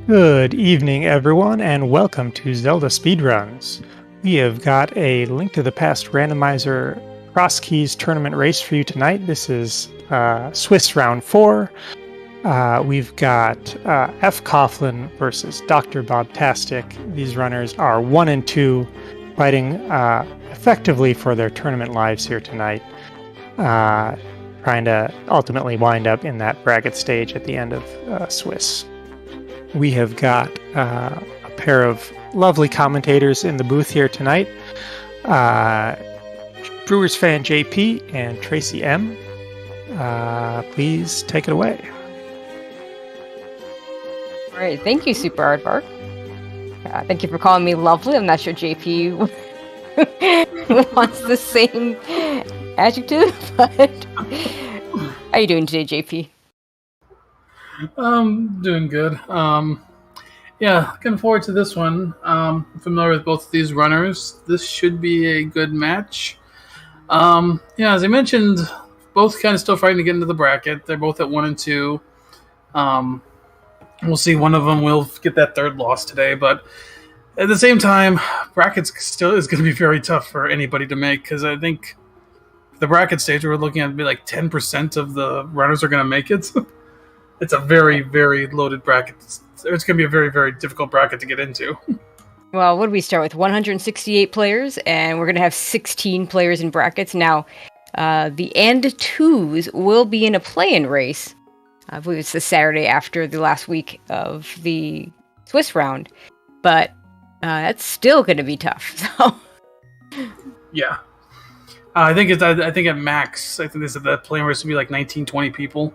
Good evening, everyone, and welcome to Zelda Speedruns. We have got a Link to the Past Randomizer Crosskeys tournament race for you tonight. This is Swiss Round 4. We've got fcoughlin versus DoctorBobtastic. These runners are 1 and 2, fighting effectively for their tournament lives here tonight, trying to ultimately wind up in that bracket stage at the end of Swiss. We have got a pair of lovely commentators in the booth here tonight. Brewers fan JP and Tracy M. Please take it away. All right, thank you, Super Aardvark. Thank you for calling me lovely. I'm not sure JP wants the same adjective, but how you doing today, JP? Doing good. Yeah, looking forward to this one. Familiar with both of these runners. This should be a good match. Yeah, as I mentioned, both kind of still fighting to get into the bracket. They're both at 1 and 2. We'll see. One of them will get that third loss today, but at the same time, brackets still is going to be very tough for anybody to make because I think the bracket stage we're looking at be like 10% of the runners are going to make it. It's a very, very loaded bracket. It's going to be a very, very difficult bracket to get into. Well, what did we start with? 168 players, and we're going to have 16 players in brackets. Now, the and twos will be in a play-in race. I believe it's the Saturday after the last week of the Swiss round, but that's still going to be tough. So, Yeah, I think at max, I think they said that play-in race will be like 19, 20 people.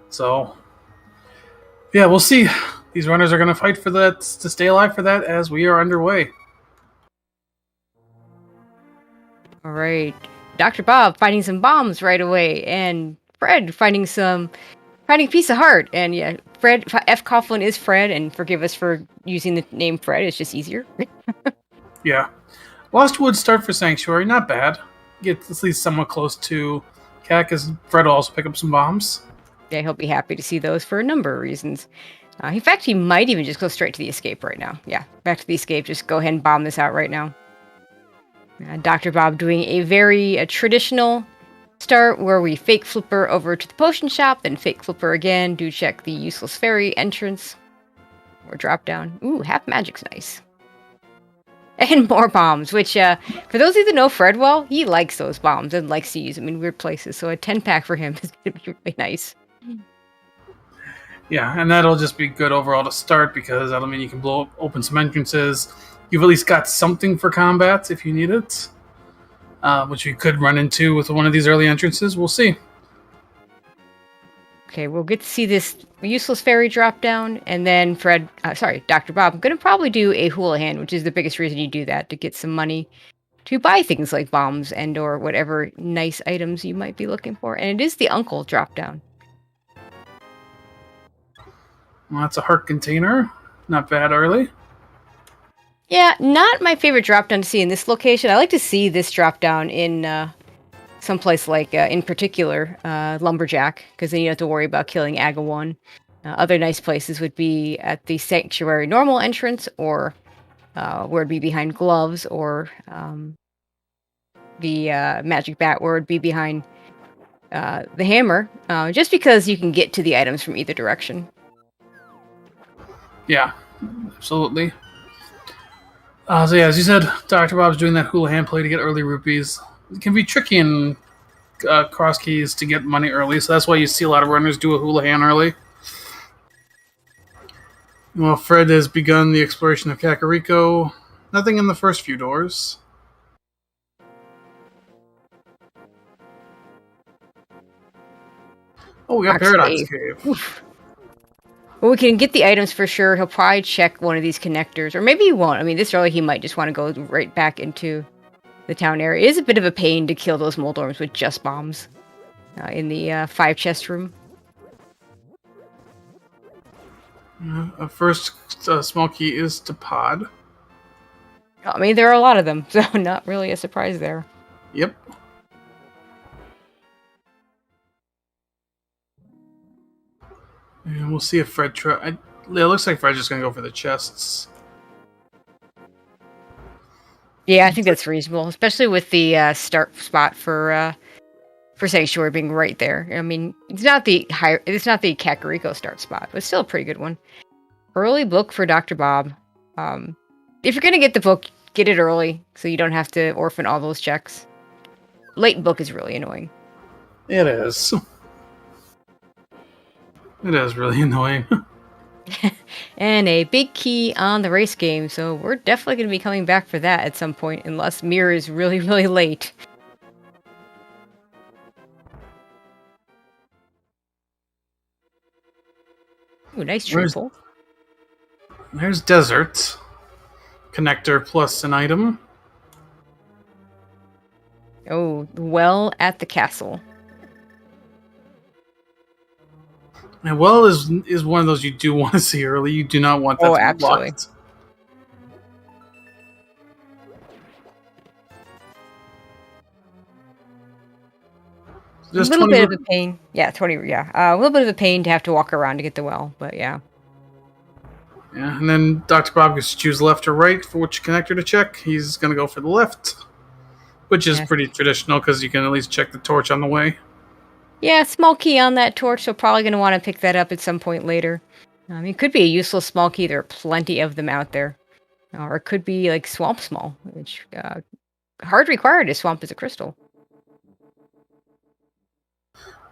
So, yeah, we'll see. These runners are going to fight for that, to stay alive for that as we are underway. all right, Dr. Bob finding some bombs right away, and Fred finding a piece of heart. And yeah, fcoughlin is Fred, and forgive us for using the name Fred. It's just easier. Yeah, Lost Woods start for Sanctuary, not bad. Get at least somewhat close to Cat, because Fred will also pick up some bombs. Yeah, he'll be happy to see those for a number of reasons. In fact, he might even just go straight to the escape right now. Yeah, back to the escape. Just go ahead and bomb this out right now. Dr. Bob doing a very traditional start where we fake flipper over to the potion shop, then fake flipper again, do check the useless fairy entrance or drop down. Ooh, half magic's nice. And more bombs, which, for those of you that know Fred well, he likes those bombs and likes to use them in weird places. So a 10-pack for him is going to be really nice. Yeah, and that'll just be good overall to start because that'll mean you can open some entrances. You've at least got something for combat if you need it, which you could run into with one of these early entrances. We'll see. Okay, we'll get to see this useless fairy drop down, and then Dr. Bob, I'm going to probably do a houlihan, which is the biggest reason you do that, to get some money to buy things like bombs and or whatever nice items you might be looking for. And it is the uncle drop down. Well, that's a heart container. Not bad early. Yeah, not my favorite drop down to see in this location. I like to see this drop down in someplace like, in particular, Lumberjack, because then you don't have to worry about killing Aga 1. Other nice places would be at the Sanctuary normal entrance, or where it'd be behind gloves, or the Magic Bat, where it'd be behind the hammer, just because you can get to the items from either direction. Yeah, absolutely. So yeah, as you said, Dr. Bob's doing that houlihan play to get early rupees. It can be tricky in Crosskeys to get money early, so that's why you see a lot of runners do a houlihan early. Well, Fred has begun the exploration of Kakariko. Nothing in the first few doors. Oh, we got Paradox Cave. Well, we can get the items for sure. He'll probably check one of these connectors, or maybe he won't. I mean, this early he might just want to go right back into the town area. It is a bit of a pain to kill those Moldorms with just bombs in the 5 chest room. First small key is to pod. I mean, there are a lot of them, so not really a surprise there. Yep. And we'll see if Fred looks like Fred's just gonna go for the chests. Yeah, I think that's reasonable, especially with the start spot for Sanctuary being right there. I mean, it's not the Kakariko start spot, but still a pretty good one. Early book for Dr. Bob. If you're gonna get the book, get it early so you don't have to orphan all those checks. Late book is really annoying. It is. It is really annoying. And a big key on the race game, so we're definitely going to be coming back for that at some point, unless Mirror is really, really late. Ooh, nice triple. There's Desert. Connector plus an item. Oh, well at the castle. And well is one of those you do want to see early. You do not want that to be absolutely. locked. Just a little bit of a pain. Yeah, 20, yeah. A little bit of a pain to have to walk around to get the well, but yeah. Yeah, and then Dr. Bob gets to choose left or right for which connector to check. He's going to go for the left, which is pretty traditional because you can at least check the torch on the way. Yeah, small key on that torch, so probably going to want to pick that up at some point later. It could be a useless small key. There are plenty of them out there. Or it could be like Swamp Small, which hard required to swamp as a crystal.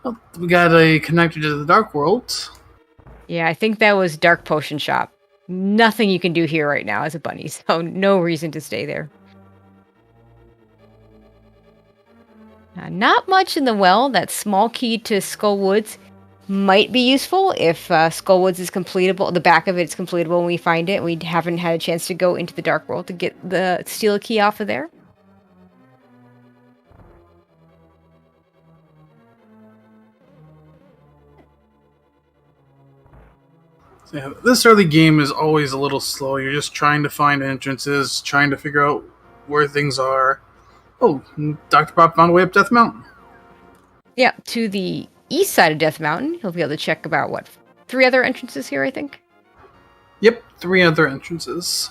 Well, we got a connector to the Dark World. Yeah, I think that was Dark Potion Shop. Nothing you can do here right now as a bunny, so no reason to stay there. Not much in the well. That small key to Skull Woods might be useful if Skull Woods is completable. The back of it is completable when we find it. We haven't had a chance to go into the Dark World to steal a key off of there. So yeah, this early game is always a little slow. You're just trying to find entrances, trying to figure out where things are. Oh, Dr. Bob found a way up Death Mountain. Yeah, to the east side of Death Mountain. He'll be able to check about, 3 other entrances here, I think? Yep, 3 other entrances.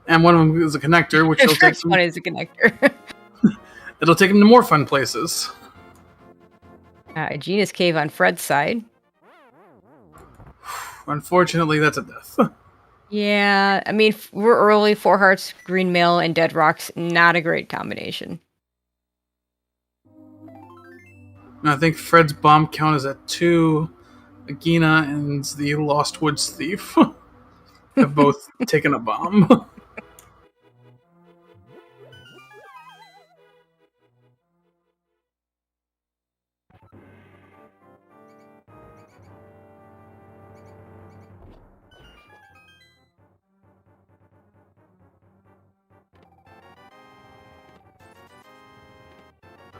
And one of them is a connector, which will take one is a connector. It'll take him to more fun places. Gina's Cave on Fred's side. Unfortunately, that's a death. Yeah, I mean, we're early. 4 hearts, green mail, and dead rocks. Not a great combination. I think Fred's bomb count is at 2. Agina and the Lost Woods Thief have both taken a bomb.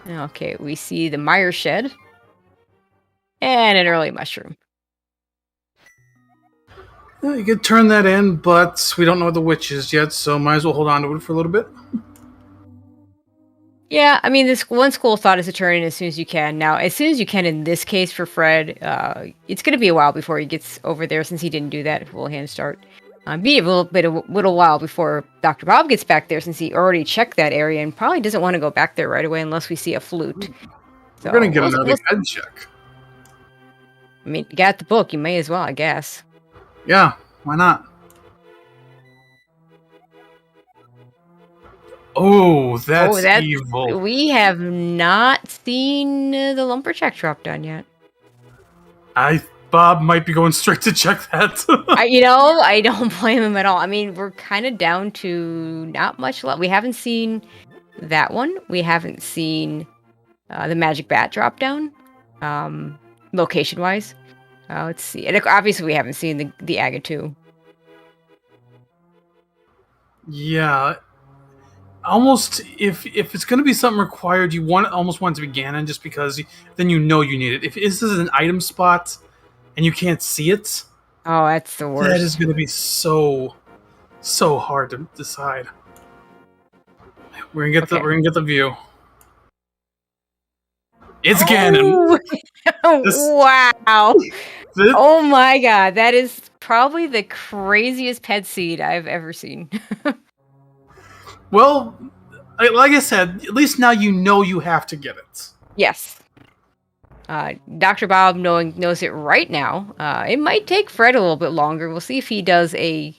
Okay, we see the Mire Shed. And an early mushroom. Yeah, you could turn that in, but we don't know what the witch is yet, so might as well hold on to it for a little bit. Yeah, I mean, this one school of thought is to turn in as soon as you can. Now, as soon as you can in this case for Fred, it's going to be a while before he gets over there since he didn't do that full hand start. Be a little while before Dr. Bob gets back there since he already checked that area and probably doesn't want to go back there right away unless we see a flute. We're going to get another head check. I mean, you got the book, you may as well, I guess. Yeah, why not? Oh, that's evil. We have not seen the lumberjack drop down yet. Bob might be going straight to check that. I don't blame him at all. I mean, we're kind of down to not much left. We haven't seen that one. We haven't seen the magic bat drop down, location-wise. Let's see. And obviously, we haven't seen the Agatu. Yeah. Almost, if it's going to be something required, you almost want it to be Ganon, just because then you know you need it. If this is an item spot and you can't see it, oh, that's the worst. That is going to be so hard to decide. We're gonna get the view. It's Ganon. Wow. Oh my god, that is probably the craziest pet seed I've ever seen. Well, like I said, at least now you know you have to get it. Yes. Dr. Bob knows it right now. It might take Fred a little bit longer. We'll see if he does a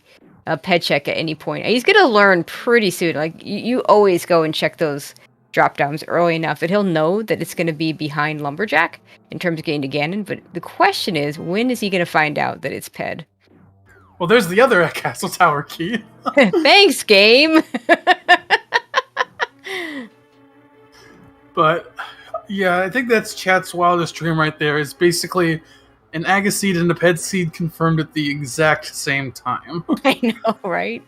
pet check at any point. He's going to learn pretty soon. Like, you always go and check those drop downs early enough that he'll know that it's going to be behind Lumberjack in terms of getting to Ganon. But the question is, when is he going to find out that it's Ped? Well, there's the other Castle Tower key. Thanks, game! But, yeah, I think that's chat's wildest dream right there. Is basically an Agaseed and a Ped Seed confirmed at the exact same time. I know, right?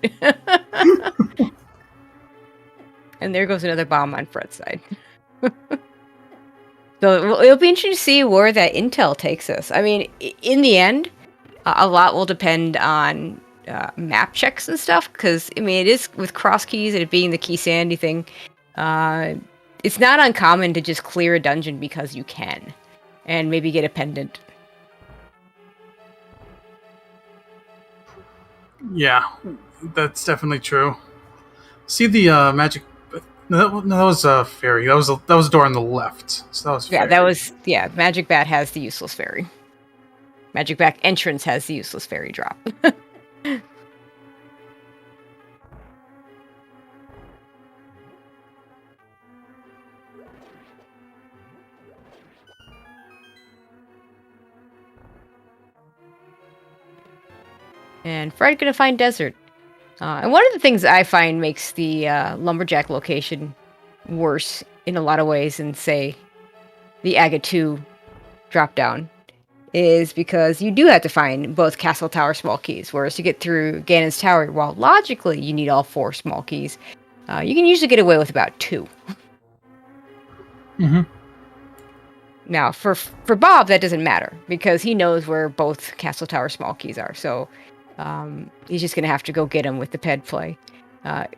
And there goes another bomb on Fred's side. So it'll be interesting to see where that intel takes us. I mean, in the end, a lot will depend on map checks and stuff, because, I mean, it is with Crosskeys and it being the key sandy thing. It's not uncommon to just clear a dungeon because you can, and maybe get a pendant. Yeah, that's definitely true. See the magic. No, that was a fairy. That was a door on the left. So that was fairy. Magic Bat has the useless fairy. Magic Bat entrance has the useless fairy drop. And Fred gonna find desert. And one of the things I find makes the Lumberjack location worse in a lot of ways than, say, the Aga 2 drop-down is because you do have to find both Castle Tower small keys, whereas to get through Ganon's Tower, while logically you need all 4 small keys, you can usually get away with about 2. Mm-hmm. Now, for Bob, that doesn't matter, because he knows where both Castle Tower small keys are, so he's just going to have to go get him with the Ped play.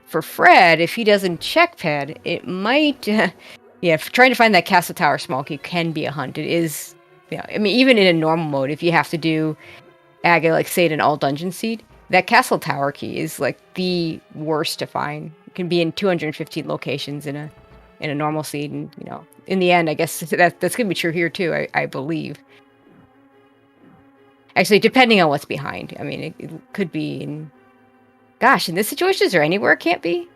For Fred, if he doesn't check Ped, it might... trying to find that Castle Tower small key can be a hunt. It is... I mean, even in a normal mode, if you have to do Aga, like, say, in an all-dungeon seed, that Castle Tower key is, like, the worst to find. It can be in 215 locations in a normal seed, and, in the end, I guess that's going to be true here, too, I believe. Actually, depending on what's behind. I mean, it could be in... Gosh, in this situation, is there anywhere it can't be?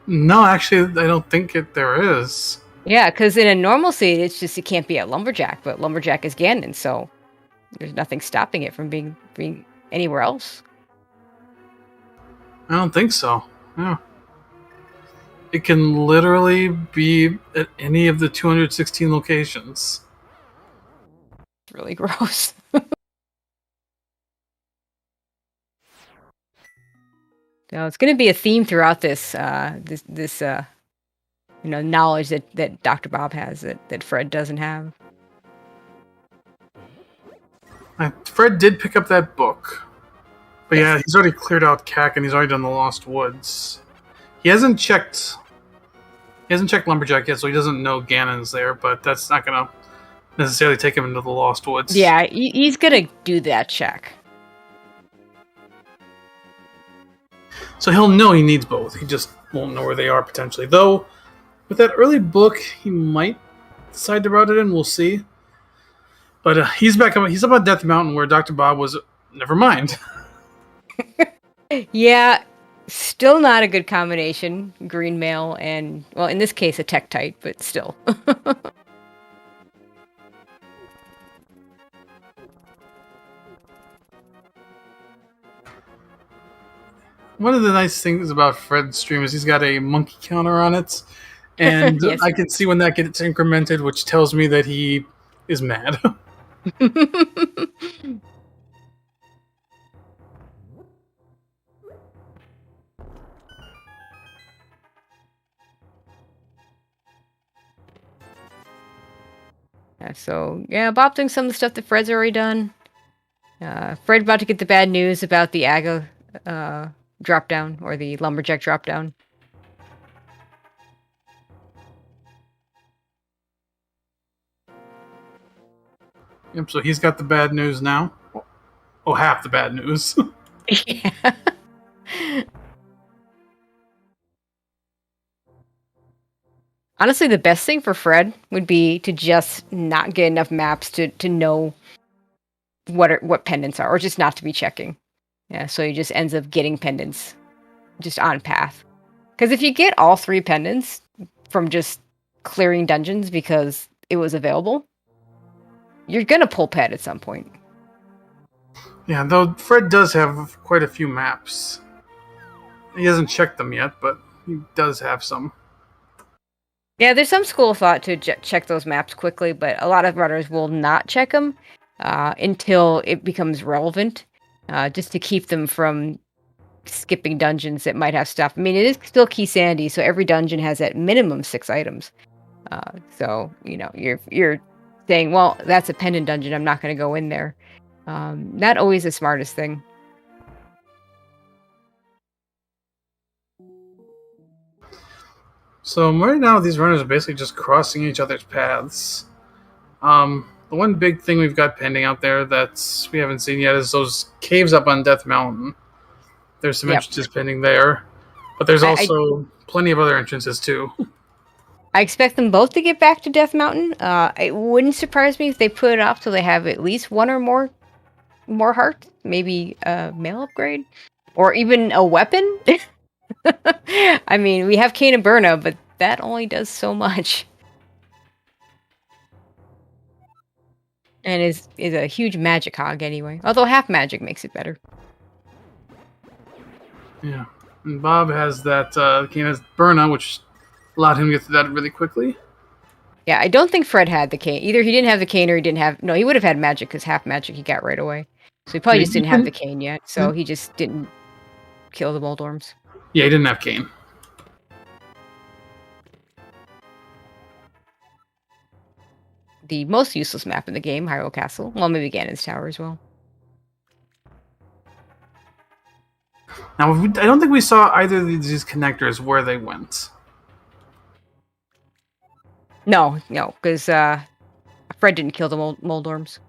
No, actually, I don't think there is. Yeah, because in a normal seed, it's just it can't be at Lumberjack, but Lumberjack is Ganon, so there's nothing stopping it from being anywhere else. I don't think so. Yeah. It can literally be at any of the 216 locations. It's really gross. So it's going to be a theme throughout this knowledge that Dr. Bob has that Fred doesn't have. Fred did pick up that book. But yeah, he's already cleared out Cack and he's already done the Lost Woods. He hasn't checked Lumberjack yet, so he doesn't know Ganon's there, but that's not going to necessarily take him into the Lost Woods. Yeah, he's going to do that check. So he'll know he needs both. He just won't know where they are potentially. Though, with that early book, he might decide to route it in. We'll see. But he's back up. He's up on Death Mountain where Dr. Bob was. Never mind. Yeah, still not a good combination. Green mail and, well, in this case, a Tektite, but still. One of the nice things about Fred's stream is he's got a monkey counter on it. And yes. I can see when that gets incremented, which tells me that he is mad. So, yeah, Bob doing some of the stuff that Fred's already done. Fred about to get the bad news about the Aga drop down, or the Lumberjack drop down. Yep, so he's got the bad news now. half the bad news. Yeah. Honestly, the best thing for Fred would be to just not get enough maps to know what pendants are, or just not to be checking. Yeah, so he just ends up getting pendants just on path. Because if you get all 3 pendants from just clearing dungeons because it was available, you're gonna pull pet at some point. Yeah, though Fred does have quite a few maps. He hasn't checked them yet, but he does have some. Yeah, there's some school of thought to check those maps quickly, but a lot of runners will not check them until it becomes relevant, just to keep them from skipping dungeons that might have stuff. I mean, it is still Key Sandy, so every dungeon has at minimum 6 items. So, you're saying, well, that's a pendant dungeon, I'm not going to go in there. Not always the smartest thing. So right now, these runners are basically just crossing each other's paths. The one big thing we've got pending out there that we haven't seen yet is those caves up on Death Mountain. There's some entrances pending there, but there's also plenty of other entrances too. I expect them both to get back to Death Mountain. It wouldn't surprise me if they put it off till they have at least 1 or more hearts, maybe a mail upgrade, or even a weapon. I mean, we have Cane and Burna, but that only does so much. And is a huge magic hog anyway. Although half magic makes it better. Yeah. And Bob has that Cane and Burna, which allowed him to get through that really quickly. Yeah, I don't think Fred had the cane. Either he didn't have the cane or he didn't have... No, he would have had magic because half magic he got right away. So he probably just didn't have the cane yet. So he just didn't kill the Moldorms. Yeah, he didn't have cane. The most useless map in the game, Hyrule Castle. Well, maybe Ganon's Tower as well. Now, I don't think we saw either of these connectors where they went. No, because Fred didn't kill the Moldorms.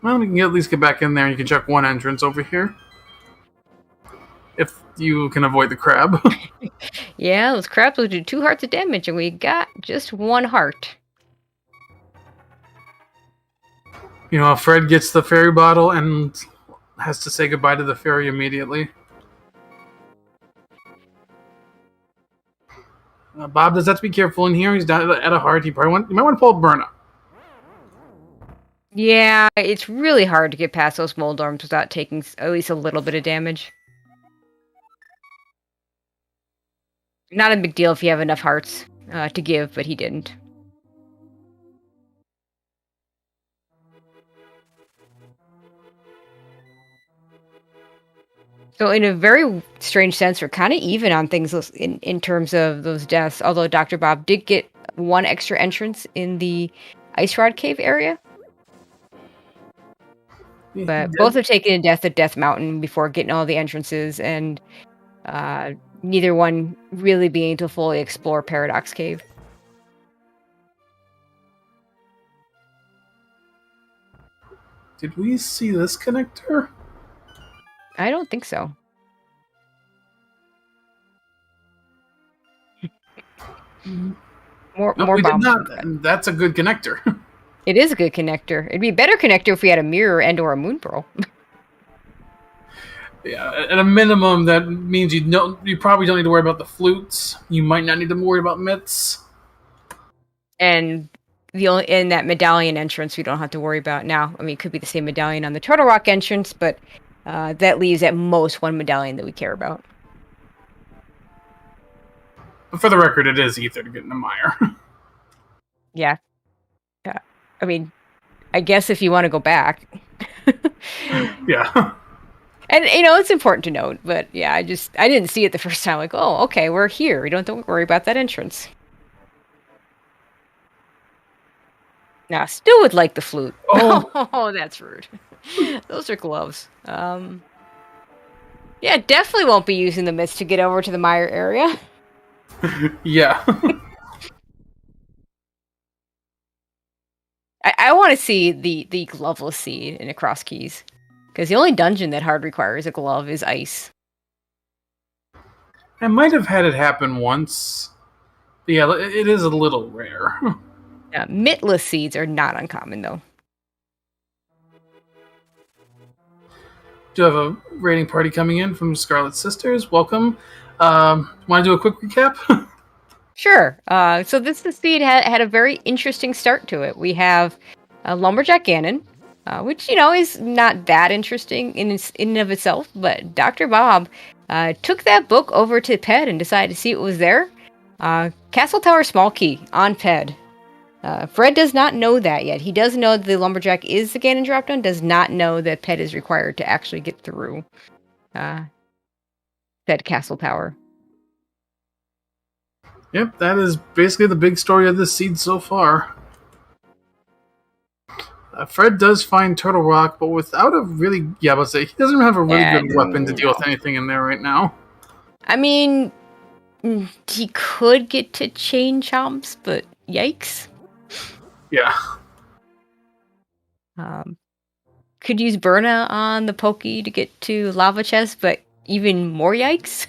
Well, we can at least get back in there and you can check one entrance over here. If you can avoid the crab. Yeah, those crabs will do 2 hearts of damage and we got just 1 heart. Fred gets the fairy bottle and has to say goodbye to the fairy immediately. Bob does have to be careful in here. He's down at a heart. You might want to pull up Burna. Yeah, it's really hard to get past those Moldorms without taking at least a little bit of damage. Not a big deal if you have enough hearts to give, but he didn't. So in a very strange sense, we're kind of even on things in terms of those deaths, although Dr. Bob did get 1 extra entrance in the Ice Rod Cave area. But both have taken a death at Death Mountain before getting all the entrances, and neither one really being able to fully explore Paradox Cave. Did we see this connector? I don't think so. More bombs. That's a good connector. It is a good connector. It'd be a better connector if we had a mirror and or a moon pearl. Yeah, at a minimum, that means you probably don't need to worry about the flutes. You might not need to worry about mitts. And in that medallion entrance, we don't have to worry about now. I mean, it could be the same medallion on the Turtle Rock entrance, but that leaves at most 1 medallion that we care about. But for the record, it is Ether to get in the mire. Yeah. I mean, I guess if you want to go back. Yeah. And, it's important to note, but yeah, I didn't see it the first time. Like, oh, okay, we're here. We don't worry about that entrance. Now, still would like the flute. Oh, that's rude. Those are gloves. Yeah, definitely won't be using the mitts to get over to the mire area. Yeah. I want to see the gloveless seed in a Crosskeys, because the only dungeon that hard requires a glove is ice. I might have had it happen once. But yeah, it is a little rare. Mittless seeds are not uncommon, though. Do have a raiding party coming in from Scarlet Sisters. Welcome. Want to do a quick recap? Sure. So this seed had a very interesting start to it. We have Lumberjack Ganon, which, is not that interesting in and of itself, but Dr. Bob took that book over to Ped and decided to see what was there. Castle Tower Small Key on Ped. Fred does not know that yet. He does know that the Lumberjack is the Ganon drop-down, does not know that Ped is required to actually get through Ped Castle Tower. Yep, that is basically the big story of this seed so far. Fred does find Turtle Rock, but without a really... Yeah, let's say he doesn't have a really good weapon to deal with anything in there right now. I mean, he could get to Chain Chomps, but yikes. Yeah. Could use Burna on the Pokey to get to Lava Chest, but even more yikes.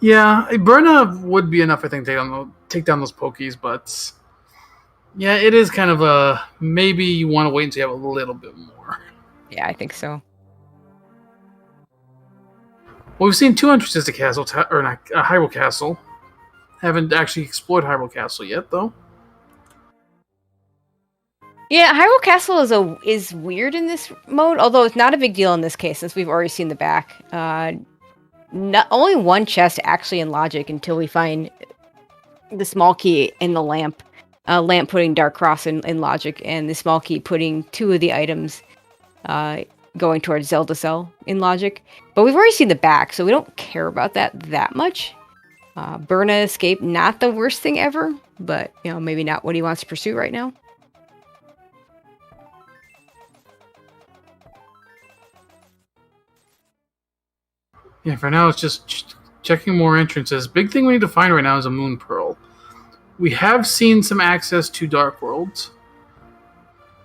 Yeah, a Burna would be enough, I think, to take down those Pokies, but... Yeah, it is kind of a... Maybe you want to wait until you have a little bit more. Yeah, I think so. Well, we've seen two entrances to Castle... or not, Hyrule Castle. Haven't actually explored Hyrule Castle yet, though. Yeah, Hyrule Castle is weird in this mode, although it's not a big deal in this case, since we've already seen the back. Not only one chest actually in Logic until we find the small key in the lamp. Lamp putting Dark Cross in Logic, and the small key putting two of the items going towards Zelda Cell in Logic. But we've already seen the back, so we don't care about that much. Burna escape, not the worst thing ever, but maybe not what he wants to pursue right now. Yeah, for now it's just checking more entrances. Big thing we need to find right now is a Moon Pearl. We have seen some access to Dark Worlds.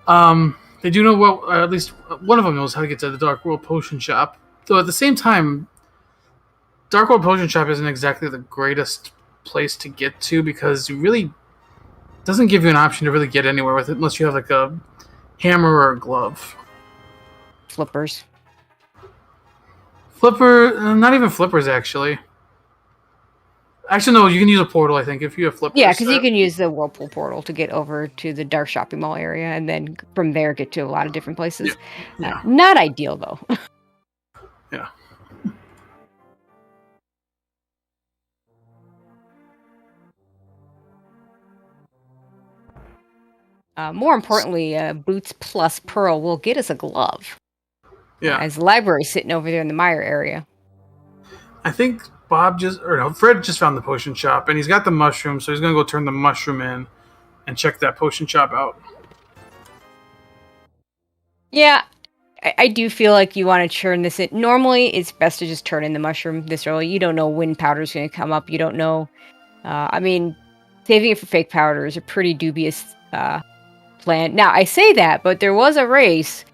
They do know, well, at least one of them knows how to get to the Dark World Potion Shop. Though at the same time, Dark World Potion Shop isn't exactly the greatest place to get to because it really doesn't give you an option to really get anywhere with it unless you have like a hammer or a glove. Flippers. Not even flippers, actually. Actually, no, you can use a portal, I think, if you have flippers. Yeah, because you can use the Whirlpool portal to get over to the Dark Shopping Mall area, and then from there get to a lot of different places. Yeah. Not ideal, though. Yeah. More importantly, Boots plus Pearl will get us a glove. Yeah. As the library sitting over there in the Mire area. I think Fred just found the potion shop, and he's got the mushroom, so he's going to go turn the mushroom in and check that potion shop out. Yeah, I do feel like you want to turn this in. Normally, it's best to just turn in the mushroom this early. You don't know when powder's going to come up. You don't know. Saving it for fake powder is a pretty dubious plan. Now, I say that, but there was a race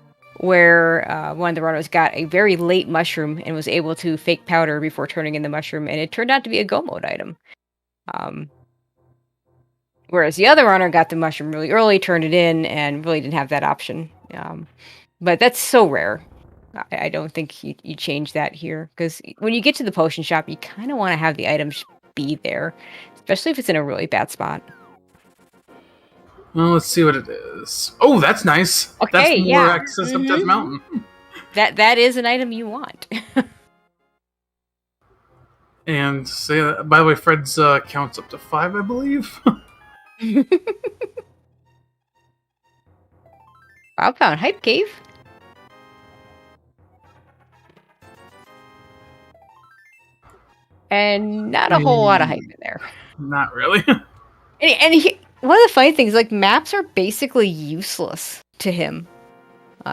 where one of the runners got a very late mushroom and was able to fake powder before turning in the mushroom, and it turned out to be a go mode item. Whereas the other runner got the mushroom really early, turned it in, and really didn't have that option. But that's so rare. I don't think you change that here, because when you get to the potion shop, you kind of want to have the items be there, especially if it's in a really bad spot. Well, let's see what it is. Oh, that's nice. Okay, that's more access up Death Mountain. That is an item you want. And by the way, Fred's counts up to 5, I believe. I found Hype Cave. And not a whole lot of hype in there. Not really. One of the funny things, like, maps are basically useless to him,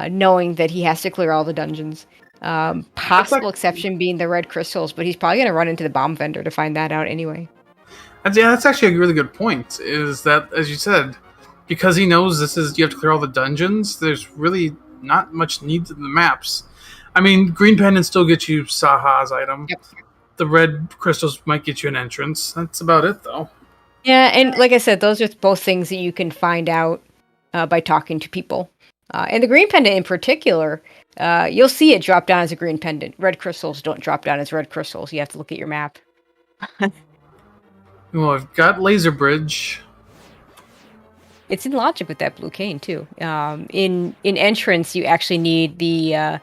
knowing that he has to clear all the dungeons. Possible exception being the red crystals, but he's probably going to run into the bomb vendor to find that out anyway. That's actually a really good point, is that, as you said, because he knows you have to clear all the dungeons, there's really not much need in the maps. I mean, green pendants still get you Saha's item. Yep. The red crystals might get you an entrance. That's about it, though. Yeah, and like I said, those are both things that you can find out by talking to people. And the green pendant in particular, you'll see it drop down as a green pendant. Red crystals don't drop down as red crystals. You have to look at your map. Well, I've got Laser Bridge. It's in logic with that blue cane, too. In entrance, you actually need the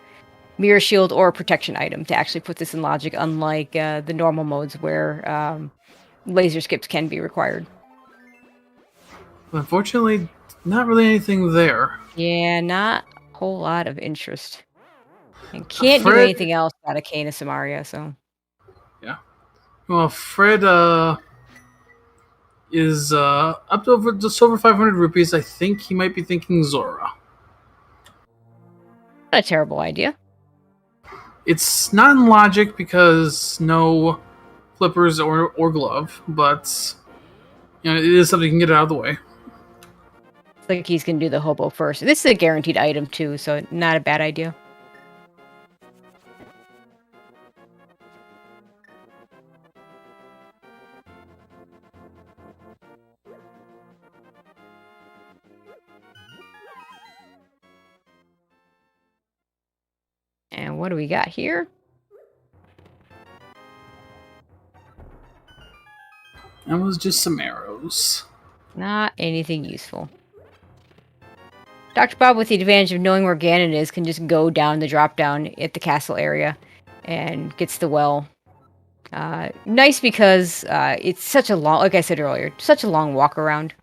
mirror shield or protection item to actually put this in logic, unlike the normal modes where laser skips can be required. Unfortunately, not really anything there. Yeah, not a whole lot of interest. And can't do anything else out of Cane of Samaria, so... Yeah. Well, Fred is up to just over 500 rupees. I think he might be thinking Zora. Not a terrible idea. It's not in logic because no flippers or glove, but it is something you can get out of the way. It's like he's going to do the hobo first. This is a guaranteed item, too, so not a bad idea. And what do we got here? That was just some arrows. Not anything useful. Dr. Bob, with the advantage of knowing where Ganon is, can just go down the drop-down at the castle area and gets the well. Nice because it's such a long, like I said earlier, such a long walk around.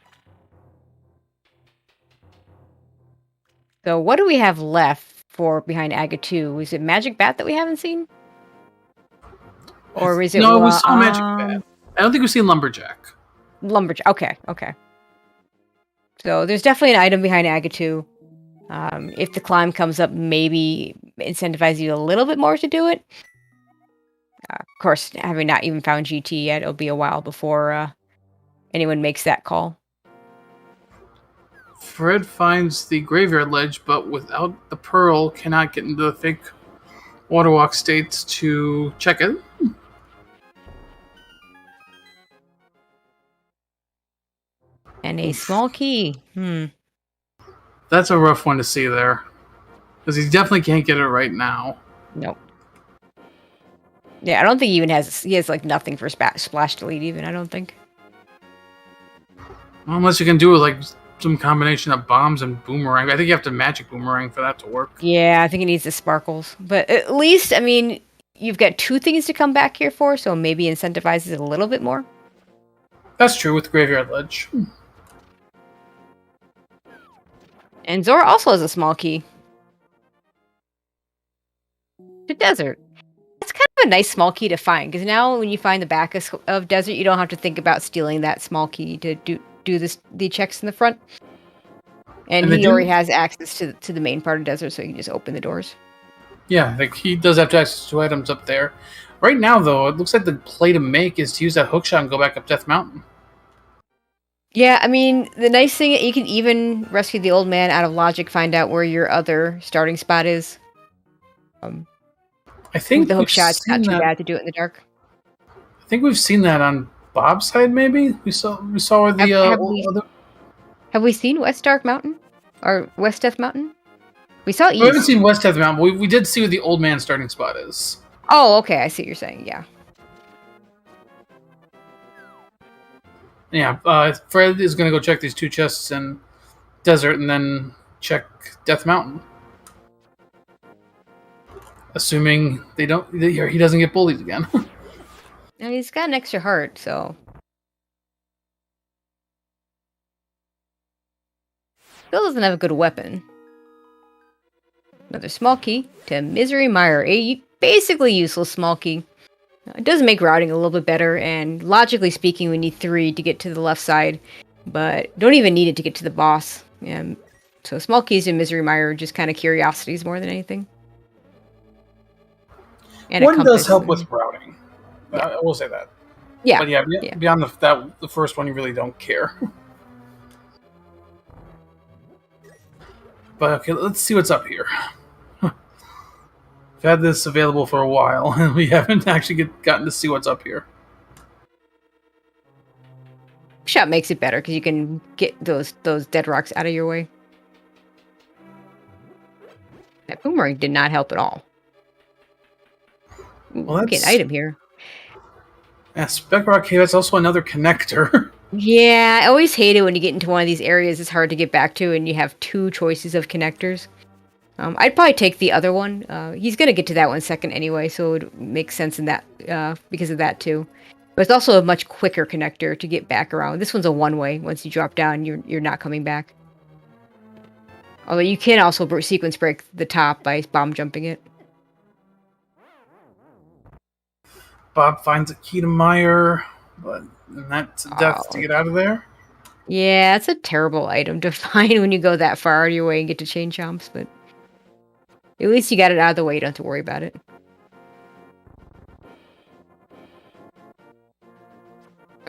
So what do we have left for behind Aga 2? Is it Magic Bat that we haven't seen? Or is it... No, we saw Magic Bat. I don't think we've seen Lumberjack. Lumberjack. Okay. So there's definitely an item behind Aga 2. If the climb comes up, maybe incentivize you a little bit more to do it. Of course, having not even found GT yet, it'll be a while before anyone makes that call. Fred finds the graveyard ledge, but without the pearl, cannot get into the fake waterwalk states to check it. And a small key. That's a rough one to see there. Because he definitely can't get it right now. Nope. Yeah, I don't think he even has... He has, like, nothing for splash delete, even, I don't think. Well, unless you can do, like, some combination of bombs and boomerang. I think you have to magic boomerang for that to work. Yeah, I think it needs the sparkles. But at least, I mean, you've got 2 things to come back here for, so maybe incentivizes it a little bit more. That's true with Graveyard Ledge. And Zora also has a small key. To Desert. That's kind of a nice small key to find, because now when you find the back of Desert, you don't have to think about stealing that small key to do the checks in the front. And he already has access to the main part of Desert, so he can just open the doors. Yeah, like he does have access to items up there. Right now, though, it looks like the play to make is to use that hookshot and go back up Death Mountain. Yeah, I mean, the nice thing, you can even rescue the old man out of logic, find out where your other starting spot is. I think the hookshot's not too bad to do it in the dark. I think we've seen that on Bob's side, maybe? We saw where the... Have we seen West Dark Mountain? Or West Death Mountain? We saw East. We haven't seen West Death Mountain, but we did see where the old man's starting spot is. Oh, okay, I see what you're saying, yeah. Yeah, Fred is going to go check these 2 chests in Desert and then check Death Mountain. Assuming he doesn't get bullied again. And he's got an extra heart, so... Still doesn't have a good weapon. Another small key to Misery Mire, a basically useless small key. It does make routing a little bit better, and logically speaking, we need 3 to get to the left side, but don't even need it to get to the boss. So small keys in Misery Mire are just kind of curiosities more than anything. And one does help with routing. Yeah. I will say that. Yeah. But beyond the first one, you really don't care. But okay, let's see what's up here. We've had this available for a while, and we haven't actually gotten to see what's up here. Shot makes it better because you can get those dead rocks out of your way. That boomerang did not help at all. Ooh, Well, get an item here. Yeah, Spec Rock Cave, that's also another connector. Yeah, I always hate it when you get into one of these areas it's hard to get back to and you have two choices of connectors. I'd probably take the other one. He's going to get to that one second anyway, so it would make sense in that because of that too. But it's also a much quicker connector to get back around. This one's a one-way. Once you drop down, you're not coming back. Although you can also sequence break the top by bomb jumping it. Bob finds a key to Meyer, but that's a death to get out of there. Yeah, it's a terrible item to find when you go that far out of your way and get to chain chomps, but at least you got it out of the way. You don't have to worry about it.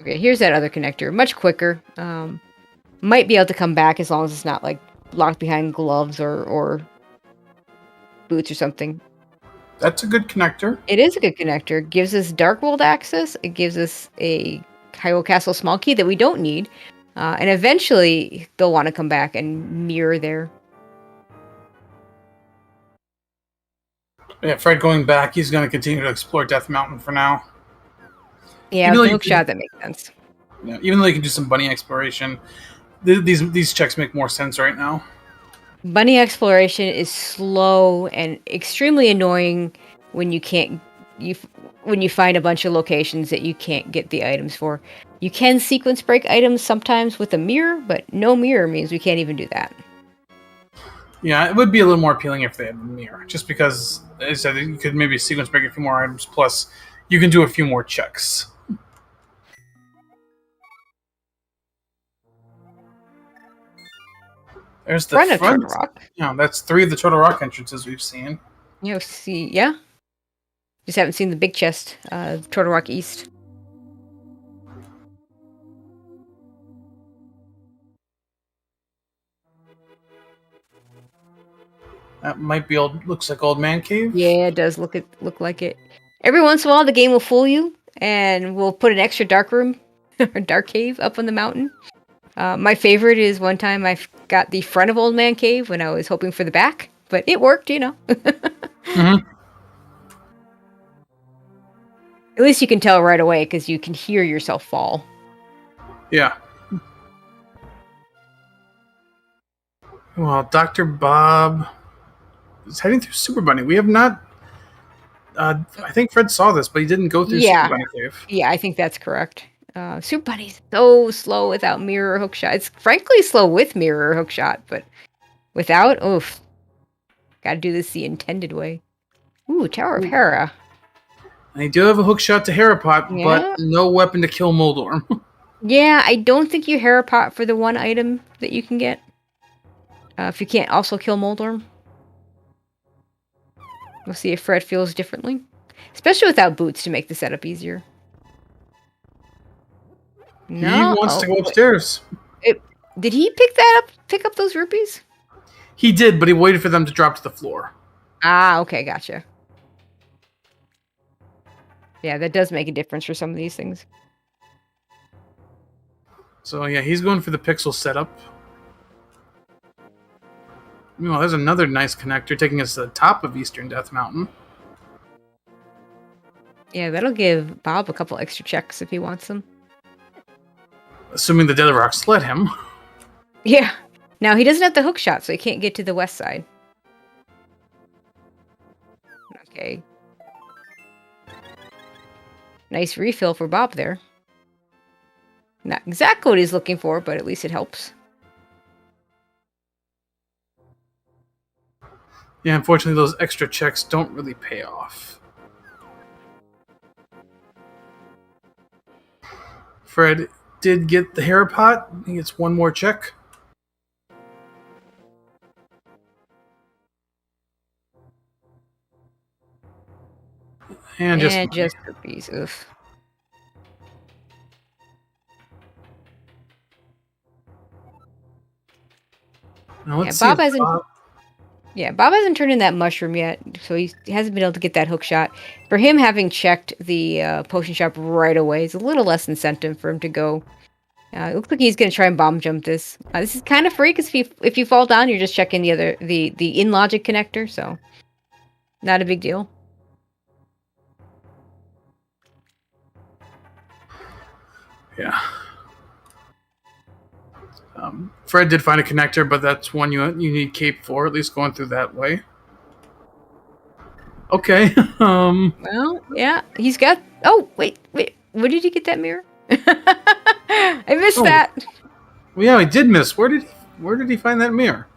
Okay, here's that other connector. Much quicker. Might be able to come back as long as it's not like locked behind gloves or boots or something. That's a good connector. It is a good connector. It gives us Dark World access. It gives us a Hyrule Castle small key that we don't need. And eventually, they'll want to come back and mirror there. Yeah, Fred going back, he's going to continue to explore Death Mountain for now. Yeah, with the hook shot, that makes sense. Yeah, even though you can do some bunny exploration, these checks make more sense right now. Bunny exploration is slow and extremely annoying when you can't when you find a bunch of locations that you can't get the items for. You can sequence break items sometimes with a mirror, but no mirror means we can't even do that. Yeah, it would be a little more appealing if they had a mirror, just because, as I said, you could maybe sequence break a few more items, plus you can do a few more checks. There's the front. Turtle Rock. Yeah, that's 3 of the Turtle Rock entrances we've seen. You see, yeah. Just haven't seen the big chest, Turtle Rock East. That might be looks like Old Man Cave. Yeah, it does look like it. Every once in a while, the game will fool you, and we'll put an extra dark room, or dark cave up on the mountain. My favorite is one time I got the front of Old Man Cave when I was hoping for the back, but it worked, you know. Mm-hmm. At least you can tell right away because you can hear yourself fall. Yeah. Well, Dr. Bob is heading through Super Bunny. We have not... I think Fred saw this, but he didn't go through Super Bunny Cave. Yeah, I think that's correct. Super Bunny's so slow without mirror or hookshot. It's frankly slow with mirror or hookshot, but without, oof. Gotta do this the intended way. Ooh, Tower of Hera. And they do have a hookshot to Harapot, but no weapon to kill Moldorm. Yeah, I don't think you Harapot for the one item that you can get. If you can't also kill Moldorm. We'll see if Fred feels differently. Especially without boots to make the setup easier. No. He wants to go upstairs. Did he pick up those rupees? He did, but he waited for them to drop to the floor. Ah, okay, gotcha. Yeah, that does make a difference for some of these things. So yeah, he's going for the pixel setup. Meanwhile, there's another nice connector taking us to the top of Eastern Death Mountain. Yeah, that'll give Bob a couple extra checks if he wants them. Assuming the Dead Rocks let him. Yeah. Now, he doesn't have the hook shot, so he can't get to the west side. Okay. Nice refill for Bob there. Not exactly what he's looking for, but at least it helps. Yeah, unfortunately, those extra checks don't really pay off. Fred did get the Harapot. He gets one more check. And just rupees. Oof. Now let's Bob see hasn't. Yeah, Bob hasn't turned in that mushroom yet, so he hasn't been able to get that hook shot. For him, having checked the potion shop right away is a little less incentive for him to go. It looks like he's going to try and bomb jump this. This is kind of free, because if you fall down, you're just checking the in-logic connector, so not a big deal. Yeah. Fred did find a connector, but that's one you need cape for, at least going through that way. Okay. Well, yeah, he's got... Oh, wait. Where did he get that mirror? I missed that. Well, yeah, he did miss. Where did he find that mirror?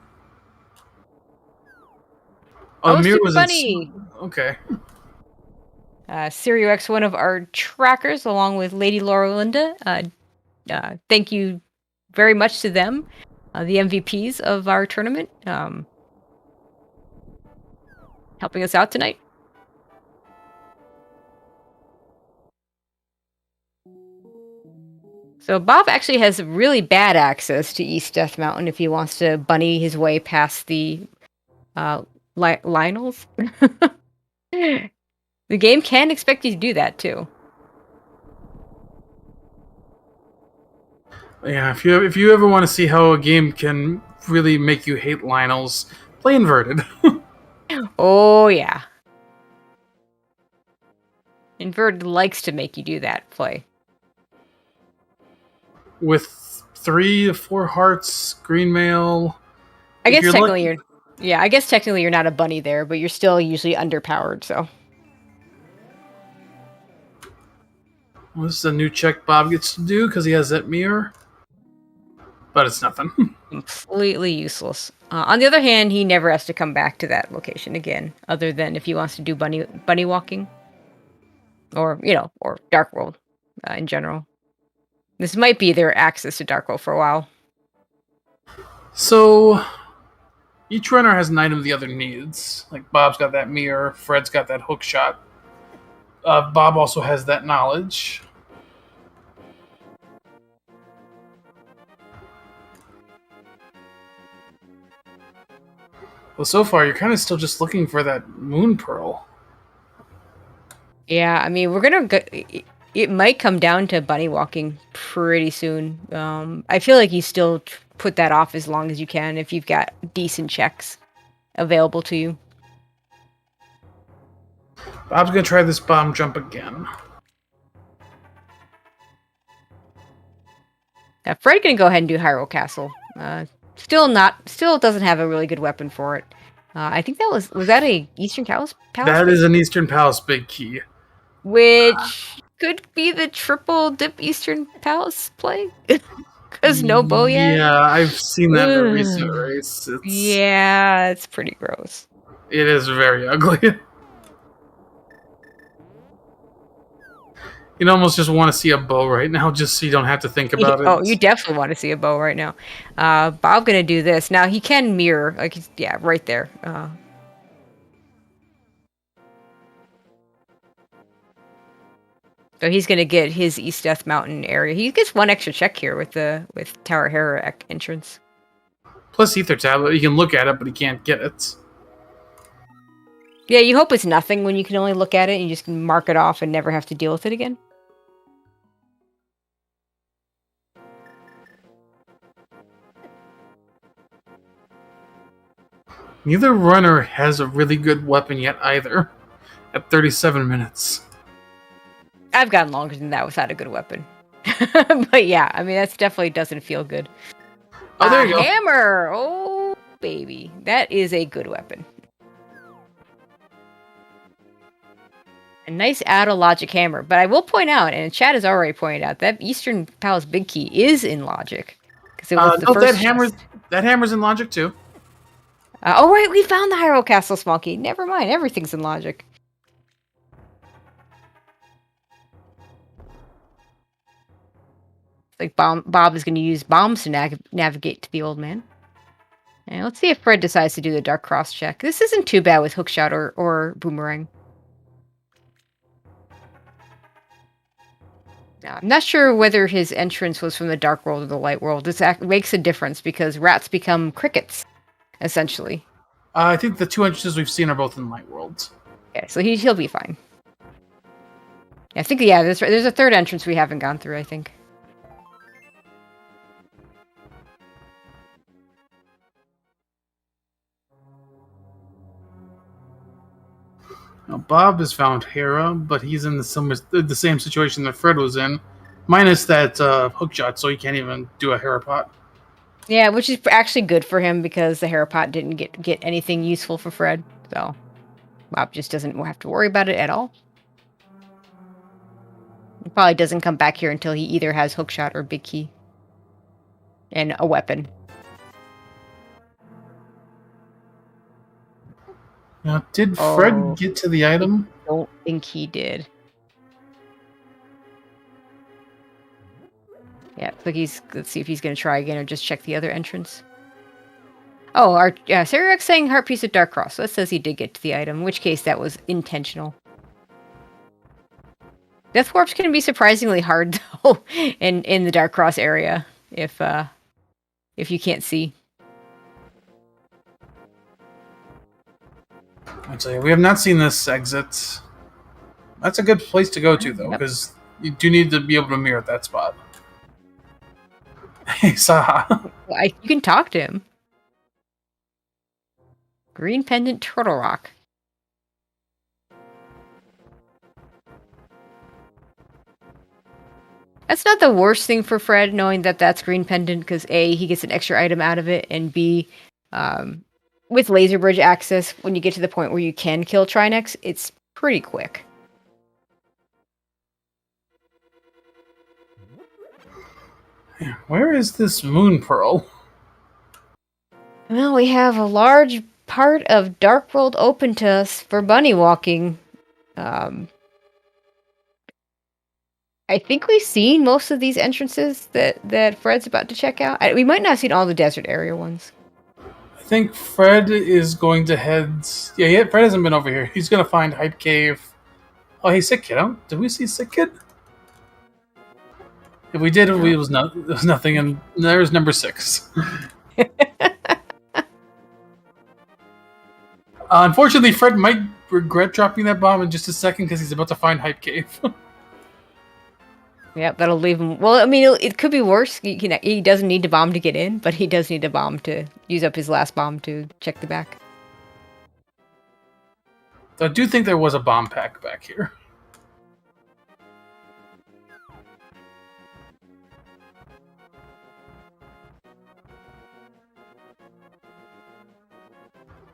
Oh, the mirror was funny. Okay. Sirio X, one of our trackers, along with Lady Laura Linda. Thank you very much to them, the MVPs of our tournament, helping us out tonight. So Bob actually has really bad access to East Death Mountain if he wants to bunny his way past the Lionels. The game can expect you to do that too. Yeah, if you ever want to see how a game can really make you hate Lionels, play Inverted. Oh yeah. Inverted likes to make you do that play. With 3 to 4 hearts, green mail. I guess technically I guess technically you're not a bunny there, but you're still usually underpowered, so. Well, this is a new check Bob gets to do because he has that mirror. But it's nothing. Completely useless. On the other hand, he never has to come back to that location again, other than if he wants to do bunny walking. Or, or Dark World in general. This might be their access to Dark World for a while. So, each runner has an item the other needs. Like, Bob's got that mirror, Fred's got that hook shot. Bob also has that knowledge. Well, so far, you're kind of still just looking for that moon pearl. Yeah, I mean, we're gonna go... It might come down to bunny walking pretty soon. I feel like you still put that off as long as you can if you've got decent checks available to you. Bob's gonna try this bomb jump again. Fred gonna go ahead and do Hyrule Castle. Still doesn't have a really good weapon for it. I think was that a Eastern Palace? That is an Eastern Palace big key. Which could be the triple dip Eastern Palace play. Because no bow yet? Yeah, I've seen that in a recent race. Yeah, it's pretty gross. It is very ugly. You almost just want to see a bow right now, just so you don't have to think about it. Oh, you definitely want to see a bow right now. Bob gonna do this. Now, he can mirror, right there. So he's gonna get his East Death Mountain area. He gets one extra check here with Tower Hera entrance. Plus Ether Tablet, you can look at it, but you can't get it. Yeah, you hope it's nothing when you can only look at it and you just can mark it off and never have to deal with it again. Neither runner has a really good weapon yet either. At 37 minutes. I've gotten longer than that without a good weapon. But yeah, I mean, that definitely doesn't feel good. Oh, there you go. Hammer! Oh, baby. That is a good weapon. A nice out-of-logic hammer. But I will point out, and Chad has already pointed out, that Eastern Palace Big Key is in logic. Because it was the first that hammer's in logic too. Oh, right, we found the Hyrule Castle small key. Never mind, everything's in logic. Like Bob is going to use bombs to navigate to the old man. And let's see if Fred decides to do the Dark Cross check. This isn't too bad with Hookshot or Boomerang. I'm not sure whether his entrance was from the Dark World or the Light World. This makes a difference because rats become crickets, essentially. I think the 2 entrances we've seen are both in Light World. Yeah, so he'll be fine. I think, yeah, there's a third entrance we haven't gone through, I think. Now, Bob has found Hera, but he's in the same situation that Fred was in, minus that hookshot, so he can't even do a Hera pot. Yeah, which is actually good for him because the Hera pot didn't get anything useful for Fred, so Bob just doesn't have to worry about it at all. He probably doesn't come back here until he either has hookshot or big key. And a weapon. Now, did Fred get to the item? I don't think he did. Yeah, so let's see if he's going to try again or just check the other entrance. Oh, Saryak's saying Heart Piece of Dark Cross. So that says he did get to the item, in which case that was intentional. Death Warp's going to be surprisingly hard, though, in the Dark Cross area, if you can't see. I'd say we have not seen this exit. That's a good place to go to, though, because you do need to be able to mirror at that spot. Hey, Saha. Well, you can talk to him. Green Pendant Turtle Rock. That's not the worst thing for Fred, knowing that that's Green Pendant, because A, he gets an extra item out of it, and B, with Laser Bridge access, when you get to the point where you can kill Trinex, it's pretty quick. Where is this Moon Pearl? Well, we have a large part of Dark World open to us for bunny walking. I think we've seen most of these entrances that Fred's about to check out. We might not have seen all the desert area ones. I think Fred is going to head... Yeah, Fred hasn't been over here. He's going to find Hype Cave. Oh, hey, Sick Kid. Did we see Sick Kid? If we did, it was nothing, and there's number 6. Unfortunately, Fred might regret dropping that bomb in just a second because he's about to find Hype Cave. Yeah, that'll leave him... Well, I mean, it could be worse. He doesn't need a bomb to get in, but he does need a bomb to use up his last bomb to check the back. I do think there was a bomb pack back here.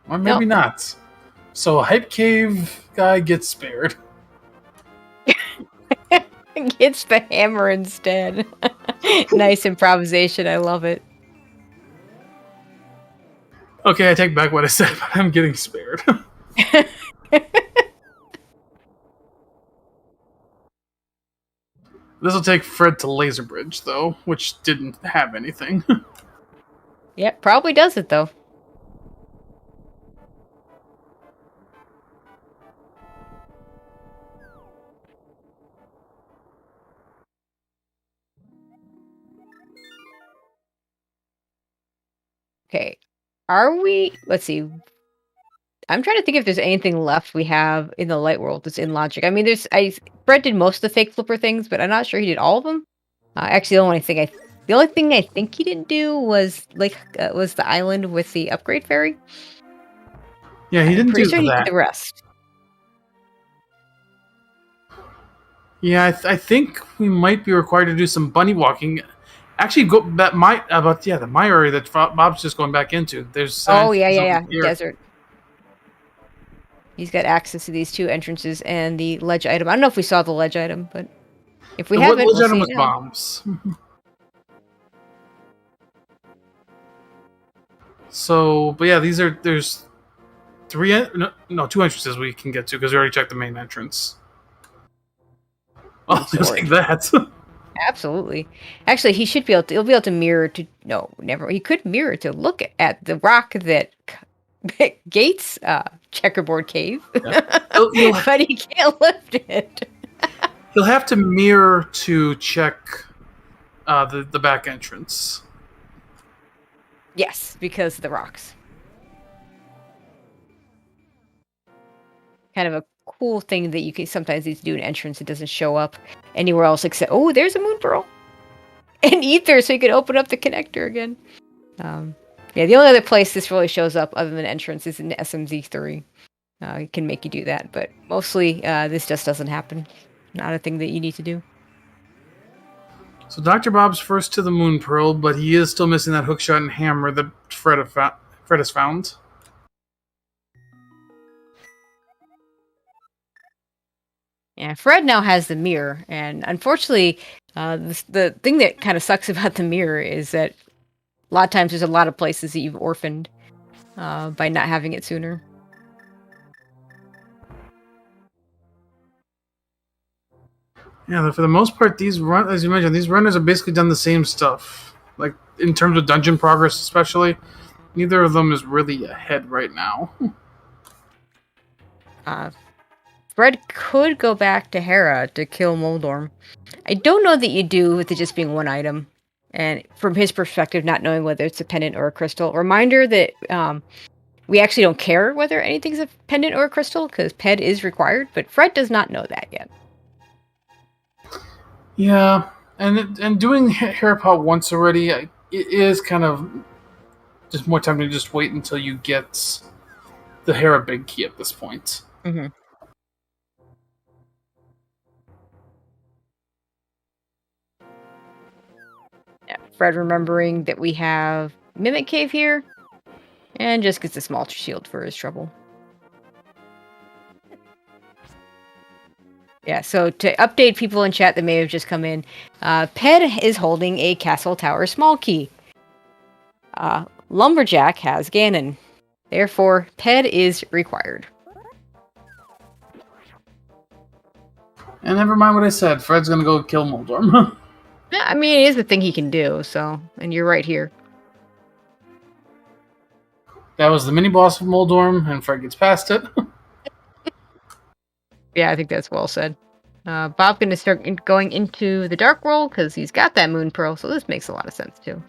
Or maybe not. So a Hype Cave guy gets spared. Gets the hammer instead. Nice improvisation. I love it. Okay, I take back what I said, but I'm getting spared. This will take Fred to Laser Bridge, though, which didn't have anything. Yep, probably does it, though. Okay, let's see. I'm trying to think if there's anything left we have in the light world that's in logic. I mean, Brett did most of the fake flipper things, but I'm not sure he did all of them. Actually, the only thing I think he didn't do was the island with the upgrade ferry. Yeah, he didn't do sure that. He did the rest. Yeah, I think we might be required to do some bunny walking. Actually, the Maya area that Bob's just going back into. There's desert. He's got access to these 2 entrances and the ledge item. I don't know if we saw the ledge item, but if we haven't, the ledge item was bombs. So, but yeah, there's 2 entrances we can get to because we already checked the main entrance. Oh, just like that. Absolutely. Actually, he'll be able to mirror to... No, never. He could mirror to look at the rock that gates Checkerboard Cave. Yeah. But he can't lift it. He'll have to mirror to check the back entrance. Yes, because of the rocks. kind of a cool thing that you can sometimes need to do an entrance. It doesn't show up anywhere else except, oh, there's a moon pearl and ether, so you can open up the connector again. Yeah, the only other place this really shows up other than entrance is in SMZ3. It can make you do that, but mostly this just doesn't happen. Not a thing that you need to do. So Dr. Bob's first to the moon pearl, but he is still missing that hookshot and hammer that Fred has found. Yeah, Fred now has the mirror, and unfortunately, the thing that kind of sucks about the mirror is that a lot of times there's a lot of places that you've orphaned by not having it sooner. Yeah, for the most part, as you mentioned, these runners have basically done the same stuff. Like, in terms of dungeon progress especially, neither of them is really ahead right now. Fred could go back to Hera to kill Moldorm. I don't know that you do with it just being one item. And from his perspective, not knowing whether it's a pendant or a crystal. Reminder that we actually don't care whether anything's a pendant or a crystal, because PED is required, but Fred does not know that yet. Yeah, and doing Harapot once already, it is kind of just more time to just wait until you get the Hera big key at this point. Mm-hmm. Yeah, Fred remembering that we have Mimic Cave here, and just gets a small shield for his trouble. Yeah, so to update people in chat that may have just come in, Ped is holding a Castle Tower small key. Lumberjack has Ganon. Therefore, Ped is required. And never mind what I said. Fred's gonna go kill Moldorm. Yeah, I mean, it is the thing he can do, so... And you're right here. That was the mini-boss of Moldorm, and Fred gets past it. Yeah, I think that's well said. Bob's going to start going into the Dark World because he's got that Moon Pearl, so this makes a lot of sense too.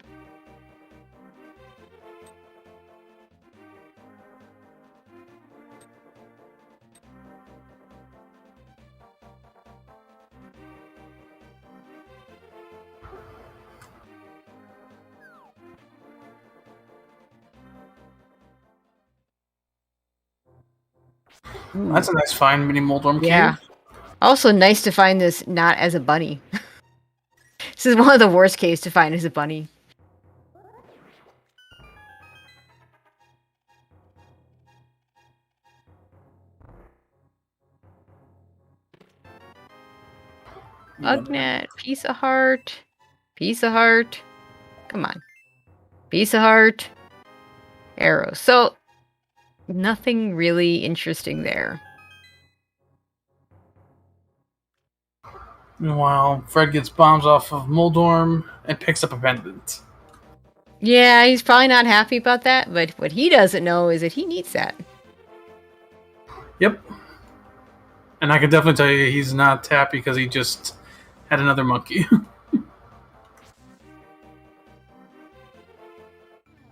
That's a nice find, mini Moldorm cave. Yeah. Also nice to find this not as a bunny. This is one of the worst caves to find as a bunny. Ugnet, piece of heart. Piece of heart. Come on. Piece of heart. Arrow. So, nothing really interesting there. Meanwhile, Fred gets bombs off of Moldorm and picks up a pendant. Yeah, he's probably not happy about that, but what he doesn't know is that he needs that. Yep. And I can definitely tell you he's not happy because he just had another monkey.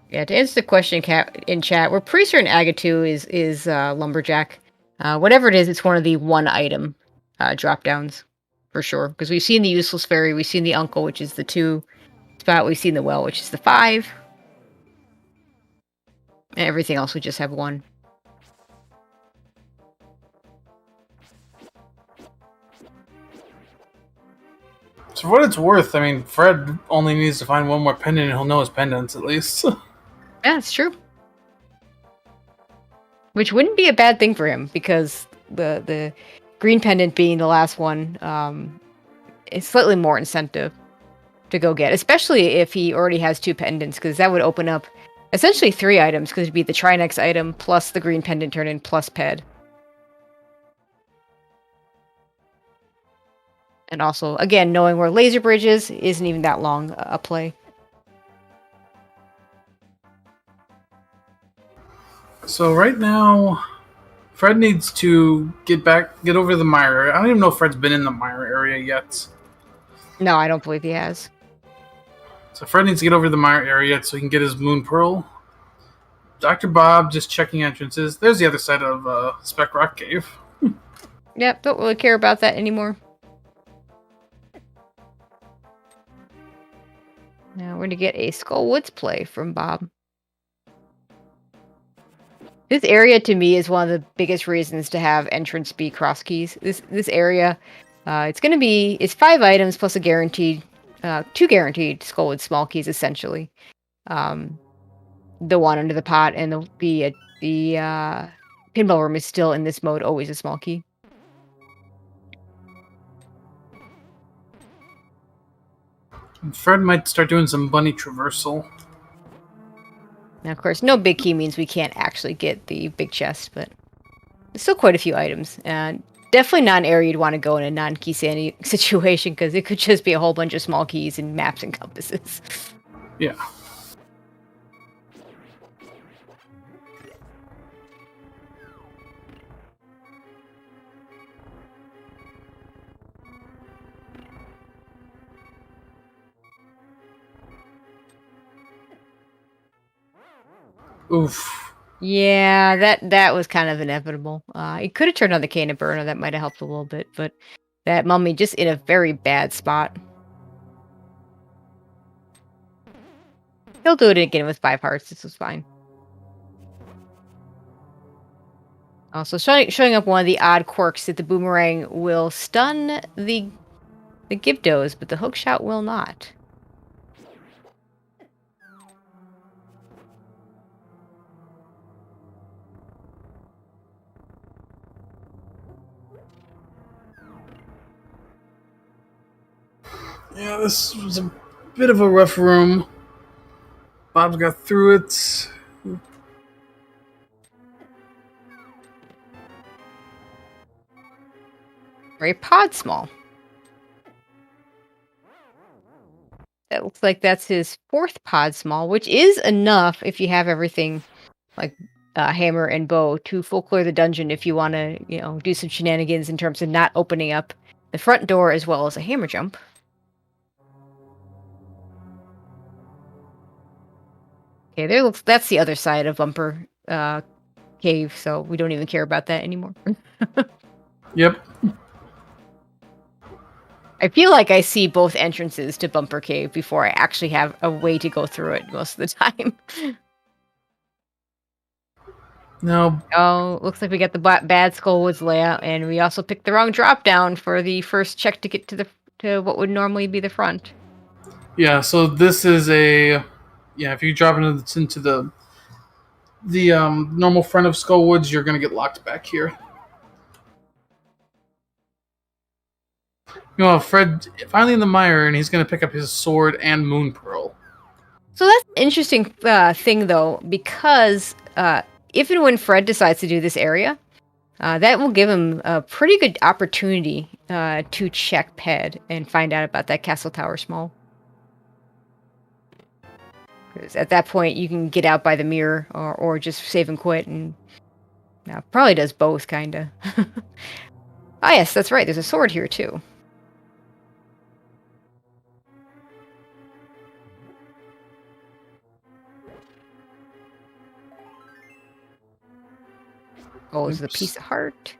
Yeah, to answer the question in chat, we're pretty certain Agatu is Lumberjack. Whatever it is, it's one of the one item drop downs for sure. Because we've seen the Useless Fairy, we've seen the Uncle, which is the 2 spot, we've seen the Well, which is the 5. And everything else we just have 1. So for what it's worth, I mean, Fred only needs to find one more pendant and he'll know his pendants at least. Yeah, it's true. Which wouldn't be a bad thing for him, because the green pendant being the last one is slightly more incentive to go get, especially if he already has 2 pendants, because that would open up essentially 3 items, because it'd be the Trinex item plus the green pendant turn-in plus Ped. And also, again, knowing where Laser Bridge is isn't even that long a play. So right now, Fred needs to get over the mire area. I don't even know if Fred's been in the mire area yet. No, I don't believe he has. So Fred needs to get over the mire area so he can get his Moon Pearl. Dr. Bob just checking entrances. There's the other side of Spec Rock Cave. Yep, don't really care about that anymore. Now we're going to get a Skull Woods play from Bob. This area to me is one of the biggest reasons to have entrance be Crosskeys. This area, it's 5 items plus a guaranteed, 2 guaranteed Skullwood small keys essentially. The one under the pot and the pinball room is still in this mode always a small key. And Fred might start doing some bunny traversal. Now, of course, no big key means we can't actually get the big chest, but there's still quite a few items. And definitely not an area you'd want to go in a non-key sandy situation, because it could just be a whole bunch of small keys and maps and compasses. Yeah. Oof. Yeah, that was kind of inevitable. It could have turned on the Cane of Burner. That might have helped a little bit, but that mummy just in a very bad spot. He'll do it again with 5 hearts. This was fine. Also, showing up one of the odd quirks that the boomerang will stun the Gibdos, but the hookshot will not. Yeah, this was a bit of a rough room. Bob's got through it. Very pod small. That looks like that's his 4th pod small, which is enough if you have everything like hammer and bow to full clear the dungeon if you want to, do some shenanigans in terms of not opening up the front door as well as a hammer jump. Okay, that's the other side of Bumper Cave, so we don't even care about that anymore. Yep. I feel like I see both entrances to Bumper Cave before I actually have a way to go through it most of the time. No. Oh, looks like we got the bad Skullwoods layout, and we also picked the wrong drop down for the first check to get to what would normally be the front. Yeah, so this is if you drop into the normal front of Skullwoods, you're gonna get locked back here. Fred finally in the mire, and he's gonna pick up his sword and Moon Pearl. So that's an interesting thing, though, because if and when Fred decides to do this area, that will give him a pretty good opportunity to check Ped and find out about that Castle Tower Small. Because at that point, you can get out by the mirror or just save and quit, and probably does both, kind of. Ah, yes, that's right. There's a sword here, too. Oh, is the piece of heart?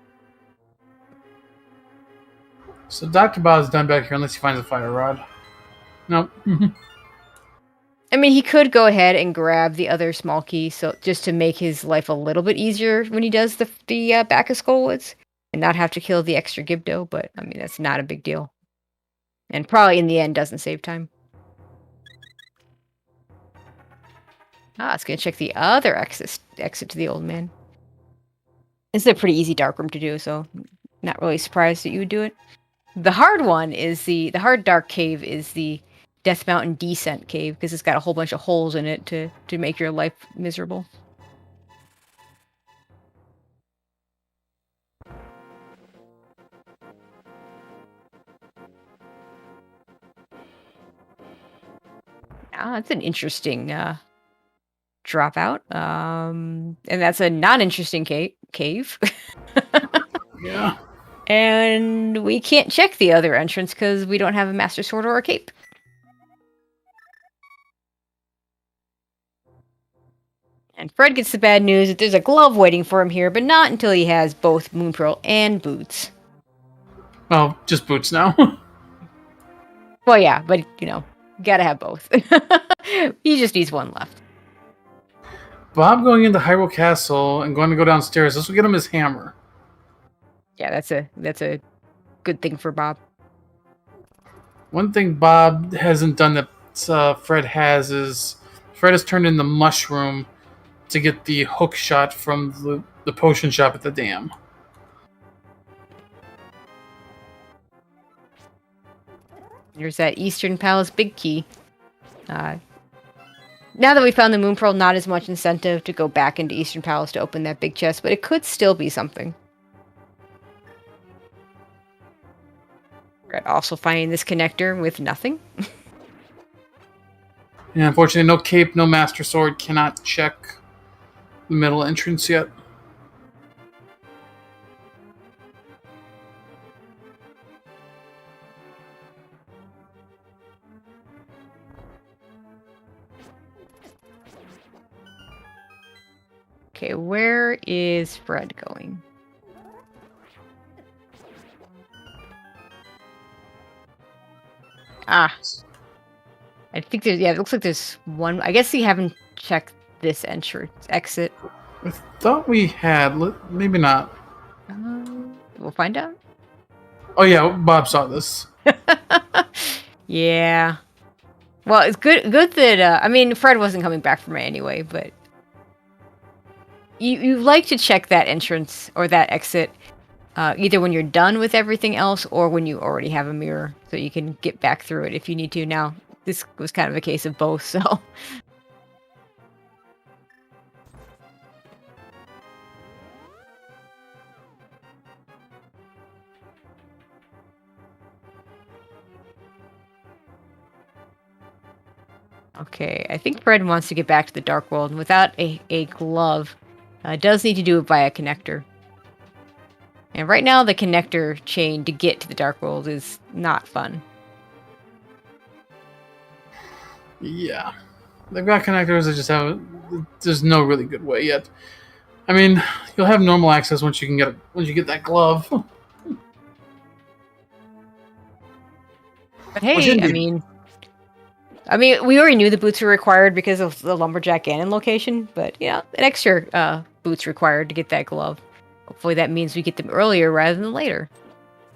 So Dr. Bob's done back here unless he finds a fire rod. Nope. I mean, he could go ahead and grab the other small key, so just to make his life a little bit easier when he does the back of Skullwoods, and not have to kill the extra Gibdo, but, I mean, that's not a big deal. And probably in the end doesn't save time. It's going to check the other exit to the old man. This is a pretty easy dark room to do, so not really surprised that you would do it. The hard one is the hard dark cave is the Death Mountain Descent cave, because it's got a whole bunch of holes in it to make your life miserable. That's an interesting dropout. And that's a non-interesting cave. Yeah. And we can't check the other entrance because we don't have a Master Sword or a cape. And Fred gets the bad news that there's a glove waiting for him here, but not until he has both Moon Pearl and boots. Well, just boots now. Well, yeah, but you gotta have both. He just needs one left. Bob going into Hyrule Castle and going to go downstairs. This will get him his hammer. Yeah, that's a good thing for Bob. One thing Bob hasn't done that Fred has is Fred has turned in the mushroom to get the hook shot from the potion shop at the dam. There's that Eastern Palace big key. Now that we found the Moon Pearl, not as much incentive to go back into Eastern Palace to open that big chest, but it could still be something. We're also finding this connector with nothing. Yeah, unfortunately, no cape, no master sword, cannot check the middle entrance yet. Okay, where is Fred going? Ah. I think there's, it looks like there's one. I guess you haven't checked this exit. I thought we had, maybe not. We'll find out. Oh yeah, Bob saw this. Yeah. Well, it's good that, I mean, Fred wasn't coming back from it anyway, but you like to check that entrance or that exit either when you're done with everything else or when you already have a mirror so you can get back through it if you need to. Now, this was kind of a case of both, so... Okay, I think Fred wants to get back to the Dark World, and without a glove, does need to do it via connector. And right now, the connector chain to get to the Dark World is not fun. Yeah. They've got connectors, they just have... There's no really good way yet. I mean, you'll have normal access once you get that glove. But hey, I mean, we already knew the boots were required because of the Lumberjack Ganon location, but yeah, an extra boots required to get that glove. Hopefully that means we get them earlier rather than later.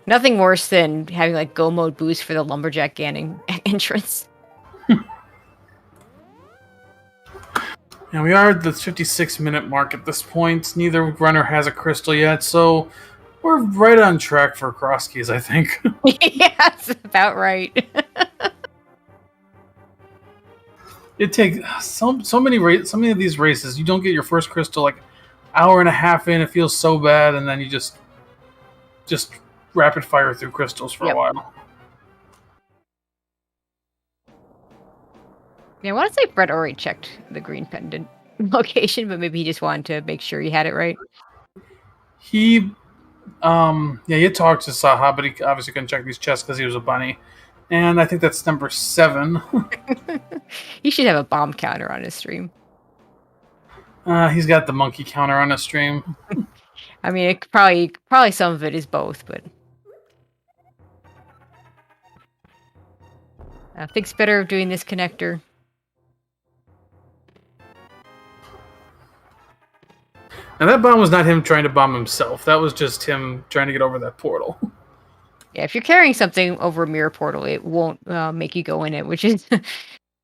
Nothing worse than having like go mode boost for the Lumberjack Ganon entrance. Yeah, we are at the 56-minute mark at this point. Neither runner has a crystal yet, so we're right on track for Crosskeys, I think. Yeah, that's about right. It takes so many of these races. You don't get your first crystal like hour and a half in. It feels so bad, and then you just rapid fire through crystals for a while. Yeah, I want to say Brett already checked the green pendant location, but maybe he just wanted to make sure he had it right. He talked to Saha, but he obviously couldn't check these chests because he was a bunny. And I think that's number 7. He should have a bomb counter on his stream. He's got the monkey counter on his stream. I mean, it probably some of it is both, but thinks better of doing this connector. And that bomb was not him trying to bomb himself. That was just him trying to get over that portal. Yeah, if you're carrying something over a mirror portal, it won't make you go in it, which is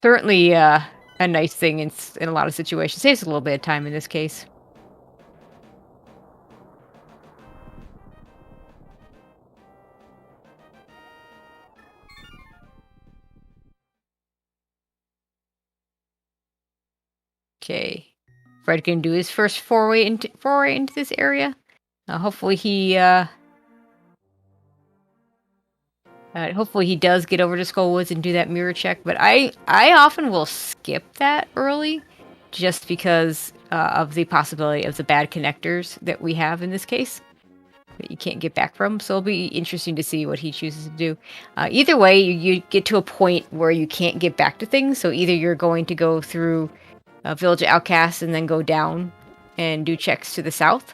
certainly a nice thing in a lot of situations. Saves a little bit of time in this case. Okay, Fred can do his first foray into this area. Hopefully he does get over to Skullwoods and do that mirror check. But I often will skip that early, just because of the possibility of the bad connectors that we have in this case that you can't get back from. So it'll be interesting to see what he chooses to do. Either way, you get to a point where you can't get back to things. So either you're going to go through Village of Outcasts and then go down and do checks to the south,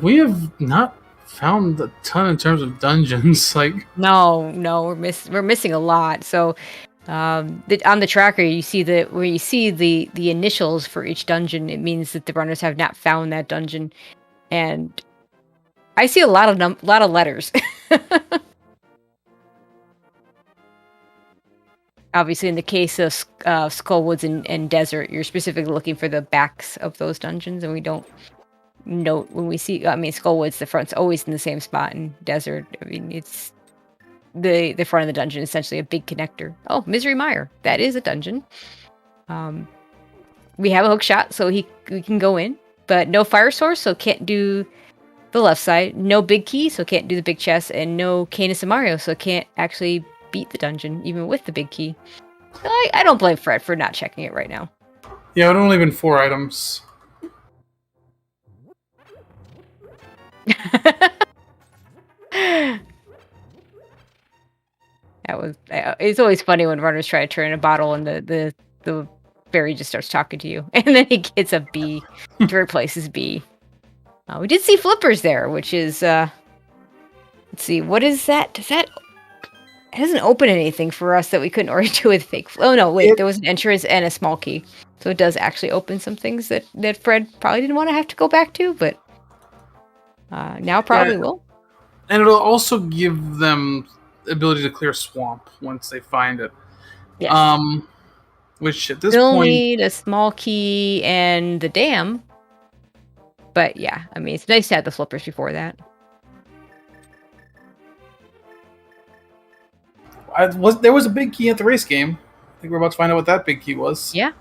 We have not found a ton in terms of dungeons. Like, No, we're missing a lot. So, on the tracker, you see where you see the initials for each dungeon. It means that the runners have not found that dungeon, and I see a lot of letters. Obviously, in the case of Skullwoods and Desert, you're specifically looking for the backs of those dungeons, and we don't note when we see. I mean, Skullwoods, the front's always in the same spot, and Desert, I mean, it's the front of the dungeon is essentially a big connector. Oh, Misery Mire, that is a dungeon. We have a hook shot, so we can go in, but no fire source, so can't do the left side. No big key, so can't do the big chest, and no Canis and Mario, so can't actually beat the dungeon, even with the big key. I don't blame Fred for not checking it right now. yeah, it only been 4 items. It's always funny when runners try to turn a bottle and the fairy just starts talking to you, and then he gets a B to replace his B. We did see flippers there, which is let's see, what is that? It doesn't open anything for us that we couldn't already do with fake. Oh no, wait, there was an entrance and a small key, so it does actually open some things that Fred probably didn't want to have to go back to, but now probably will. And it'll also give them the ability to clear swamp once they find it. Yes. Which at this Still point, need a small key and the dam. But yeah, I mean, it's nice to have the flippers before that. there was a big key at the race game. I think we're about to find out what that big key was. Yeah.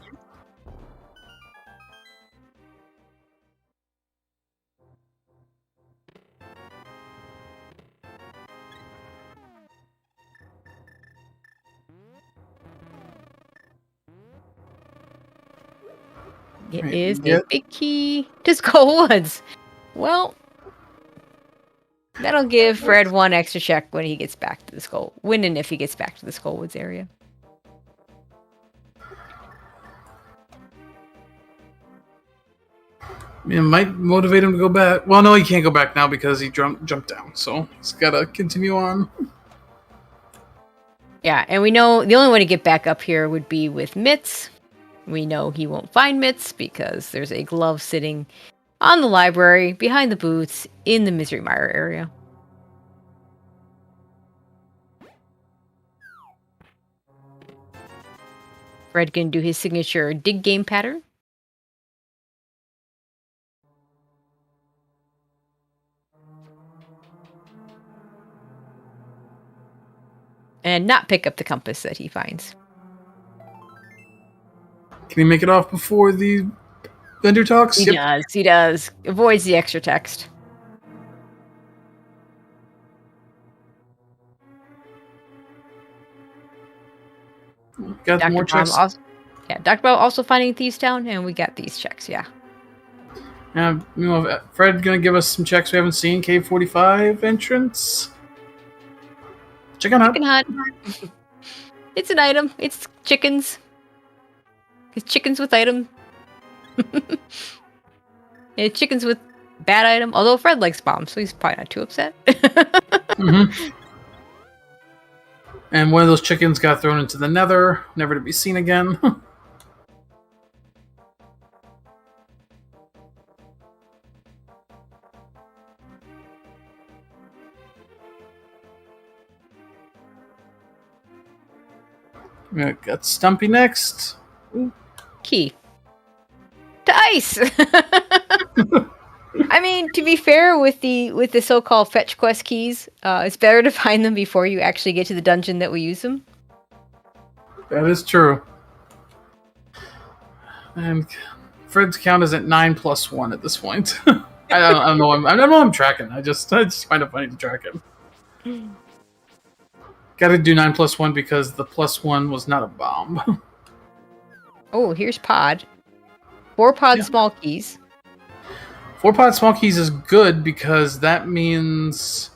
It is a big key to Skullwoods. Well, that'll give Fred 1 extra check when he gets back to the when and if he gets back to the Skullwoods area. It might motivate him to go back. Well, no, he can't go back now because he jumped down. So he's got to continue on. Yeah, and we know the only way to get back up here would be with Mitts. We know he won't find Mitts because there's a glove sitting on the library behind the booths in the Misery Mire area. Fred can do his signature dig game pattern. And not pick up the compass that he finds. Can he make it off before the vendor talks? He does. Avoids the extra text. Got Dr. more checks. Dr. Bob also finding Thieves Town, and we got these checks, yeah. Fred gonna give us some checks we haven't seen. Cave 45 entrance. Chicken hut. It's an item. It's chickens. It's chickens with item. It's chickens with bad item. Although Fred likes bombs, so he's probably not too upset. Mm-hmm. And one of those chickens got thrown into the nether, never to be seen again. We got Stumpy next. Ooh. Key. To ice! I mean, to be fair, with the so-called fetch quest keys, it's better to find them before you actually get to the dungeon that we use them. That is true. And Fred's count is at 9+1 at this point. I don't know. I don't know. I'm tracking. I just find it funny to track him. Got to do 9+1 because the +1 was not a bomb. Oh, here's pod. 4 pod small keys. 4 pod small keys is good because that means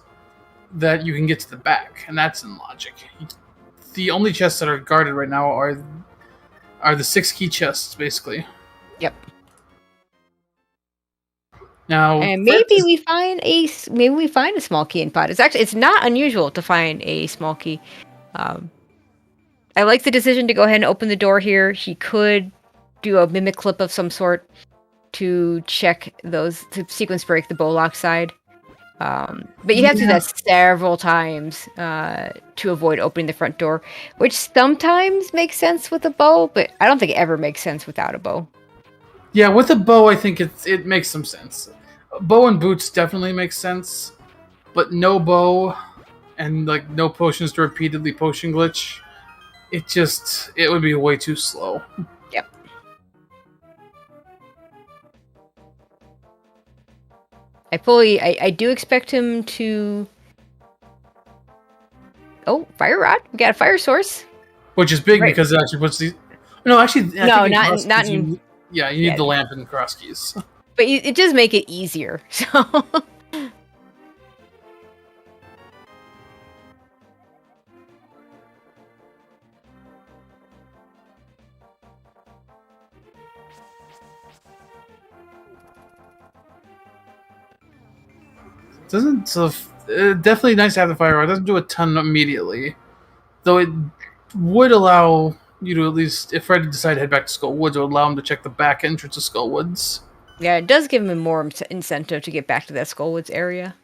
that you can get to the back, and that's in logic. The only chests that are guarded right now are the 6 key chests, basically. Yep. Now, And Fred maybe we find a small key in pod. It's not unusual to find a small key. I like the decision to go ahead and open the door here. He could do a mimic clip of some sort to check those, to sequence break the bow lock side. But you have to do that several times to avoid opening the front door, which sometimes makes sense with a bow, but I don't think it ever makes sense without a bow. Yeah, with a bow, I think it makes some sense. Bow and boots definitely makes sense, but no bow and like no potions to repeatedly potion glitch, it would be way too slow. Yep. I do expect him to. Oh, fire rod! We got a fire source. Which is big because it actually puts these. No, actually, I think not in. You need the lamp and Crosskeys. But it does make it easier. So. Definitely nice to have the fire rod. It doesn't do a ton immediately, though it would allow you to, at least if Fred decided to head back to Skullwoods, it would allow him to check the back entrance of Skullwoods. Yeah, it does give him more incentive to get back to that Skullwoods area.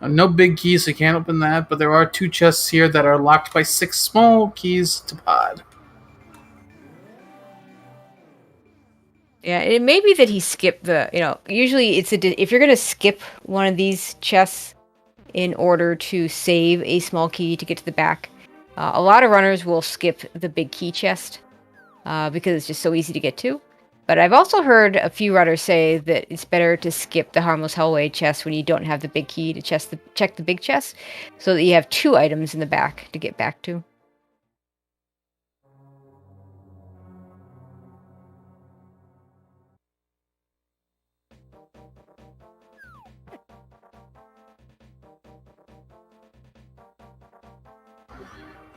No big keys, so you can't open that, but there are 2 chests here that are locked by 6 small keys to pod. Yeah, it may be that he skipped the, usually if you're going to skip one of these chests in order to save a small key to get to the back, a lot of runners will skip the big key chest because it's just so easy to get to. But I've also heard a few runners say that it's better to skip the Harmless Hellway chest when you don't have the big key to check the big chest, so that you have 2 items in the back to get back to.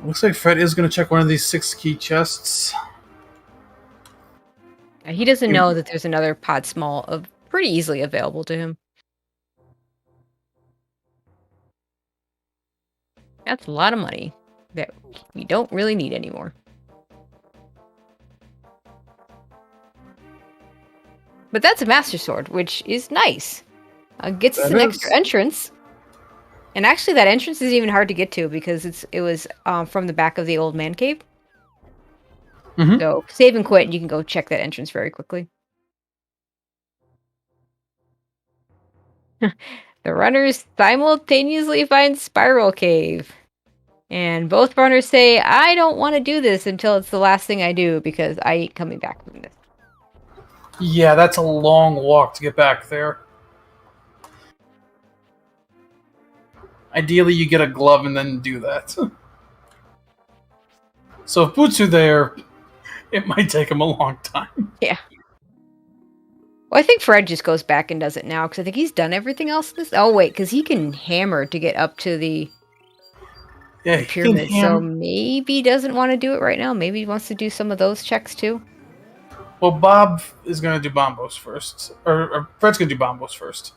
Looks like Fred is going to check one of these 6 key chests. He doesn't know that there's another pod small pretty easily available to him. That's a lot of money that we don't really need anymore. But that's a Master Sword, which is nice. Gets us an extra entrance. And actually, that entrance isn't even hard to get to because it was from the back of the old man cave. Mm-hmm. So save and quit, and you can go check that entrance very quickly. The runners simultaneously find Spiral Cave. And both runners say, I don't want to do this until it's the last thing I do because I ain't coming back from this. Yeah, that's a long walk to get back there. Ideally, you get a glove and then do that. So if boots are there, it might take him a long time. Yeah. Well, I think Fred just goes back and does it now because I think he's done everything else. Oh, wait, because he can hammer to get up to the pyramid. So maybe he doesn't want to do it right now. Maybe he wants to do some of those checks too. Well, Bob is going to do Bombos first. Or Fred's going to do Bombos first.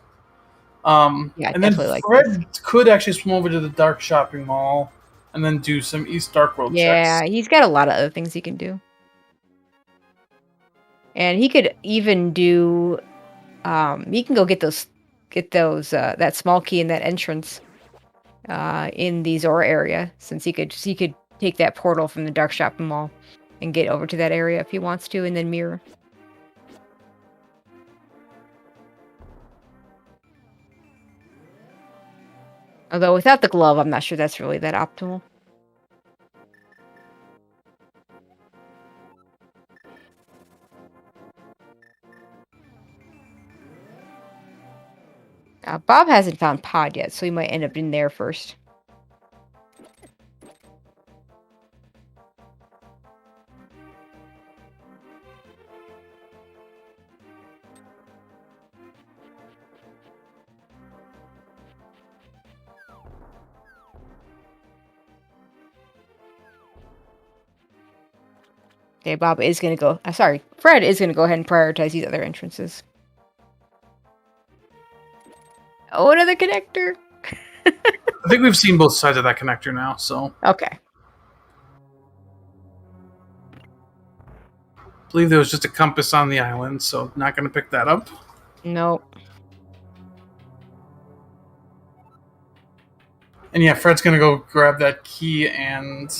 Yeah, and then Fred could actually swim over to the Dark Shopping Mall and then do some East Dark World checks. Yeah, he's got a lot of other things he can do. And he could even do he can go get those that small key in that entrance in the Zora area, since he could take that portal from the Dark Shopping Mall and get over to that area if he wants to, and then mirror. Although without the glove, I'm not sure that's really that optimal. Bob hasn't found Pod yet, so he might end up in there first. Okay, Bob is going to go... sorry, Fred is going to go ahead and prioritize these other entrances. Oh, another connector! I think we've seen both sides of that connector now, so... Okay. I believe there was just a compass on the island, so not going to pick that up. Nope. And yeah, Fred's going to go grab that key and...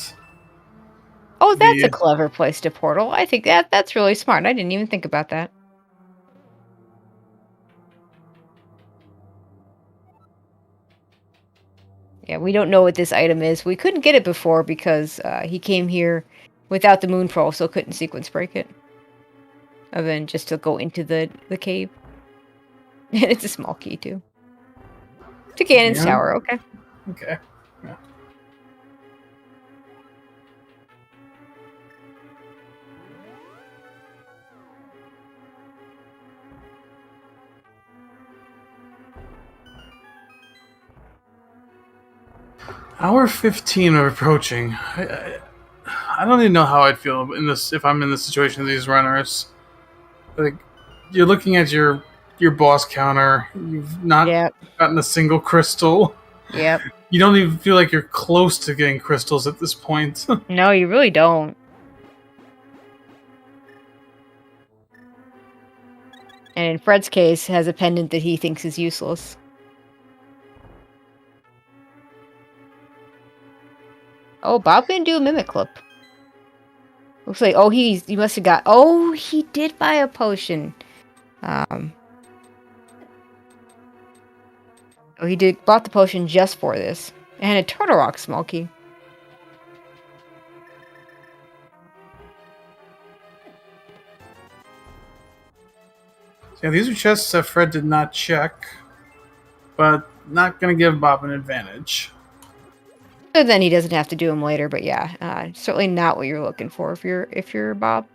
Oh, that's a clever place to portal. I think that's really smart. I didn't even think about that. Yeah, we don't know what this item is. We couldn't get it before because he came here without the moon pearl, so couldn't sequence break it. Other than just to go into the cave. And it's a small key, too. To Ganon's tower, okay. Okay. Yeah. Hour 15 of approaching. I don't even know how I'd feel in this if I'm in the situation of these runners. Like, you're looking at your boss counter. You've not gotten a single crystal. Yep. You don't even feel like you're close to getting crystals at this point. No, you really don't. And in Fred's case, has a pendant that he thinks is useless. Oh, Bob can do a mimic clip. Looks like, oh, he must have got, oh, he did buy a potion. Oh, he bought the potion just for this. And a Turtle Rock small key. Yeah, these are chests that Fred did not check, but not going to give Bob an advantage. So then he doesn't have to do them later, but yeah, certainly not what you're looking for if you're Bob.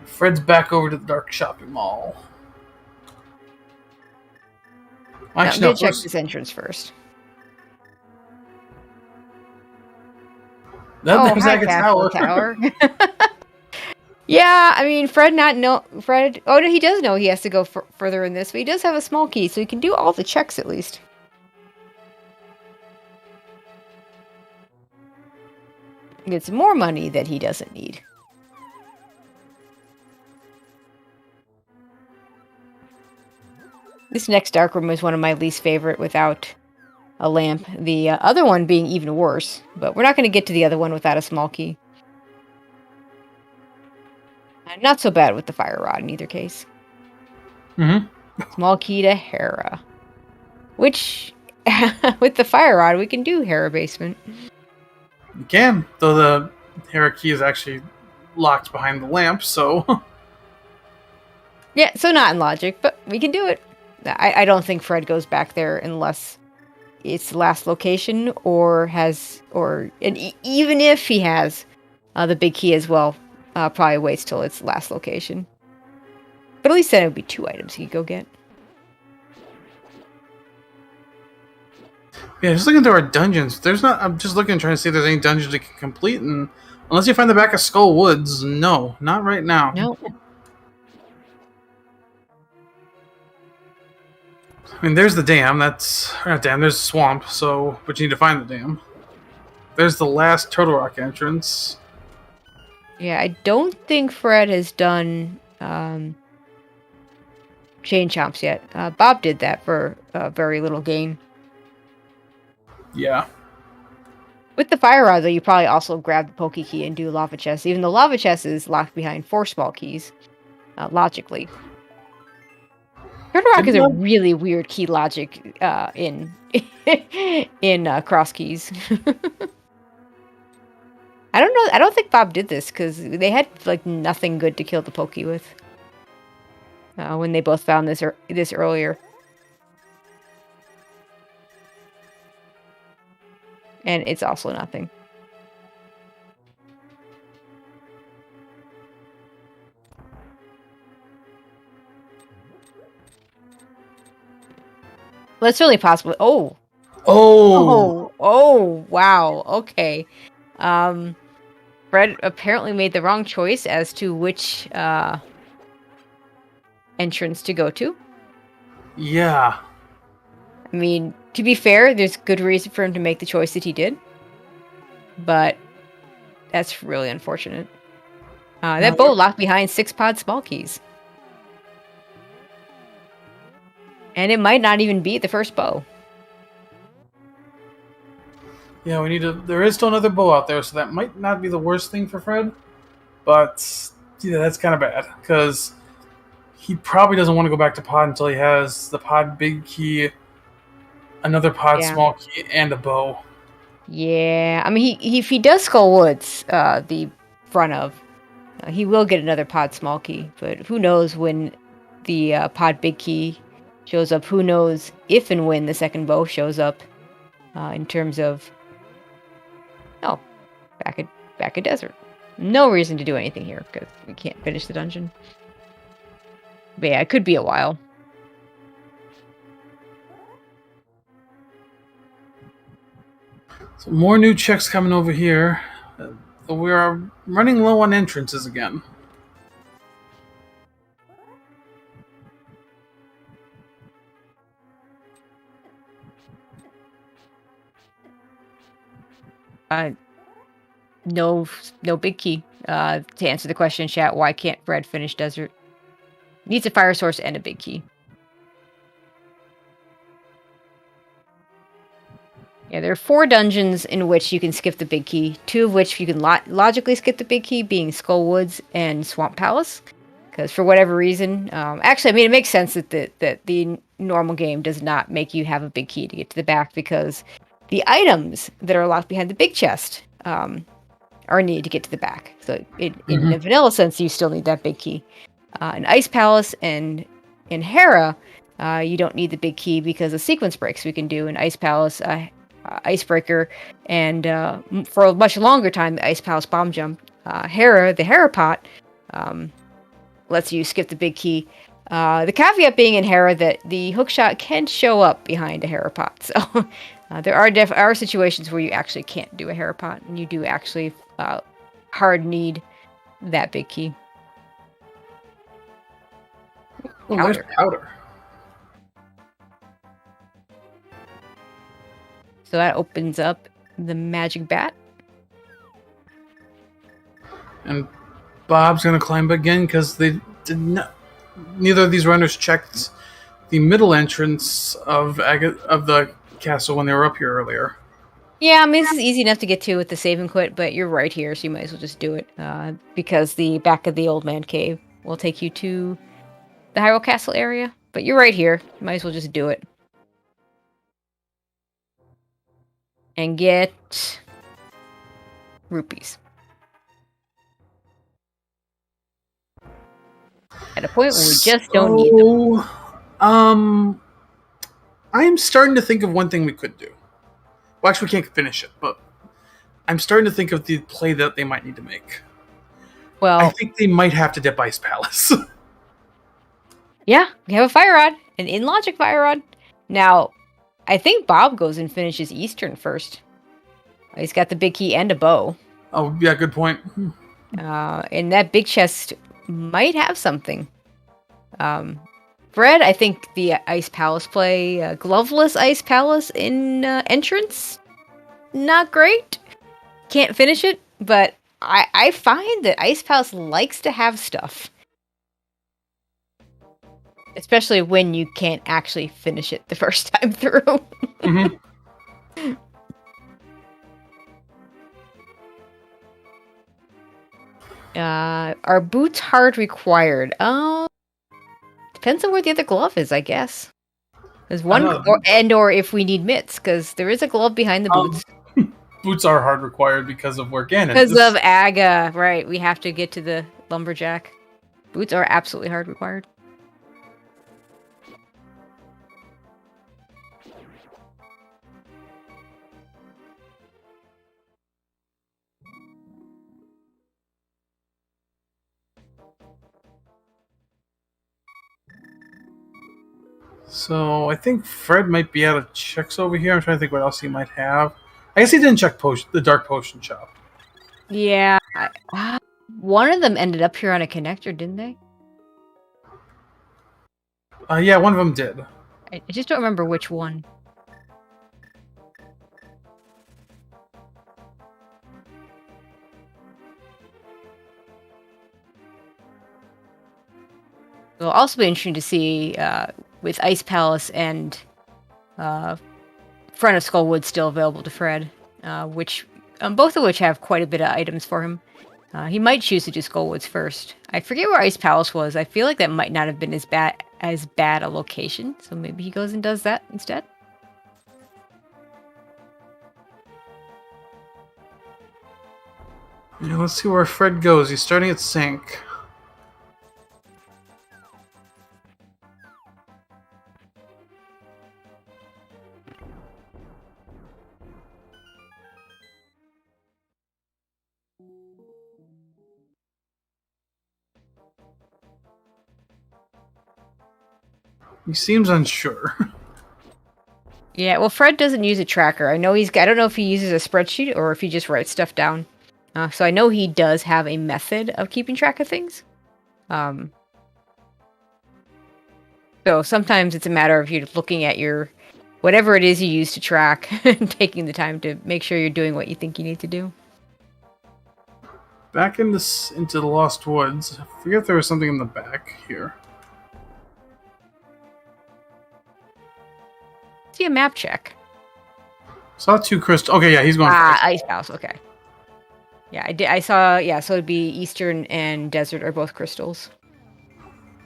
Fred's back over to the dark shopping mall. Actually, no, check this entrance first. There's that tower. Yeah, I mean, Fred. Oh no, he does know he has to go further in this, but he does have a small key, so he can do all the checks at least. It's more money that he doesn't need. This next dark room is one of my least favorite without a lamp. The other one being even worse, but we're not going to get to the other one without a small key. Not so bad with the fire rod in either case. Mm-hmm. Small key to Hera. Which, with the fire rod, we can do Hera basement. You can, though the Hera key is actually locked behind the lamp, so... Yeah, so not in logic, but we can do it. I don't think Fred goes back there unless it's the last location even if he has the big key as well, probably waits till its last location. But at least then it would be 2 items he could go get. Yeah, just looking through our dungeons. I'm just looking, trying to see if there's any dungeons we can complete, and unless you find the back of Skull Woods, no, not right now. No. I mean, there's the dam. There's the swamp. But you need to find the dam. There's the last Turtle Rock entrance. Yeah, I don't think Fred has done chain chomps yet. Bob did that for very little gain. Yeah. With the fire rod, though, you probably also grab the pokey key and do lava chest. Even though lava chest is locked behind 4 small keys, logically. Turtle Rock is a really weird key logic in Crosskeys. I don't know. I don't think Bob did this because they had like nothing good to kill the pokey with when they both found this earlier. And it's also nothing. Well, it's certainly possible. Oh, Oh, wow. Okay. Fred apparently made the wrong choice as to which entrance to go to. Yeah. I mean, to be fair, there's good reason for him to make the choice that he did. But that's really unfortunate. That bow locked behind 6-pod small keys. And it might not even be the first bow. Yeah, we need to. There is still another bow out there, so that might not be the worst thing for Fred. But yeah, that's kind of bad because he probably doesn't want to go back to pod until he has the pod big key, another pod small key, and a bow. Yeah, I mean, if he does Skull Woods, the front of, he will get another pod small key. But who knows when the pod big key shows up? Who knows if and when the second bow shows up? In terms of, back at desert. No reason to do anything here because we can't finish the dungeon. But yeah, it could be a while. So more new checks coming over here. We are running low on entrances again. No big key. To answer the question, chat, why can't Fred finish desert? Needs a fire source and a big key. Yeah, there are 4 dungeons in which you can skip the big key. 2 of which you can logically skip the big key, being Skull Woods and Swamp Palace. Because for whatever reason, actually, I mean, it makes sense that the normal game does not make you have a big key to get to the back, because the items that are locked behind the big chest are needed to get to the back. So in a vanilla sense, you still need that big key. In Ice Palace and in Hera, you don't need the big key because of sequence breaks we can do in Ice Palace, Icebreaker, and for a much longer time, the Ice Palace bomb jump. Hera, the Hera pot, lets you skip the big key. The caveat being in Hera that the hookshot can show up behind a Hera pot. So there are situations where you actually can't do a Hera pot, and you do actually hard need that big key. Oh, there's powder. So that opens up the magic bat. And Bob's going to climb again because they did not. Neither of these runners checked the middle entrance of the castle when they were up here earlier. Yeah, I mean, this is easy enough to get to with the save and quit, but you're right here, so you might as well just do it. Because the back of the old man cave will take you to the Hyrule Castle area. But you're right here. You might as well just do it. And get rupees. At a point where we just don't need them. I'm starting to think of one thing we could do. Well, actually, we can't finish it, but I'm starting to think of the play that they might need to make. Well, I think they might have to dip Ice Palace. Yeah, we have a fire rod, an in-logic fire rod. Now, I think Bob goes and finishes Eastern first. He's got the big key and a bow. Oh, yeah, good point. And that big chest might have something. Fred, I think the Ice Palace play, gloveless Ice Palace in entrance, not great. Can't finish it, but I find that Ice Palace likes to have stuff. Especially when you can't actually finish it the first time through. Mm-hmm. Are boots hard required? Depends on where the other glove is, I guess. There's one, or if we need mitts, because there is a glove behind the boots. Boots are hard required because of where Ganon is. Because of Aga, right? We have to get to the lumberjack. Boots are absolutely hard required. So I think Fred might be out of checks over here. I'm trying to think what else he might have. I guess he didn't check the dark potion shop. Yeah. One of them ended up here on a connector, didn't they? Yeah, one of them did. I just don't remember which one. It'll also be interesting to see with Ice Palace and Front of Skullwood still available to Fred, which both of which have quite a bit of items for him. He might choose to do Skullwoods first. I forget where Ice Palace was. I feel like that might not have been as bad a location, so maybe he goes and does that instead. Yeah, let's see where Fred goes. He's starting at Sync. He seems unsure. Yeah, well, Fred doesn't use a tracker. I don't know if he uses a spreadsheet or if he just writes stuff down. So I know he does have a method of keeping track of things. So sometimes it's a matter of you looking at whatever it is you use to track and taking the time to make sure you're doing what you think you need to do. Back into the Lost Woods. I forget if there was something in the back here. See a map check. Saw 2 crystals. Okay, yeah, he's going. Ice House. Okay. Yeah, I did. I saw. Yeah, so it'd be Eastern and Desert are both crystals.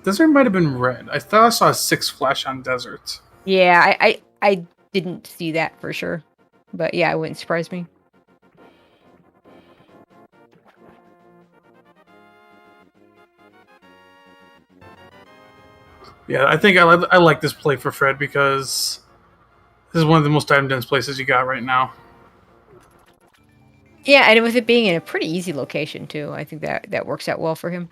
Desert might have been red. I thought I saw a 6 flash on Desert. Yeah, I didn't see that for sure, but yeah, it wouldn't surprise me. Yeah, I think I like this play for Fred because this is one of the most item-dense places you got right now. Yeah, and with it being in a pretty easy location, too, I think that works out well for him.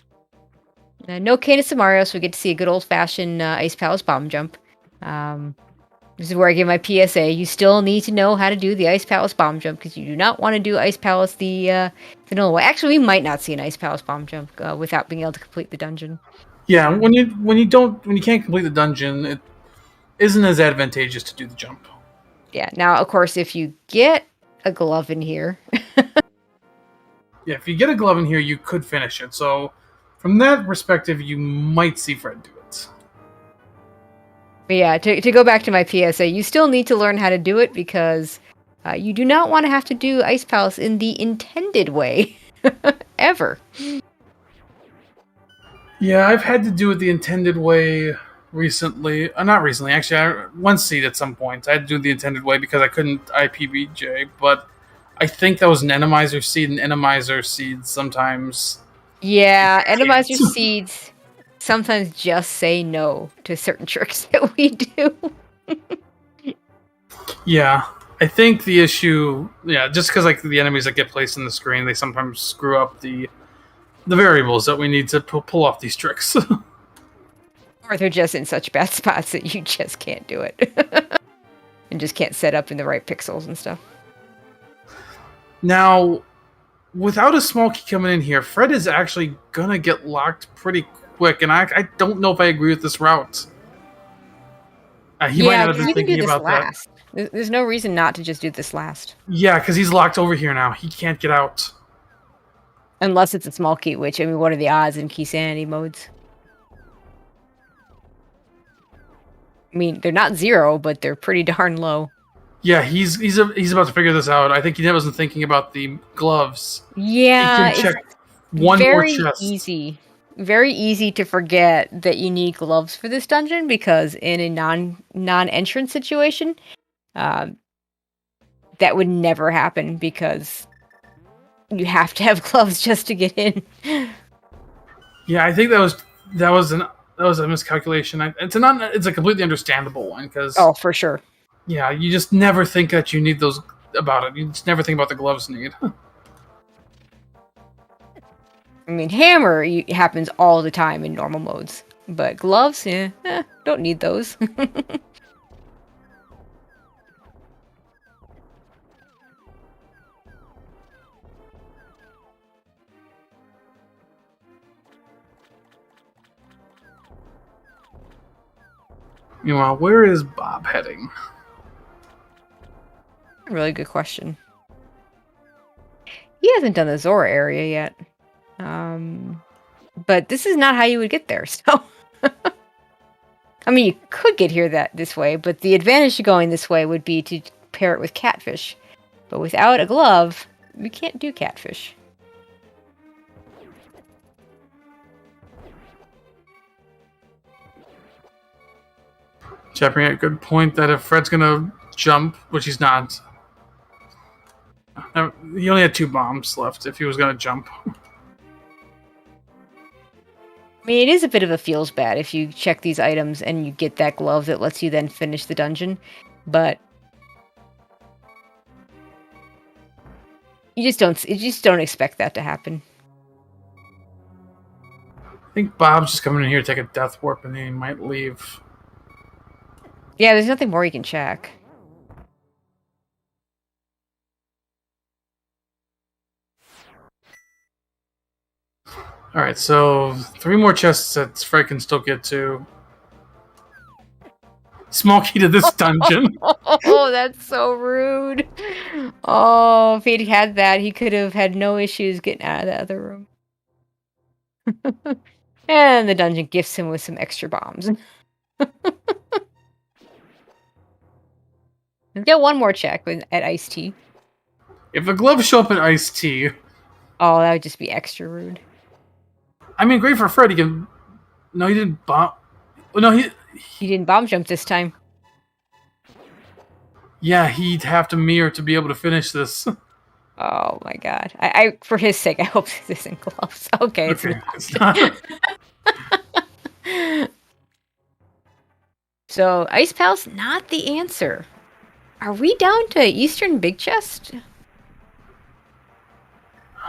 No Canis Samario, so we get to see a good old-fashioned Ice Palace bomb jump. This is where I give my PSA. You still need to know how to do the Ice Palace bomb jump, because you do not want to do Ice Palace the vanilla way. Actually, we might not see an Ice Palace bomb jump without being able to complete the dungeon. Yeah, when you can't complete the dungeon, it isn't as advantageous to do the jump. Yeah. Now, of course, if you get a glove in here. Yeah, if you get a glove in here, you could finish it. So, from that perspective, you might see Fred do it. But yeah, to go back to my PSA, you still need to learn how to do it because you do not want to have to do Ice Palace in the intended way. Ever. Yeah, I've had to do it the intended way recently. Not recently, actually. One seed at some point. I had to do it the intended way because I couldn't IPBJ, but I think that was an Enemizer seed, and Enemizer seeds sometimes... Yeah, Enemizer seeds sometimes just say no to certain tricks that we do. Yeah, I think the issue... Yeah, just because like the enemies that get placed in the screen, they sometimes screw up the variables that we need to pull off these tricks. Or they're just in such bad spots that you just can't do it. And just can't set up in the right pixels and stuff. Now, without a small key coming in here, Fred is actually going to get locked pretty quick, and I don't know if I agree with this route. He might not have been thinking about last. That. There's no reason not to just do this last. Yeah, because he's locked over here now. He can't get out. Unless it's a small key, which, I mean, what are the odds in key sanity modes? I mean, they're not 0, but they're pretty darn low. Yeah, he's about to figure this out. I think he wasn't thinking about the gloves. Yeah, he can check one more chest. Very easy to forget that you need gloves for this dungeon because in a non-entrance situation, that would never happen because you have to have gloves just to get in. Yeah, I think that was a miscalculation. It's a completely understandable one because for sure. Yeah, you just never think that you need those about it. You just never think about the gloves need. I mean, hammer happens all the time in normal modes, but gloves, don't need those. Meanwhile, where is Bob heading? Really good question. He hasn't done the Zora area yet. But this is not how you would get there, so... I mean, you could get here this way, but the advantage to going this way would be to pair it with catfish. But without a glove, we can't do catfish. Chad bringing a good point that if Fred's gonna jump, which he's not, he only had 2 bombs left if he was gonna jump. I mean, it is a bit of a feels bad if you check these items and you get that glove that lets you then finish the dungeon, but you just don't expect that to happen. I think Bob's just coming in here to take a death warp and then he might leave. Yeah, there's nothing more you can check. Alright, so 3 more chests that Fred can still get to. Small key to this dungeon. Oh, that's so rude. Oh, if he'd had that, he could have had no issues getting out of the other room. And the dungeon gifts him with some extra bombs. Let's get one more check at Ice Tea. If the gloves show up in Ice Tea... Oh, that would just be extra rude. I mean, great for Fred. He can... No, he didn't bomb... No, he didn't bomb jump this time. Yeah, he'd have to mirror to be able to finish this. Oh my god. I for his sake, I hope this isn't gloves. Okay, it's not. So, Ice Pal's not the answer. Are we down to Eastern Big Chest?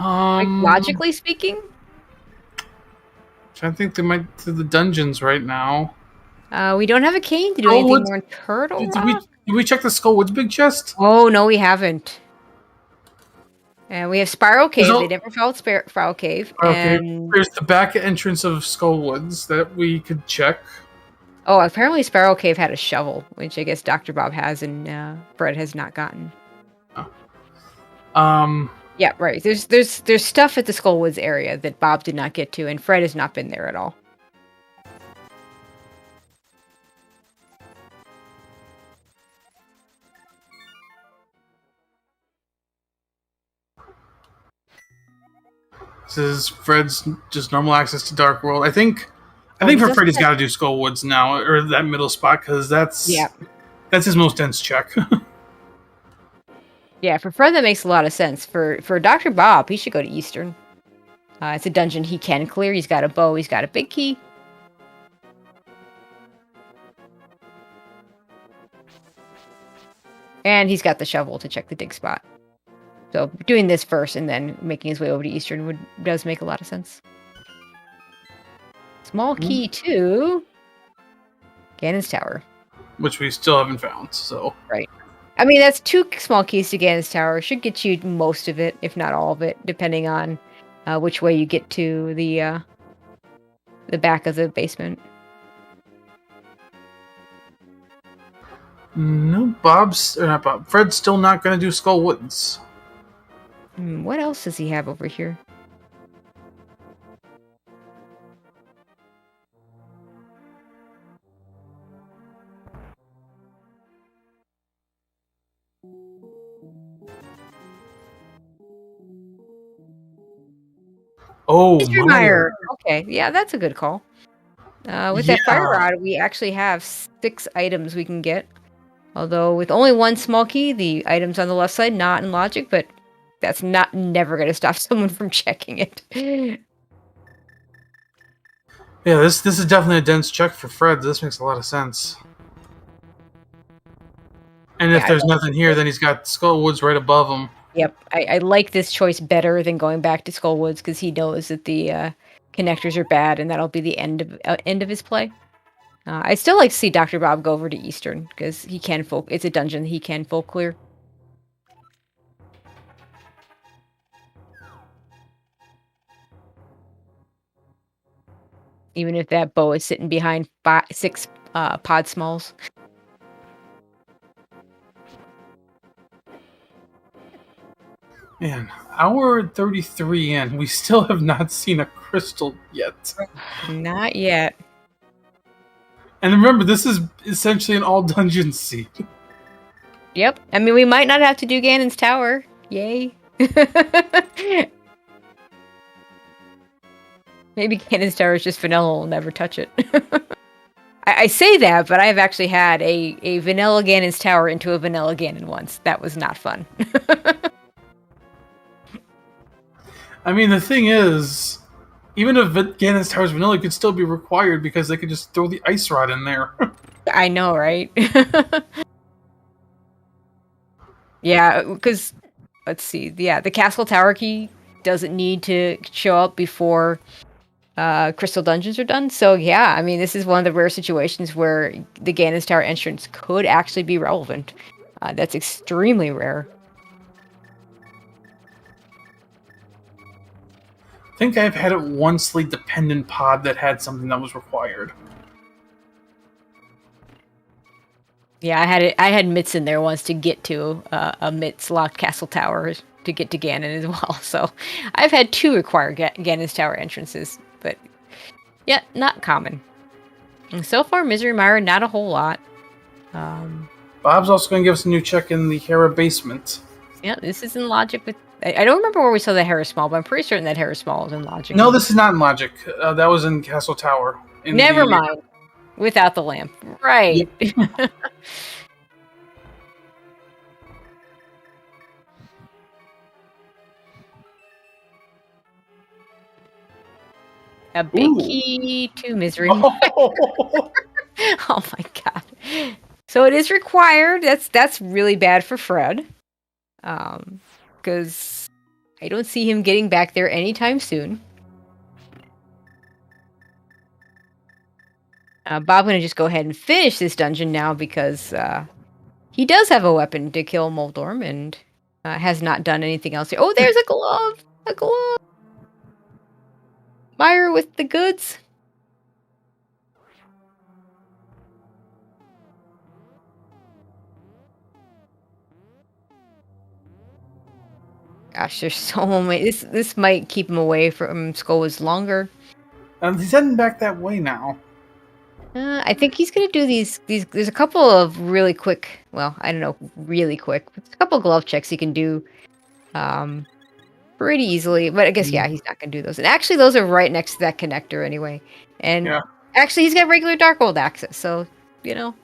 Like, logically speaking? I think they might do the dungeons right now. We don't have a cane to do anything more in Turtle Rock. Did we check the Skullwoods Big Chest? Oh, no, we haven't. And we have Spiral Cave. They never followed Spiral Cave. Okay, and... there's the back entrance of Skullwoods that we could check. Oh, apparently Spiral Cave had a shovel, which I guess Dr. Bob has and Fred has not gotten. Oh. Yeah, right. There's stuff at the Skullwoods area that Bob did not get to, and Fred has not been there at all. This is Fred's just normal access to Dark World. I think for Fred, he's got to do Skullwoods now, or that middle spot, because that's his most dense check. Yeah, for Fred, that makes a lot of sense. For Dr. Bob, he should go to Eastern. It's a dungeon he can clear. He's got a bow. He's got a big key. And he's got the shovel to check the dig spot. So doing this first and then making his way over to Eastern does make a lot of sense. Small key to Ganon's Tower. Which we still haven't found, so... Right. I mean, that's 2 small keys to Ganon's Tower. Should get you most of it, if not all of it, depending on which way you get to the back of the basement. No, Fred's still not going to do Skullwoods. What else does he have over here? Oh, Mire. Okay, yeah, that's a good call. With that fire rod, we actually have 6 items we can get. Although with only 1 small key, the items on the left side not in logic, but that's never going to stop someone from checking it. Yeah, this is definitely a dense check for Fred. This makes a lot of sense. And if there's nothing here, then he's got Skullwoods right above him. Yep, I like this choice better than going back to Skullwoods because he knows that the connectors are bad, and that'll be the end of his play. I still like to see Dr. Bob go over to Eastern because he can it's a dungeon he can full clear. Even if that bow is sitting behind 6 pod smalls. Man, hour 33 in, we still have not seen a crystal yet. Not yet. And remember, this is essentially an all dungeon seed. Yep. I mean, we might not have to do Ganon's Tower. Yay. Maybe Ganon's Tower is just vanilla. We'll never touch it. I say that, but I've actually had a vanilla Ganon's Tower into a vanilla Ganon once. That was not fun. I mean, the thing is, even if Ganon's Tower's vanilla, it could still be required because they could just throw the ice rod in there. I know, right? Yeah, because, let's see. Yeah, the Castle Tower key doesn't need to show up before Crystal Dungeons are done. So, yeah, I mean, this is one of the rare situations where the Ganon's Tower entrance could actually be relevant. That's extremely rare. I think I've had it one sleep dependent pod that had something that was required. Yeah, I had Mitts in there once to get to a Mitts locked Castle Tower to get to Ganon as well. So I've had 2 required Ganon's Tower entrances, but yeah, not common. And so far, Misery Mire, not a whole lot. Bob's also going to give us a new check in the Hera basement. Yeah, this is in Logic with... I don't remember where we saw the Hera Small, but I'm pretty certain that Hera Small is in Logic. No, this is not in Logic. That was in Castle Tower. Never mind. Without the lamp. Right. Yep. A big key to Misery. Oh. Oh my god. So it is required. That's really bad for Fred. Because I don't see him getting back there anytime soon. Bob's going to just go ahead and finish this dungeon now because he does have a weapon to kill Moldorm and has not done anything else. Oh, there's a glove! A glove! Mire with the goods. Gosh, there's so many. This might keep him away from Skoa's longer. He's heading back that way now. I think he's going to do these. There's a couple of really quick. Well, I don't know, really quick. There's a couple glove checks he can do, pretty easily. But I guess yeah, he's not going to do those. And actually, those are right next to that connector anyway. And actually, he's got regular Darkhold access, so you know,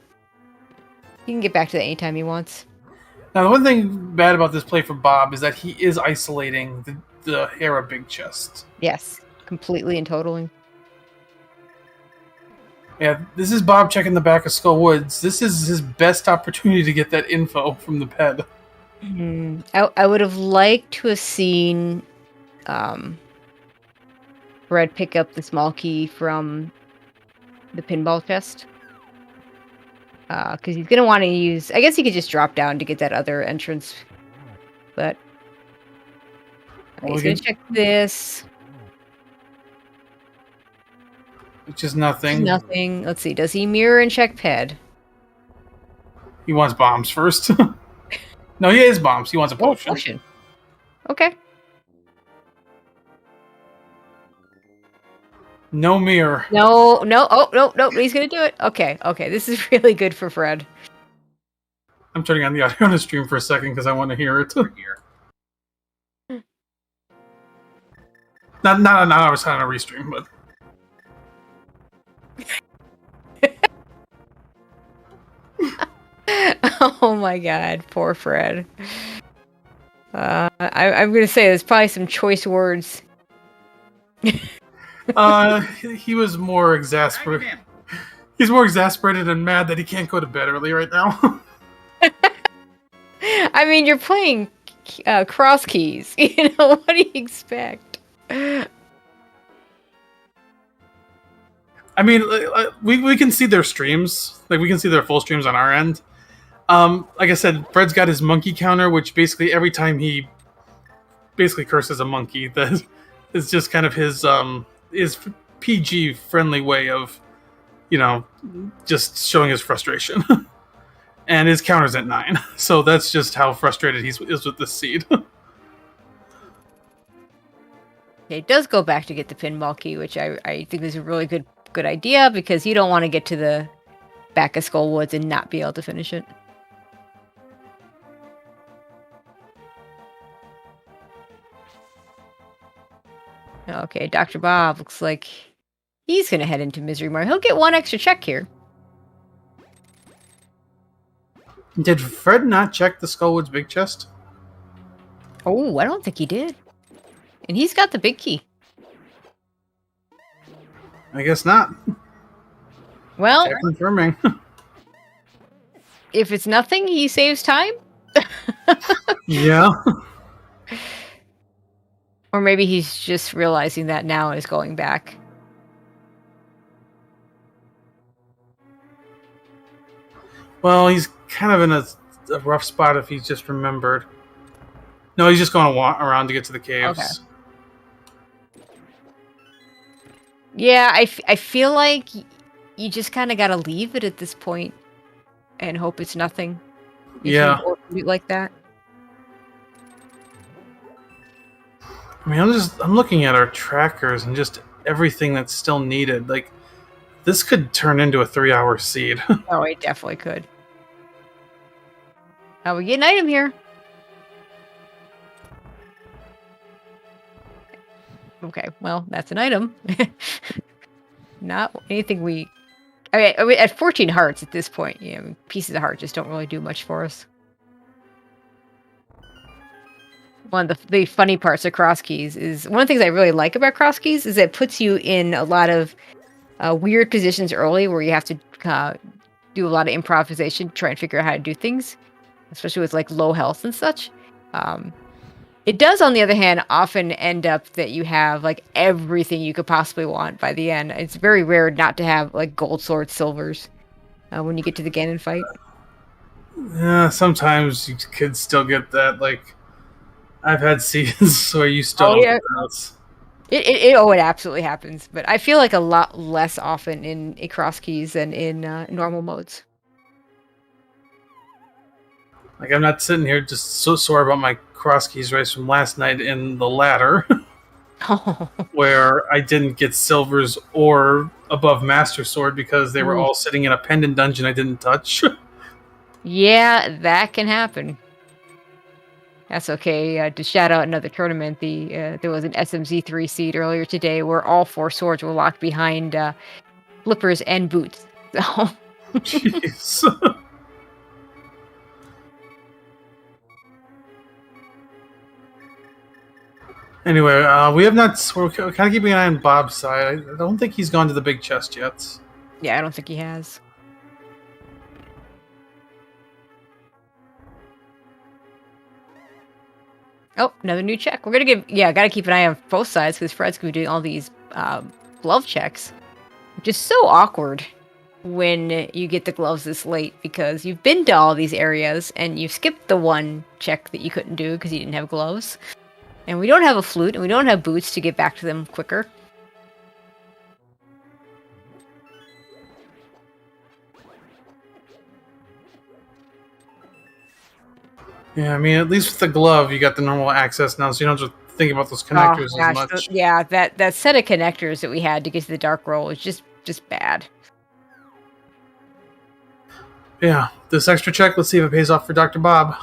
he can get back to that anytime he wants. Now, the one thing bad about this play for Bob is that he is isolating the Hera big chest. Yes, completely and totally. Yeah, this is Bob checking the back of Skull Woods. This is his best opportunity to get that info from the ped. I would have liked to have seen Red pick up the small key from the pinball chest. Because he's going to want to use... I guess he could just drop down to get that other entrance. But... he's going to check this. Which is nothing. Nothing. Let's see. Does he mirror and check ped? He wants bombs first. No, he has bombs. He wants a potion. Potion. Okay. No mirror. No. Oh, no. He's going to do it. Okay. This is really good for Fred. I'm turning on the audio on the stream for a second because I want to hear it. Not I was trying to restream, but... Oh my god, poor Fred. I'm gonna say there's probably some choice words. He was more exasperated. He's more exasperated and mad that he can't go to bed early right now. I mean, you're playing Crosskeys. You know, what do you expect? I mean, we can see their streams. Like, we can see their full streams on our end. Like I said, Fred's got his monkey counter, which basically every time he basically curses a monkey, that is just kind of his PG friendly way of just showing his frustration. And his counter's at 9. So that's just how frustrated he is with this seed. It does go back to get the pinball key, which I think is a really good idea, because you don't want to get to the back of Skullwoods and not be able to finish it. Okay, Dr. Bob looks like he's going to head into Misery Mart. He'll get 1 extra check here. Did Fred not check the Skullwoods big chest? Oh, I don't think he did. And he's got the big key. I guess not. Well, confirming. If it's nothing, he saves time. Yeah. Or maybe he's just realizing that now and is going back. Well, he's kind of in a rough spot if he's just remembered. No, he's just going to walk around to get to the caves. Okay. Yeah, I feel like you just kind of got to leave it at this point and hope it's nothing. Yeah. Like that. I mean, I'm looking at our trackers and just everything that's still needed. Like, this could turn into a 3-hour seed. Oh, it definitely could. Oh, we get an item here. Okay, well, that's an item. Not anything we... I mean, at 14 hearts at this point, pieces of heart just don't really do much for us. One of the funny parts of Crosskeys is... One of the things I really like about Crosskeys is it puts you in a lot of weird positions early where you have to do a lot of improvisation, try and figure out how to do things, especially with like low health and such. It does, on the other hand, often end up that you have like everything you could possibly want by the end. It's very rare not to have like gold swords, silvers when you get to the Ganon fight. Yeah, sometimes you could still get that. Like, I've had seasons where you still get that. It absolutely happens, but I feel like a lot less often in Crosskeys than in normal modes. Like, I'm not sitting here just so sore about my Crosskeys race from last night in the ladder, where I didn't get silvers or above Master Sword because they were all sitting in a pendant dungeon I didn't touch. Yeah, that can happen. That's okay. To shout out another tournament, there was an SMZ3 seed earlier today where all 4 swords were locked behind flippers and boots. So, jeez. Anyway, we have not. We're kind of keeping an eye on Bob's side. I don't think he's gone to the big chest yet. Yeah, I don't think he has. Oh, another new check. We're gonna give. Yeah, gotta keep an eye on both sides because Fred's gonna be doing all these glove checks, which is so awkward when you get the gloves this late because you've been to all these areas and you've skipped the one check that you couldn't do because you didn't have gloves. And we don't have a flute, and we don't have boots to get back to them quicker. Yeah, I mean, at least with the glove, you got the normal access now, so you don't have to think about those connectors as much. Yeah, that set of connectors that we had to get to the Dark Roll is just bad. Yeah, this extra check, let's see if it pays off for Dr. Bob.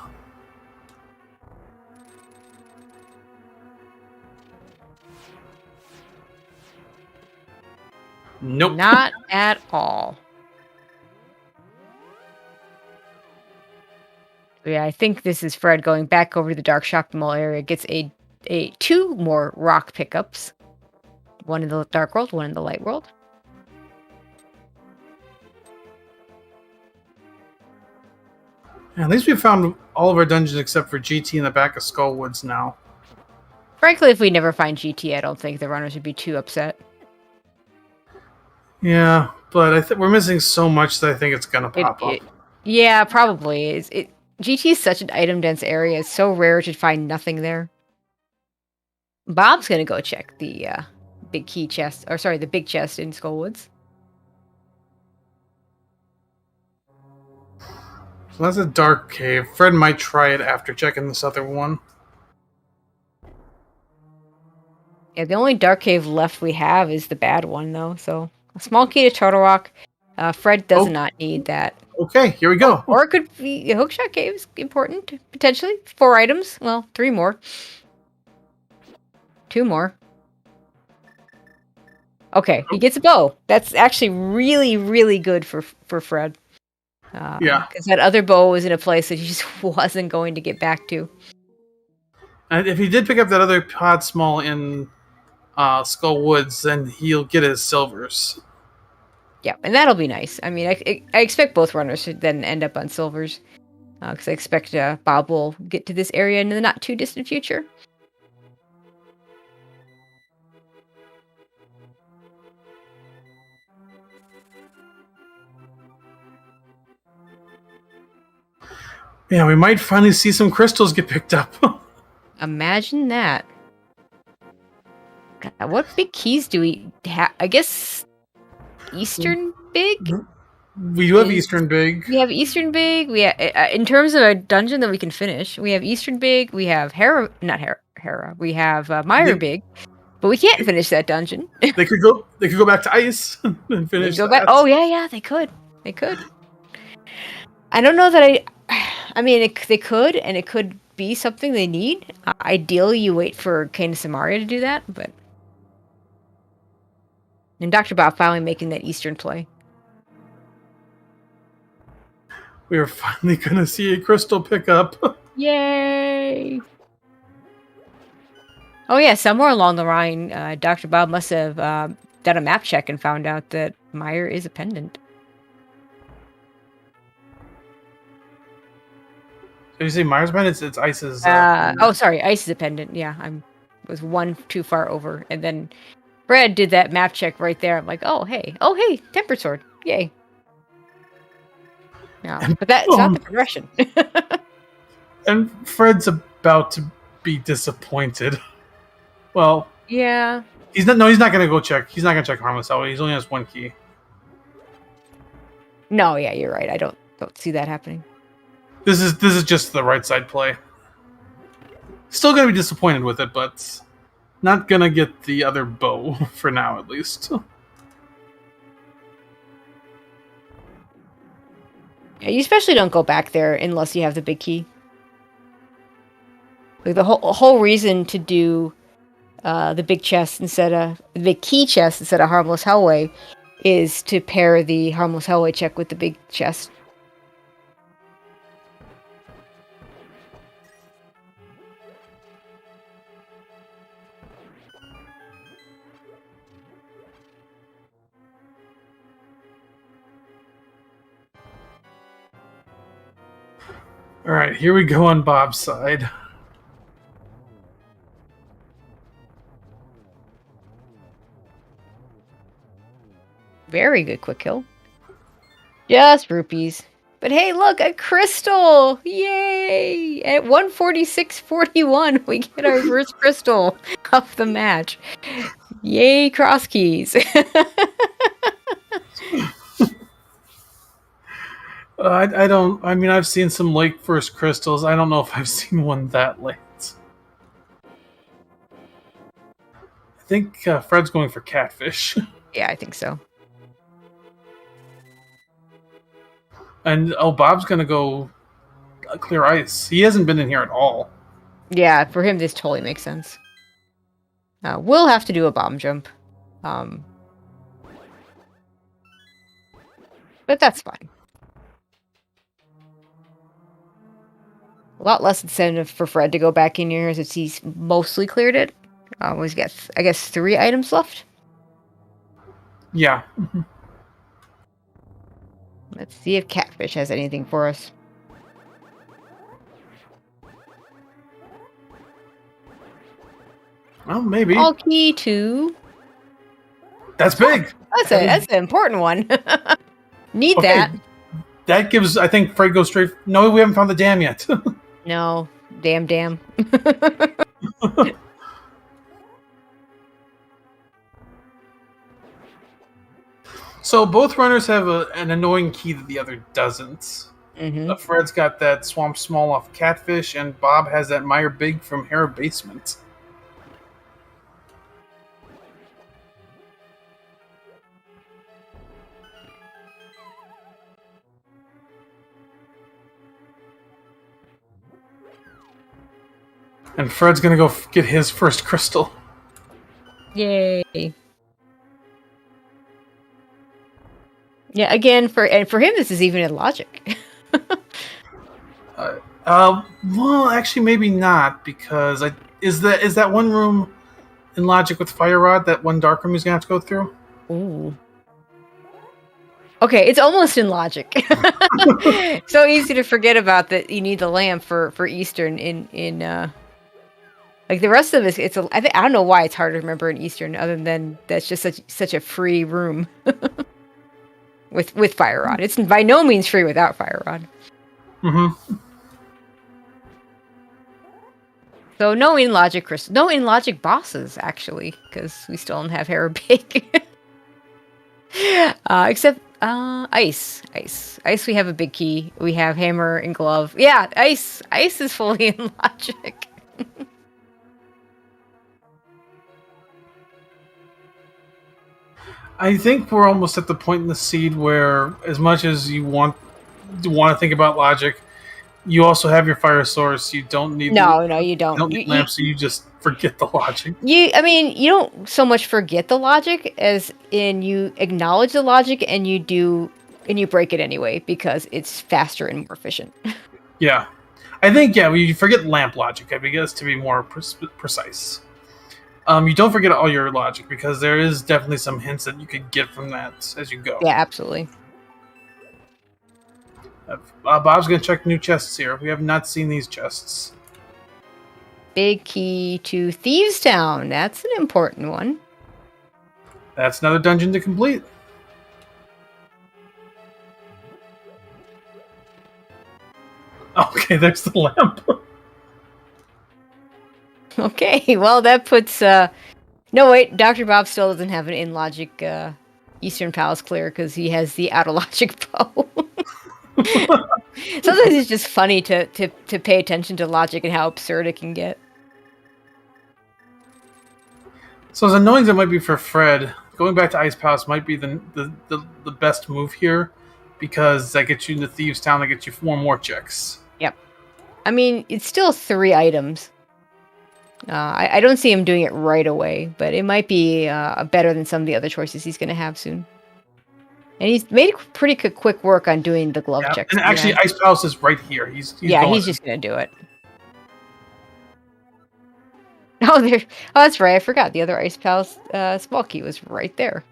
Nope. Not at all. Yeah, I think this is Fred going back over to the Dark Shopping Mall area. Gets a 2 more rock pickups. One in the Dark World, one in the Light World. Yeah, at least we found all of our dungeons except for GT in the back of Skullwoods now. Frankly, if we never find GT, I don't think the runners would be too upset. Yeah, but I think we're missing so much that I think it's gonna pop up. Yeah, probably. GT is such an item-dense area. It's so rare to find nothing there. Bob's gonna go check the big key chest, or sorry, the big chest in Skullwoods. So that's a dark cave. Fred might try it after checking this other one. Yeah, the only dark cave left we have is the bad one, though. So a small key to Turtle Rock. Fred does not need that. Okay, here we go. Or it could be a hookshot cave is important, potentially. 4 items. Well, 3 more. 2 more. Okay, he gets a bow. That's actually really, really good for Fred. Yeah. Because that other bow was in a place that he just wasn't going to get back to. And if he did pick up that other pod small in Skull Woods, then he'll get his silvers. Yeah, and that'll be nice. I mean, I expect both runners to then end up on silvers. Because I expect Bob will get to this area in the not too distant future. Yeah, we might finally see some crystals get picked up. Imagine that. God, what big keys do we have? I guess Eastern Big? We do have Eastern Big. We have Eastern Big. We have, in terms of a dungeon that we can finish, we have Eastern Big. We have Hera. We have Myra Big. But we can't finish that dungeon. They could go back to ice and finish that. Oh yeah, they could. They could. I don't know that I mean, they could, and it could be something they need. Ideally, you wait for Kane Samaria to do that, but... And Dr. Bob finally making that Eastern play. We are finally going to see a crystal pickup. Yay! Oh yeah, somewhere along the line, Dr. Bob must have done a map check and found out that Meyer is a pendant. Did you say Myers pendant? It's Ice's. Oh, sorry, Ice is a pendant. Yeah, was one too far over, and then Fred did that map check right there. I'm like, oh hey, Tempered Sword, yay! Yeah, but that's not the progression. And Fred's about to be disappointed. Well, yeah, he's not. No, he's not going to go check. He's not going to check Harmless Hallway. He's only has 1 key. No, yeah, you're right. I don't see that happening. This is just the right side play. Still gonna be disappointed with it, but not gonna get the other bow for now, at least. Yeah, you especially don't go back there unless you have the big key. Like the whole reason to do the big chest instead of the big key chest instead of Harmless Hellway is to pair the Harmless Hellway check with the big chest. Alright, here we go on Bob's side. Very good quick kill. Just rupees. But hey, look, a crystal! Yay! At 146.41, we get our first crystal of the match. Yay, Crosskeys! I don't... I mean, I've seen some late first crystals. I don't know if I've seen one that late. I think Fred's going for catfish. Yeah, I think so. And, Bob's gonna go clear ice. He hasn't been in here at all. Yeah, for him, this totally makes sense. We'll have to do a bomb jump. But that's fine. A lot less incentive for Fred to go back in here since he's mostly cleared it. He's got, I guess, 3 items left. Yeah. Let's see if Catfish has anything for us. Well, maybe. All key 2. That's big. That's an important one. Need that. That gives, I think Fred goes straight... No, we haven't found the dam yet. No. Damn. So both runners have an annoying key that the other doesn't. Mm-hmm. Fred's got that Swamp Small off Catfish, and Bob has that Meyer Big from Hare Basement. And Fred's gonna go get his first crystal. Yay! Yeah, again, for him, this is even in logic. Well, actually, maybe not, because is that one room in logic with Fire Rod, that one dark room he's gonna have to go through? Ooh. Okay, it's almost in logic. So easy to forget about that. You need the lamp for Eastern in like the rest of it. I don't know why it's hard to remember in Eastern, other than that's just such a free room with Fire Rod. It's by no means free without Fire Rod. Mm-hmm. So no in logic crystal, no in logic bosses actually, because we still don't have Hare Big. Except ice. We have a big key. We have hammer and glove. Yeah, ice is fully in logic. I think we're almost at the point in the seed where, as much as you want to think about logic, you also have your fire source. You don't need No, you don't. You don't need lamps, so you just forget the logic. You don't so much forget the logic as in you acknowledge the logic and you break it anyway because it's faster and more efficient. Yeah, I think we forget lamp logic. I guess to be more precise. You don't forget all your logic because there is definitely some hints that you could get from that as you go. Yeah, absolutely. Bob's going to check new chests here. We have not seen these chests. Big key to Thieves Town. That's an important one. That's another dungeon to complete. Okay, there's the lamp. Okay, well that puts no wait, Dr. Bob still doesn't have an in logic Eastern Palace clear because he has the out of logic bow. Sometimes it's just funny to pay attention to logic and how absurd it can get. So as annoying as it might be for Fred, going back to Ice Palace might be the best move here because that gets you into Thieves Town, that gets you 4 more checks. Yep. I mean, it's still 3 items. I don't see him doing it right away, but it might be better than some of the other choices he's going to have soon. And he's made pretty quick work on doing the glove checks. And actually, Ice Palace is right here. He's just going to do it. Oh, that's right. I forgot. The other Ice Palace small key was right there.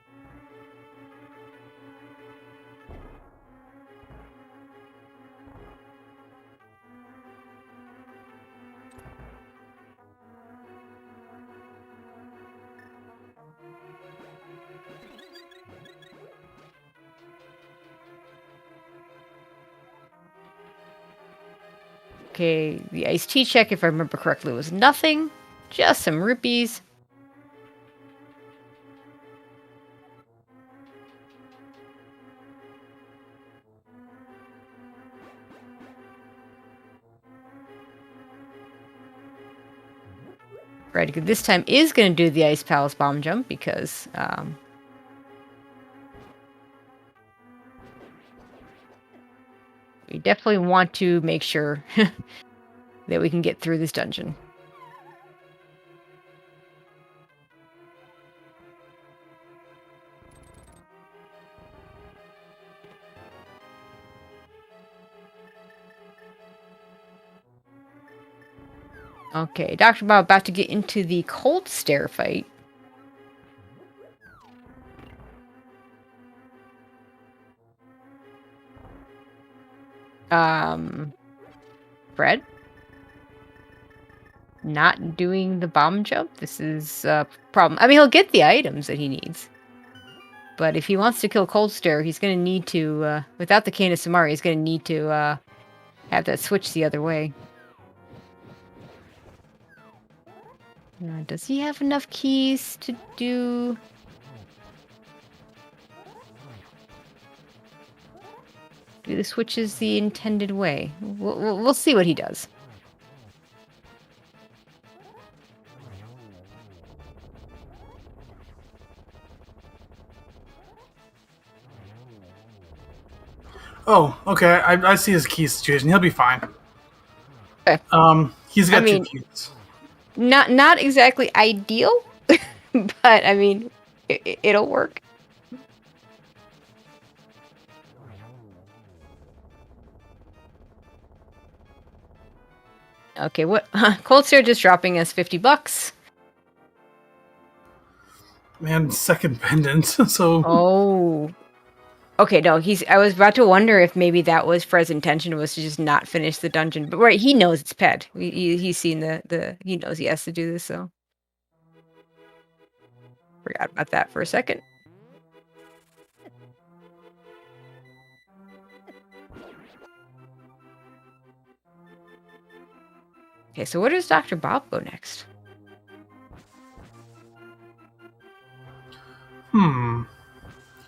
Okay, the iced tea check, if I remember correctly, was nothing. Just some rupees. Right, this time is going to do the Ice Palace bomb jump because we definitely want to make sure that we can get through this dungeon. Okay, Dr. Bob about to get into the cold stare fight. Fred? Not doing the bomb jump? This is a problem. I mean, he'll get the items that he needs. But if he wants to kill Cold Stare, he's going to need to, without the Cane of Samari, he's going to need to have that switch the other way. Does he have enough keys to do... do the switches the intended way. We'll see what he does. Oh, okay. I see his key situation. He'll be fine. Okay. He's got 2 keys. Not exactly ideal, but I mean, it'll work. Okay, what? Cold Stare just dropping us $50. Man, second pendant. So. Oh. Okay, no, I was about to wonder if maybe that was Fred's intention, was to just not finish the dungeon. But right, he knows it's Ped. He's seen he knows he has to do this, so. Forgot about that for a second. Okay, so where does Dr. Bob go next?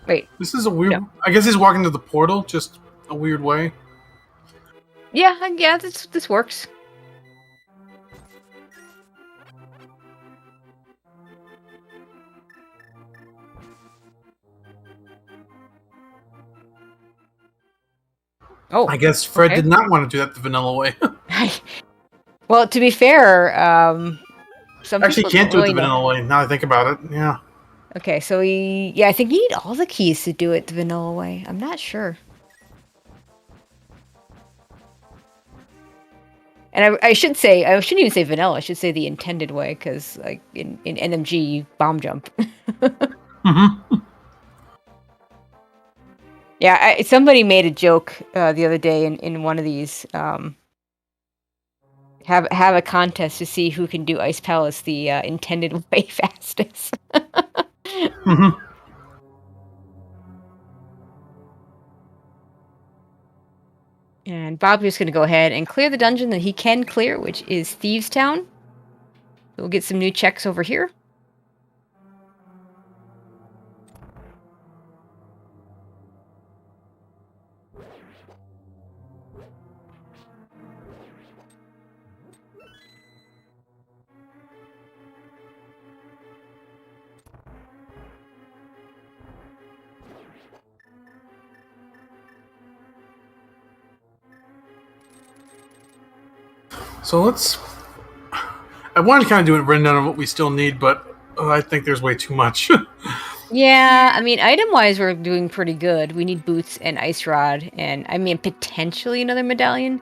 Wait. This is a weird... No. I guess he's walking to the portal, just a weird way. Yeah, this works. Oh. I guess Fred did not want to do that the vanilla way. Well, to be fair, some actually can't do it the vanilla way, now I think about it. Yeah. Okay, so I think you need all the keys to do it the vanilla way. I'm not sure. And I shouldn't even say vanilla. I should say the intended way, because like in NMG, you bomb jump. Mm-hmm. Yeah, somebody made a joke the other day in one of these. Have a contest to see who can do Ice Palace the intended way fastest. Mm-hmm. And Bob's just going to go ahead and clear the dungeon that he can clear, which is Thieves Town. We'll get some new checks over here. So I want to kind of do a rundown of what we still need, but I think there's way too much. Yeah, I mean, item-wise, we're doing pretty good. We need boots and ice rod, and I mean, potentially another medallion.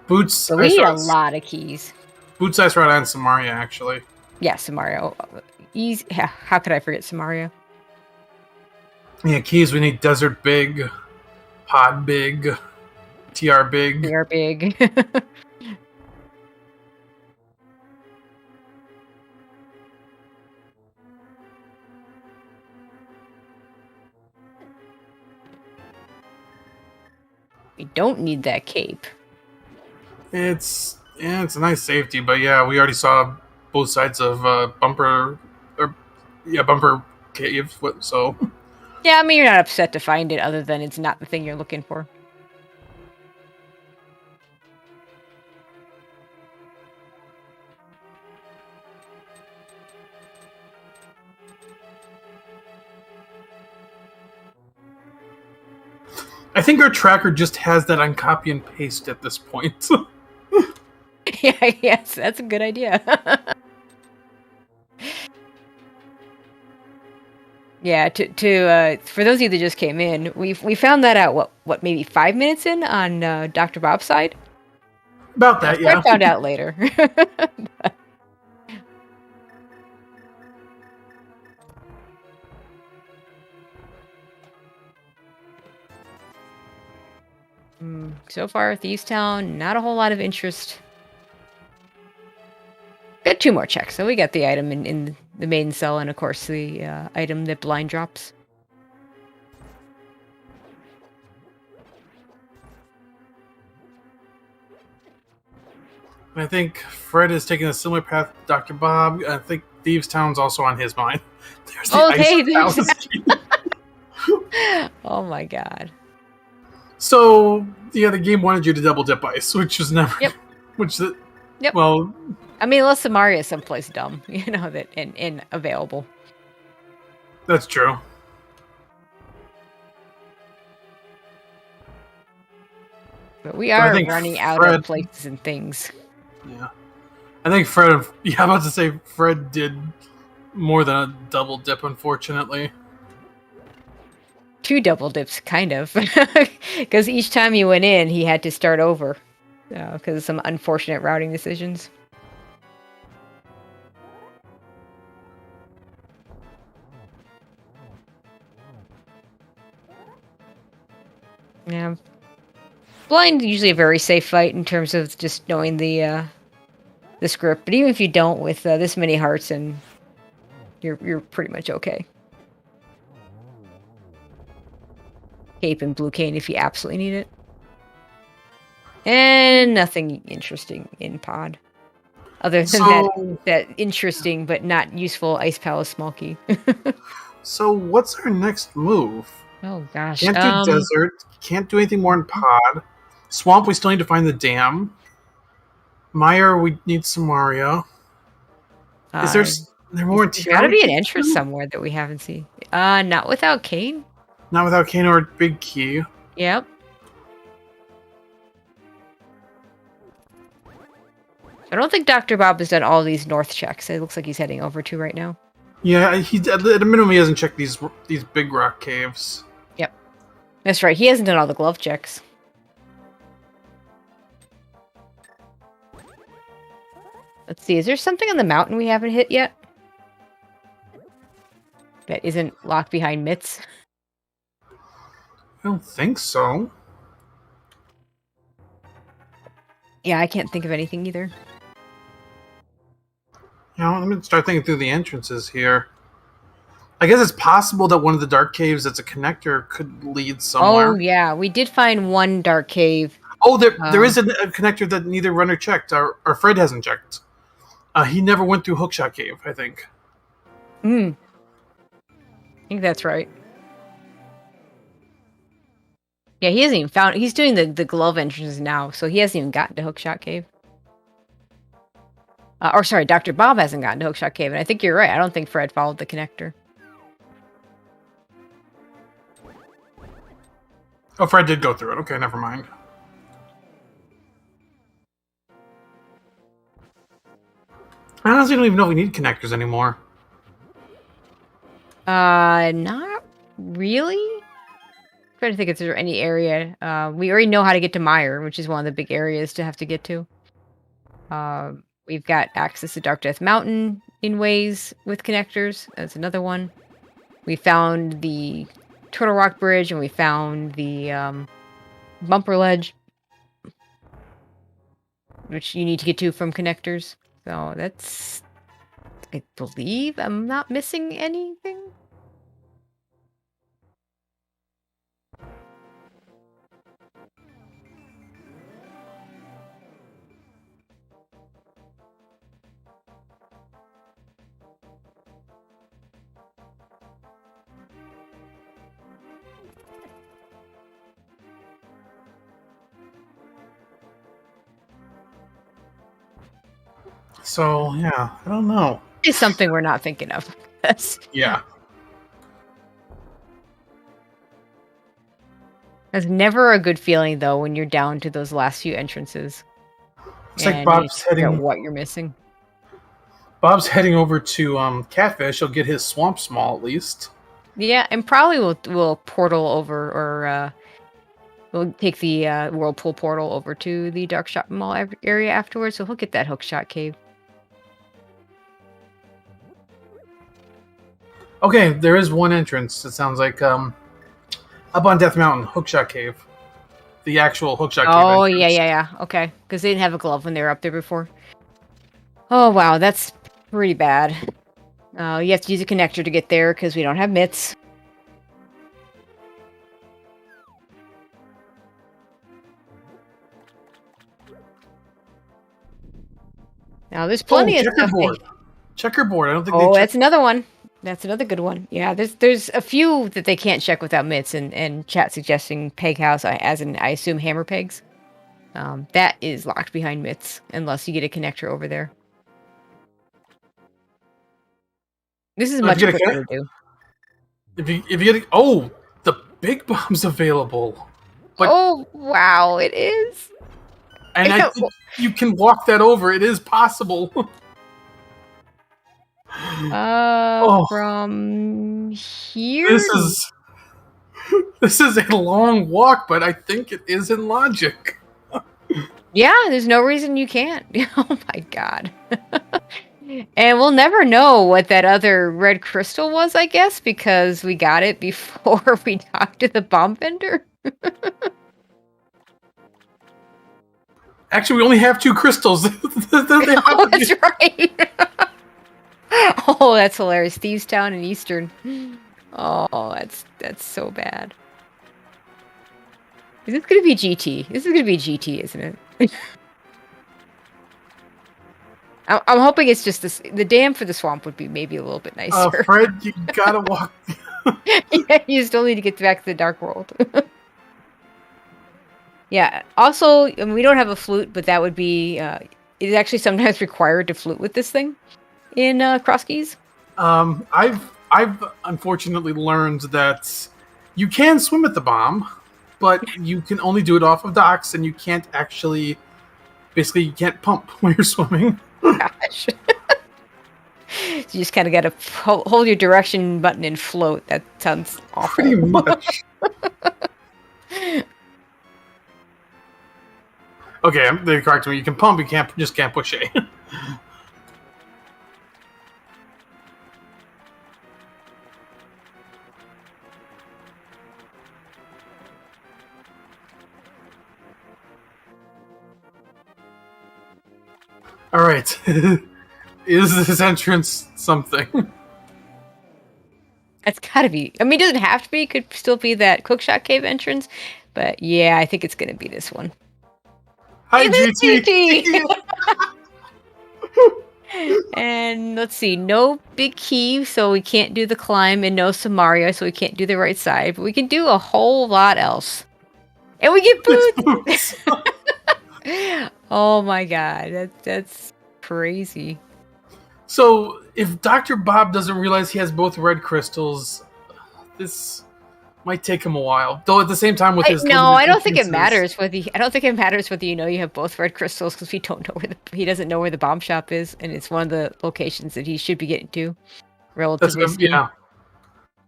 Boots, so we need a lot of keys. Boots, ice rod, and Samaria, actually. Yeah, Samaria. Easy. How could I forget Samaria? Yeah, keys, we need Desert Big, Pod Big, TR Big. TR Big. We don't need that cape. It's a nice safety, but yeah, we already saw both sides of Bumper Cave, so... Yeah, I mean, you're not upset to find it, other than it's not the thing you're looking for. I think our tracker just has that on copy and paste at this point. Yeah, yes, that's a good idea. Yeah, for those of you that just came in, we found that out, what maybe 5 minutes in on Dr. Bob's side? About that, yeah. I found out later. So far, Thieves Town, not a whole lot of interest. Got 2 more checks. So we got the item in the main cell, and of course the item that blind drops. I think Fred is taking a similar path to Dr. Bob. I think Thieves Town's also on his mind. There's the ice palace. Oh my god. So yeah, the game wanted you to double dip ice, which was never. Yep. Yep. Well, I mean, unless the Mario is someplace dumb, that and available. That's true. But we are running out of places and things. Yeah. I think Fred... Yeah, I'm about to say Fred did more than a double dip, unfortunately. 2 double dips, kind of. Because each time he went in, he had to start over. Because of some unfortunate routing decisions. Yeah. Blind usually a very safe fight in terms of just knowing the script, but even if you don't with this many hearts, and you're pretty much okay. Cape and blue cane if you absolutely need it. And nothing interesting in pod. Other than that interesting but not useful Ice Palace small key. So what's our next move? Oh gosh. Can't do desert. Can't do anything more in pod. Swamp, we still need to find the dam. Mire, we need some Mario. Is there more? There's gotta be an entrance somewhere that we haven't seen. Not without Kane. Not without Kane or Big Key. Yep. I don't think Dr. Bob has done all these north checks. It looks like he's heading over to right now. Yeah, at a minimum he hasn't checked these big rock caves. Yep. That's right. He hasn't done all the glove checks. Let's see. Is there something on the mountain we haven't hit yet? That isn't locked behind mitts? I don't think so. Yeah, I can't think of anything either. Let me start thinking through the entrances here. I guess it's possible that one of the dark caves that's a connector could lead somewhere. Oh, yeah. We did find one dark cave. Oh, there is a connector that neither runner checked, or Fred hasn't checked. He never went through Hookshot Cave, I think. I think that's right. Yeah, he hasn't even found... He's doing the glove entrances now, so he hasn't even gotten to Hookshot Cave. Or sorry, Dr. Bob hasn't gotten to Hookshot Cave, and I think you're right. I don't think Fred followed the connector. Oh, Fred did go through it. Okay, never mind. I honestly don't even know if we need connectors anymore. Not really. I'm trying to think if there's any area. We already know how to get to Mire, which is one of the big areas to have to get to. We've got access to Dark Death Mountain in ways with connectors. That's another one. We found the Turtle Rock Bridge, and we found the bumper ledge, which you need to get to from connectors. So that's... I believe I'm not missing anything. So, yeah, I don't know. It's something we're not thinking of. Yeah. That's never a good feeling, though, when you're down to those last few entrances. It's like Bob's heading... what you're missing. Bob's heading over to Catfish. He'll get his Swamp Small, at least. Yeah, and probably we'll portal over, or we'll take the Whirlpool portal over to the Dark Shop Mall area afterwards, so he'll get that Hookshot Cave. Okay, there is one entrance. It sounds like up on Death Mountain, Hookshot Cave, the actual Hookshot Cave. Oh entrance. yeah. Okay, because they didn't have a glove when they were up there before. Oh wow, that's pretty bad. You have to use a connector to get there because we don't have mitts. Now there's plenty of stuff. Checkerboard. I don't think. Oh, that's another one. That's another good one. Yeah, there's a few that they can't check without mitts, and chat suggesting peg house as in I assume hammer pegs. That is locked behind mitts unless you get a connector over there. This is much quicker to do. If you get the big bomb's available. But, oh wow, it is. And I think you can walk that over. It is possible. From here. This is a long walk, but I think it is in logic. Yeah, there's no reason you can't. Oh my god. And we'll never know what that other red crystal was, I guess, because we got it before we talked to the bomb vendor. Actually, we only have 2 crystals. That's right. Oh, that's hilarious. Thieves Town and Eastern. Oh, that's so bad. Is this going to be GT? This is going to be GT, isn't it? I'm hoping it's just this. The dam for the swamp would be maybe a little bit nicer. Fred, you gotta walk. Yeah, you still need to get back to the dark world. Yeah. Also, I mean, we don't have a flute, but that would be. It's actually sometimes required to flute with this thing in Crosskeys. I've unfortunately learned that you can swim at the bomb, but you can only do it off of docks, and you can't actually. Basically, you can't pump when you're swimming. Gosh. You just kind of got to hold your direction button and float. That sounds awful. Pretty much. Okay, they correct me. You can pump, you just can't push A. All right. Is this entrance something? It's gotta be. I mean, it doesn't have to be. It could still be that Cookshot Cave entrance. But yeah, I think it's gonna be this one. Hi, GT! And let's see, no big key, so we can't do the climb, and no Samaria, so we can't do the right side. But we can do a whole lot else. And we get boots! Oh my god, that's crazy. So, if Dr. Bob doesn't realize he has both red crystals, this might take him a while. Though at the same time, with his I don't think it matters whether you know you have both red crystals, because we don't know he doesn't know where the bomb shop is, and it's one of the locations that he should be getting to. Relatively, yeah.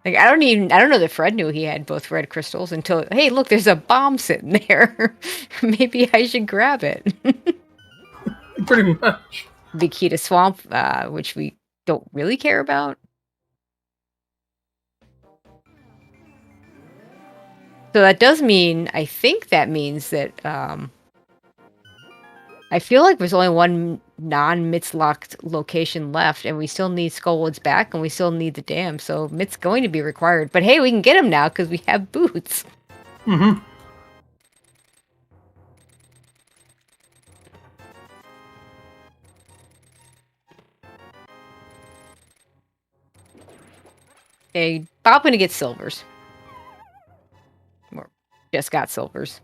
Like I don't know that Fred knew he had both red crystals until, hey, look, there's a bomb sitting there. Maybe I should grab it. Pretty much. Big key to swamp, which we don't really care about. So that does mean, I think that means that, I feel like there's only one non-Mitts locked location left, and we still need Skullwood's back, and we still need the dam, so Mitts going to be required. But hey, we can get him now, because we have boots. Mm-hmm. Okay, Bob gonna get silvers. Or just got silvers.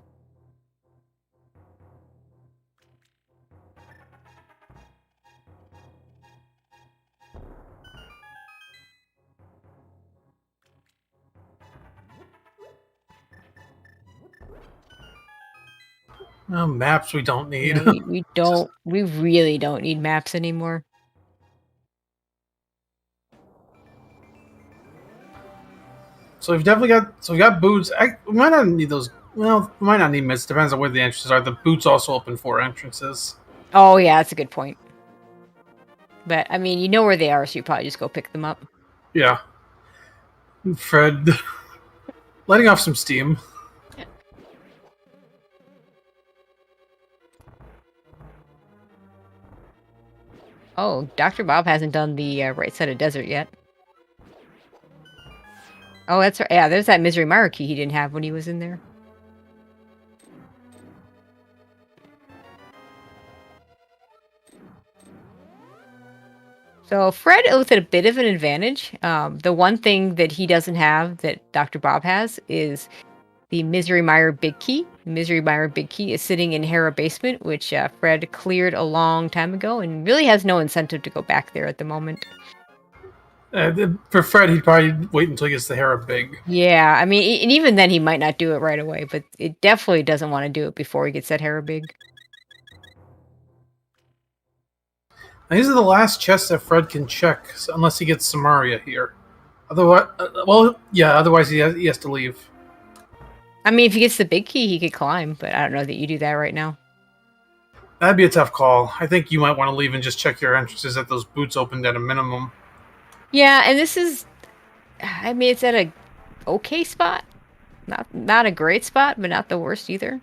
Maps we don't need. No, we really don't need maps anymore. So we've definitely got boots. We might not need those. Well, we might not need mitts. Depends on where the entrances are. The boots also open 4 entrances. Oh yeah, that's a good point. But I mean, you know where they are, so you probably just go pick them up. Yeah. Fred, letting off some steam. Oh, Dr. Bob hasn't done the right side of desert yet. Oh, that's right. Yeah, there's that Misery Mire key he didn't have when he was in there. So Fred with a bit of an advantage. The one thing that he doesn't have that Dr. Bob has is the Misery Mire Big Key. The Misery Mire Big Key is sitting in Hera Basement, which Fred cleared a long time ago and really has no incentive to go back there at the moment. For Fred, he'd probably wait until he gets the Hera big. Yeah, I mean, and even then he might not do it right away, but it definitely doesn't want to do it before he gets that Hera big. Now, these are the last chests that Fred can check, unless he gets Samaria here. Otherwise, otherwise he has to leave. I mean, if he gets the big key, he could climb, but I don't know that you do that right now. That'd be a tough call. I think you might want to leave and just check your entrances at those boots opened at a minimum. Yeah, and this is, I mean, it's at a okay spot. Not a great spot, but not the worst either.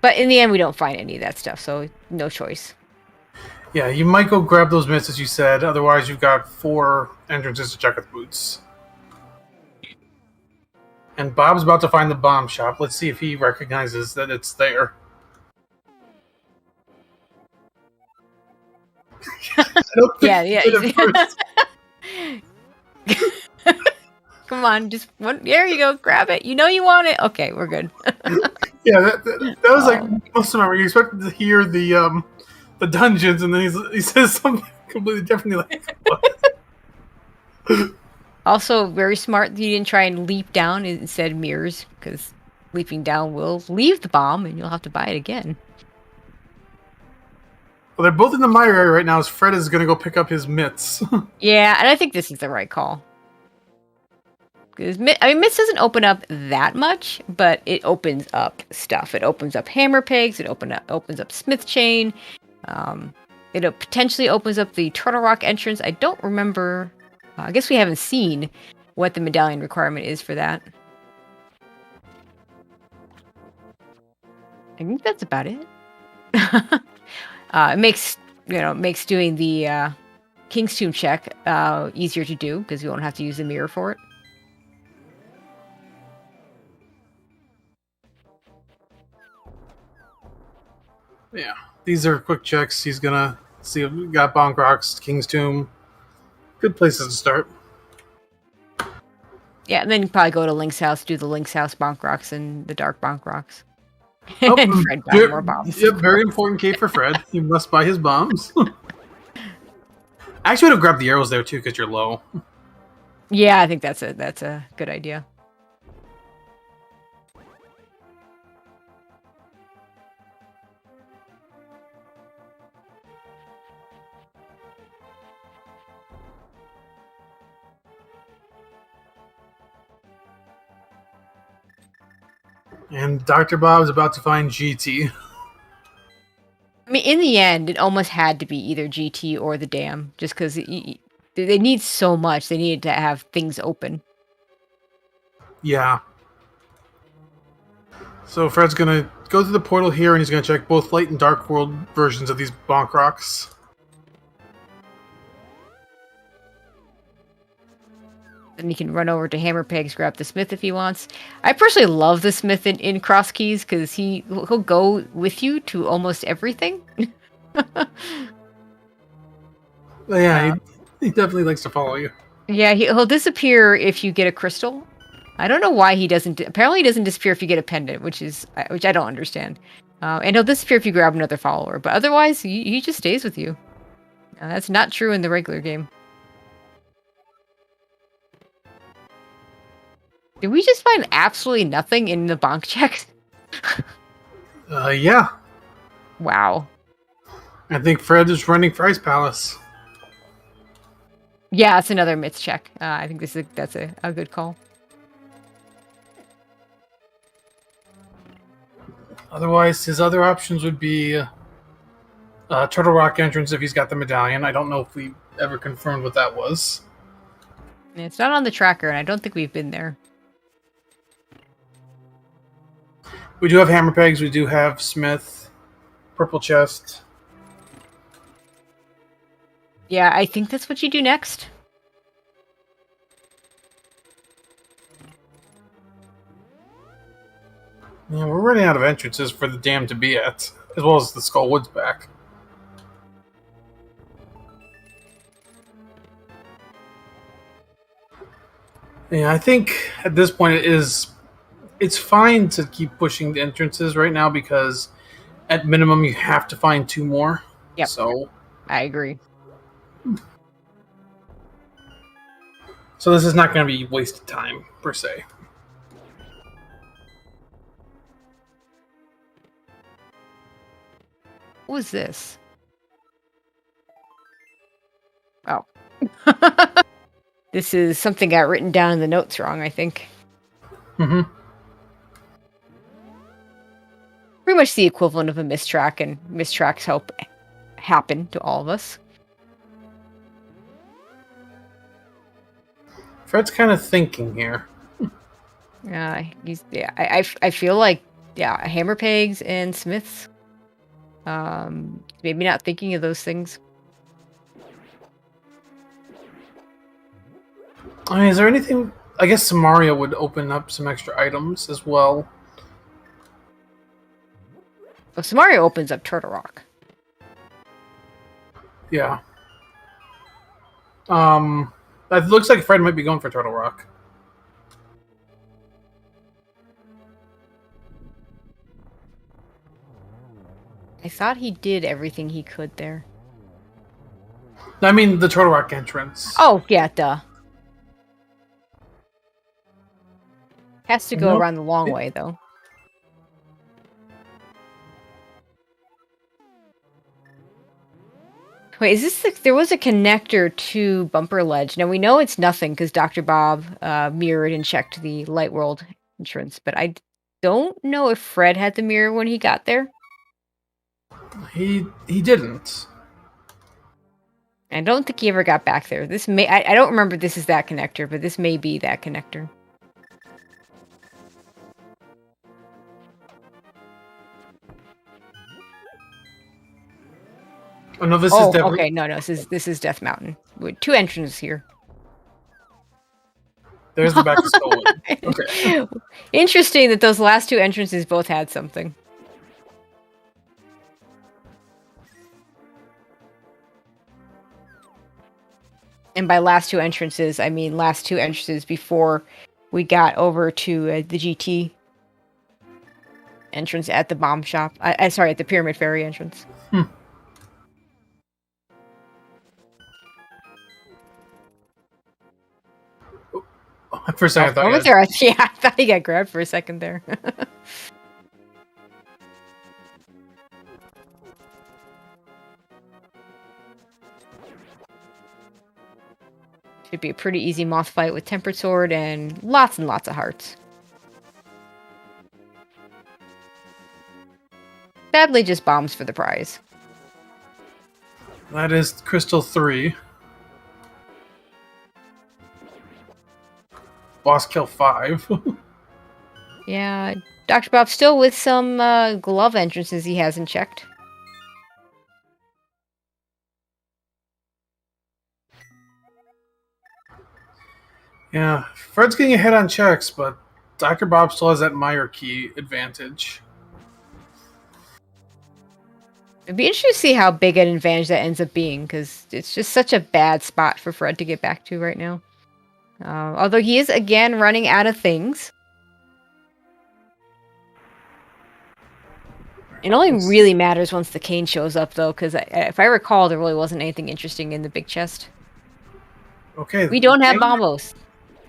But in the end, we don't find any of that stuff, so no choice. Yeah, you might go grab those mitts, as you said. Otherwise, you've got 4 entrances to check with boots. And Bob's about to find the bomb shop. Let's see if he recognizes that it's there. Yeah. Come on, just one. There you go. Grab it. You know you want it. Okay, we're good. Yeah, that was like most of my. You expected to hear the dungeons, and then he says something completely different. Like, what? Also, very smart that you didn't try and leap down instead mirrors, because leaping down will leave the bomb, and you'll have to buy it again. Well, they're both in the mire area right now, as Fred is going to go pick up his mitts. Yeah, and I think this is the right call. Because mitts doesn't open up that much, but it opens up stuff. It opens up hammer pegs. It opens up smith chain. It potentially opens up the Turtle Rock entrance. I don't remember. I guess we haven't seen what the medallion requirement is for that. I think that's about it. It makes doing the King's Tomb check easier to do because we won't have to use the mirror for it. Yeah, these are quick checks. He's gonna see if we got Bonk Rocks, King's Tomb. Good places to start. Yeah, and then probably go to Link's house, do the Link's house Bonk Rocks and the Dark Bonk Rocks. Oh, and Fred buy more bombs. Yep, very important key for Fred. You must buy his bombs. I actually would have grabbed the arrows there too because you're low. Yeah, I think that's a good idea. And Dr. Bob's about to find GT. I mean, in the end, it almost had to be either GT or the dam, just because they need so much. They needed to have things open. Yeah. So Fred's gonna go through the portal here, and he's gonna check both light and dark world versions of these Bonk Rocks. Then he can run over to Hammer Pegs, grab the Smith if he wants. I personally love the Smith in Crosskeys because he'll go with you to almost everything. Yeah, he definitely likes to follow you. Yeah, he'll disappear if you get a crystal. I don't know why he doesn't. Apparently, he doesn't disappear if you get a pendant, which I don't understand. And he'll disappear if you grab another follower. But otherwise, he just stays with you. That's not true in the regular game. Did we just find absolutely nothing in the bonk checks? Yeah. Wow. I think Fred is running for Ice Palace. Yeah, it's another myths check. I think that's a good call. Otherwise, his other options would be Turtle Rock entrance if he's got the medallion. I don't know if we ever confirmed what that was. It's not on the tracker, and I don't think we've been there. We do have hammer pegs. We do have Smith, purple chest. Yeah, I think that's what you do next. Yeah, we're running out of entrances for the dam to be at, as well as the Skull Woods back. Yeah, I think at this point it's fine to keep pushing the entrances right now because at minimum you have to find 2 more. Yep. So I agree. this is not going to be wasted time per se. What was this? Oh. This is something got written down in the notes wrong, I think. Mm-hmm. Pretty much the equivalent of a mistrack, and mistracks help happen to all of us. Fred's kind of thinking here. I feel like hammer pegs and smiths. Maybe not thinking of those things. I mean, is there anything? I guess Samaria would open up some extra items as well. Well, Samaria opens up Turtle Rock. Yeah. It looks like Fred might be going for Turtle Rock. I thought he did everything he could there. I mean, the Turtle Rock entrance. Oh, yeah, duh. Has to go around the long way, though. Wait, is this there was a connector to Bumper Ledge. Now, we know it's nothing because Dr. Bob mirrored and checked the Light World entrance, but I don't know if Fred had the mirror when he got there. He didn't. I don't think he ever got back there. This may I don't remember this is that connector, but this may be that connector. Oh no, this is definitely... okay. No, this is Death Mountain. With 2 entrances here. There's the back to school one. Okay. Interesting that those last 2 entrances both had something. And by last 2 entrances, I mean last 2 entrances before we got over to the GT entrance at the bomb shop. Sorry, at the Pyramid Ferry entrance. For a second, I thought I thought he got grabbed for a second there. Should be a pretty easy moth fight with Tempered Sword and lots of hearts. Sadly, just bombs for the prize. that is Crystal 3. Boss kill 5. Yeah, Dr. Bob still with some glove entrances he hasn't checked. Yeah, Fred's getting ahead on checks, but Dr. Bob still has that Meyer key advantage. It'd be interesting to see how big an advantage that ends up being, because it's just such a bad spot for Fred to get back to right now. Although he is, again, running out of things. It only really matters once the cane shows up, though, because if I recall, there really wasn't anything interesting in the big chest. Okay. We don't have bombos.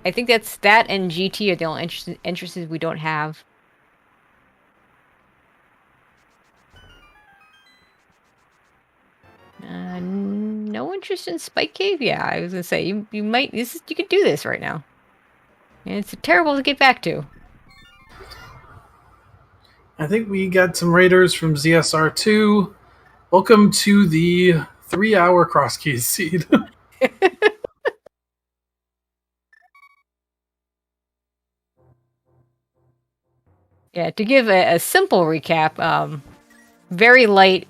I think that and GT are the only entrances we don't have. No interest in Spike Cave? Yeah, I was gonna say you might. You could do this right now. And it's terrible to get back to. I think we got some raiders from ZSR2. Welcome to the 3-hour Crosskeys seed. Yeah, to give a simple recap, very light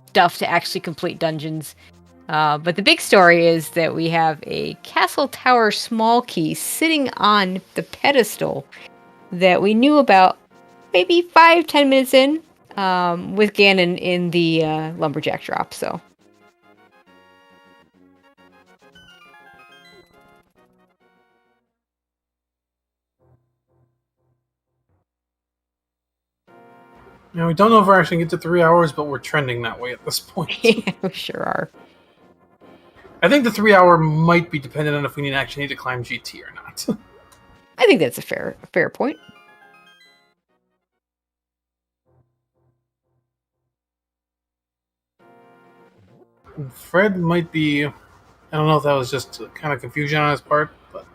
stuff to actually complete dungeons. But the big story is that we have a Castle Tower small key sitting on the pedestal that we knew about maybe 5-10 minutes in with Ganon in the Lumberjack drop, so. Now, we don't know if we're actually going to get to 3 hours, but we're trending that way at this point. Yeah, we sure are. I think the 3 hour might be dependent on if we actually need to climb GT or not. I think that's a fair point. Fred might be... I don't know if that was just kind of confusion on his part, but...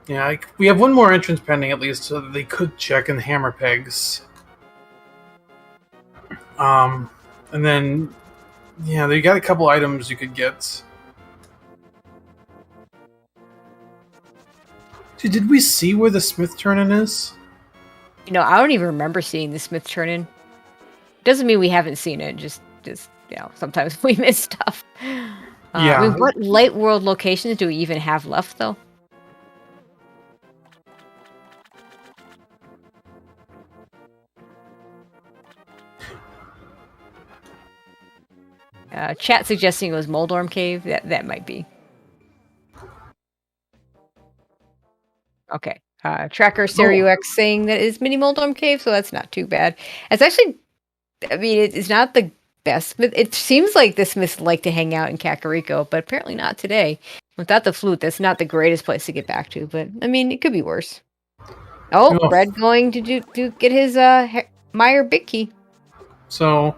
Yeah, we have one more entrance pending at least, so that they could check in the hammer pegs. And then... Yeah, they got a couple items you could get. Did we see where the Smith turn-in is? You know, I don't even remember seeing the Smith turn-in. Doesn't mean we haven't seen it. Just you know, sometimes we miss stuff. Yeah. I mean, what light world locations do we even have left, though? Chat suggesting it was Moldorm Cave. That might be. Okay. Tracker Stereo X saying that is Mini Moldorm Cave, so that's not too bad. It's actually, I mean, it's not the best. It seems like the Smiths like to hang out in Kakariko, but apparently not today. Without the flute, that's not the greatest place to get back to, but I mean, it could be worse. Oh, Red going to get his Meyer Big Key. So,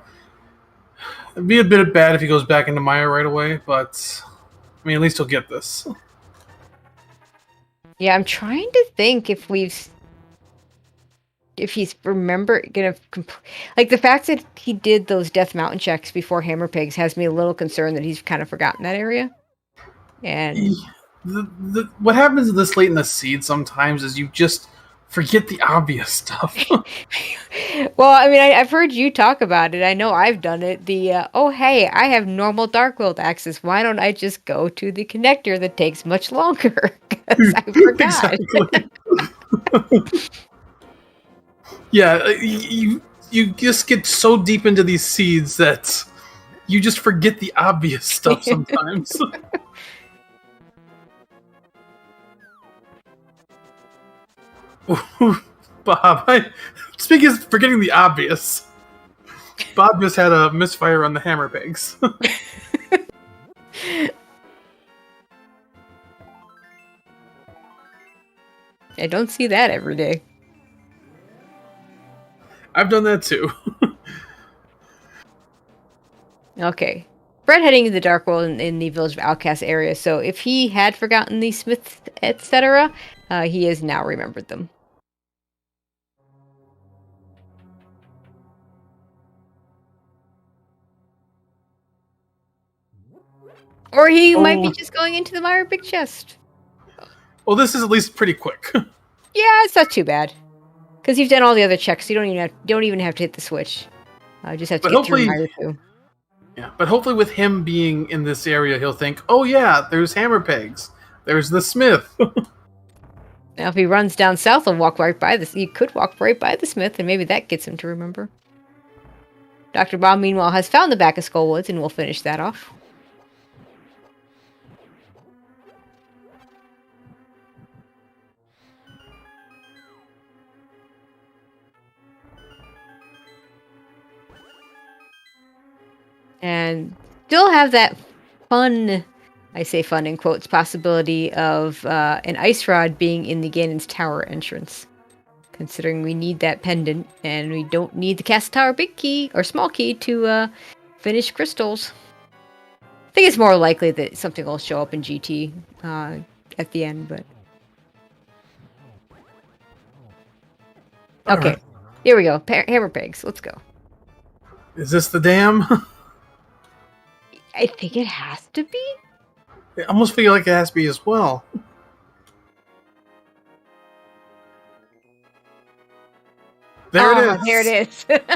it'd be a bit bad if he goes back into Maya right away, but I mean, at least he'll get this. Yeah, I'm trying to think if he's like the fact that he did those Death Mountain checks before Hammer Pigs has me a little concerned that he's kind of forgotten that area. And what happens this late in the seed sometimes is you just forget the obvious stuff. Well, I mean, I've heard you talk about it. I know I've done it. Oh, hey, I have normal Dark World access. Why don't I just go to the connector that takes much longer? Because I forgot. Yeah, you just get so deep into these seeds that you just forget the obvious stuff sometimes. Bob, speaking of forgetting the obvious, Bob just had a misfire on the hammer pegs. I don't see that every day. I've done that too. Okay. Fred heading to the Dark World in the Village of Outcast area, so if he had forgotten the Smiths, etc., he has now remembered them. Or he might be just going into the Meyer Big Chest. Well, this is at least pretty quick. Yeah, it's not too bad. Because you've done all the other checks, so you don't even have to hit the switch. Just have to get through Meyer 2. Yeah, but hopefully with him being in this area, he'll think, oh yeah, there's hammer pegs. There's the Smith. Now, if he runs down south and walk right by this, he could walk right by the Smith, and maybe that gets him to remember. Dr. Bob, meanwhile, has found the back of Skullwoods, and we'll finish that off. And still have that fun, I say fun in quotes, possibility of an ice rod being in the Ganon's Tower entrance. Considering we need that pendant, and we don't need the Castle Tower big key, or small key, to finish crystals. I think it's more likely that something will show up in GT at the end, but... Okay, right. Here we go. Hammer Pigs, let's go. Is this the dam? I think it has to be. I almost feel like it has to be as well. There it is. There it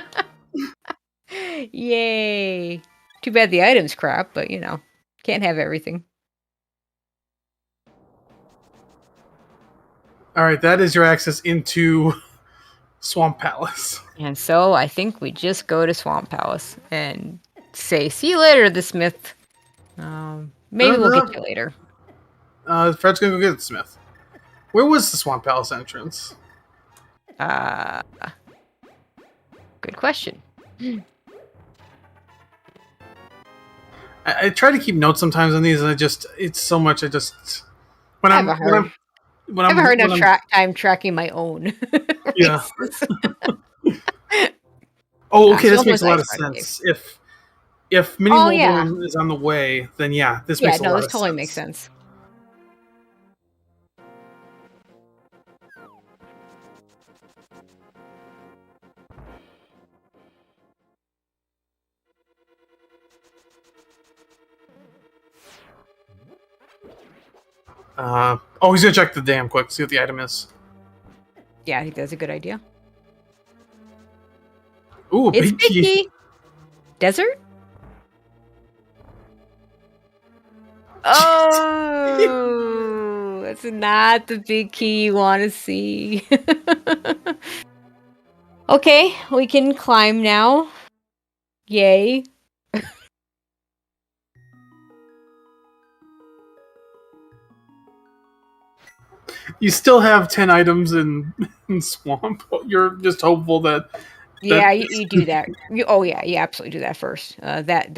is. Yay. Too bad the item's crap, but you know, can't have everything. Alright, that is your access into Swamp Palace. And so I think we just go to Swamp Palace and say, see you later, the Smith. Maybe we'll get you later. Fred's gonna go get the Smith. Where was the Swamp Palace entrance? Good question. I try to keep notes sometimes on these, and it's so much. When I I'm have a when hard, I'm when I I'm have a hard when enough I'm time tracking my own. yeah. races. Oh, okay, this Swamp makes was a lot Ice of Rock Cave. sense. If Mini Oh yeah, Moldorm is on the way, then yeah, this yeah. makes a No, lot this of totally makes sense. sense. He's gonna check the dam quick, see what the item is. Yeah, I think that's a good idea. Ooh, a It's big key. key. Desert? Oh, that's not the big key you want to see. Okay, we can climb now. Yay. You still have 10 items in Swamp. You're just hopeful that. Yeah, you do that. Oh yeah, you absolutely do that first. That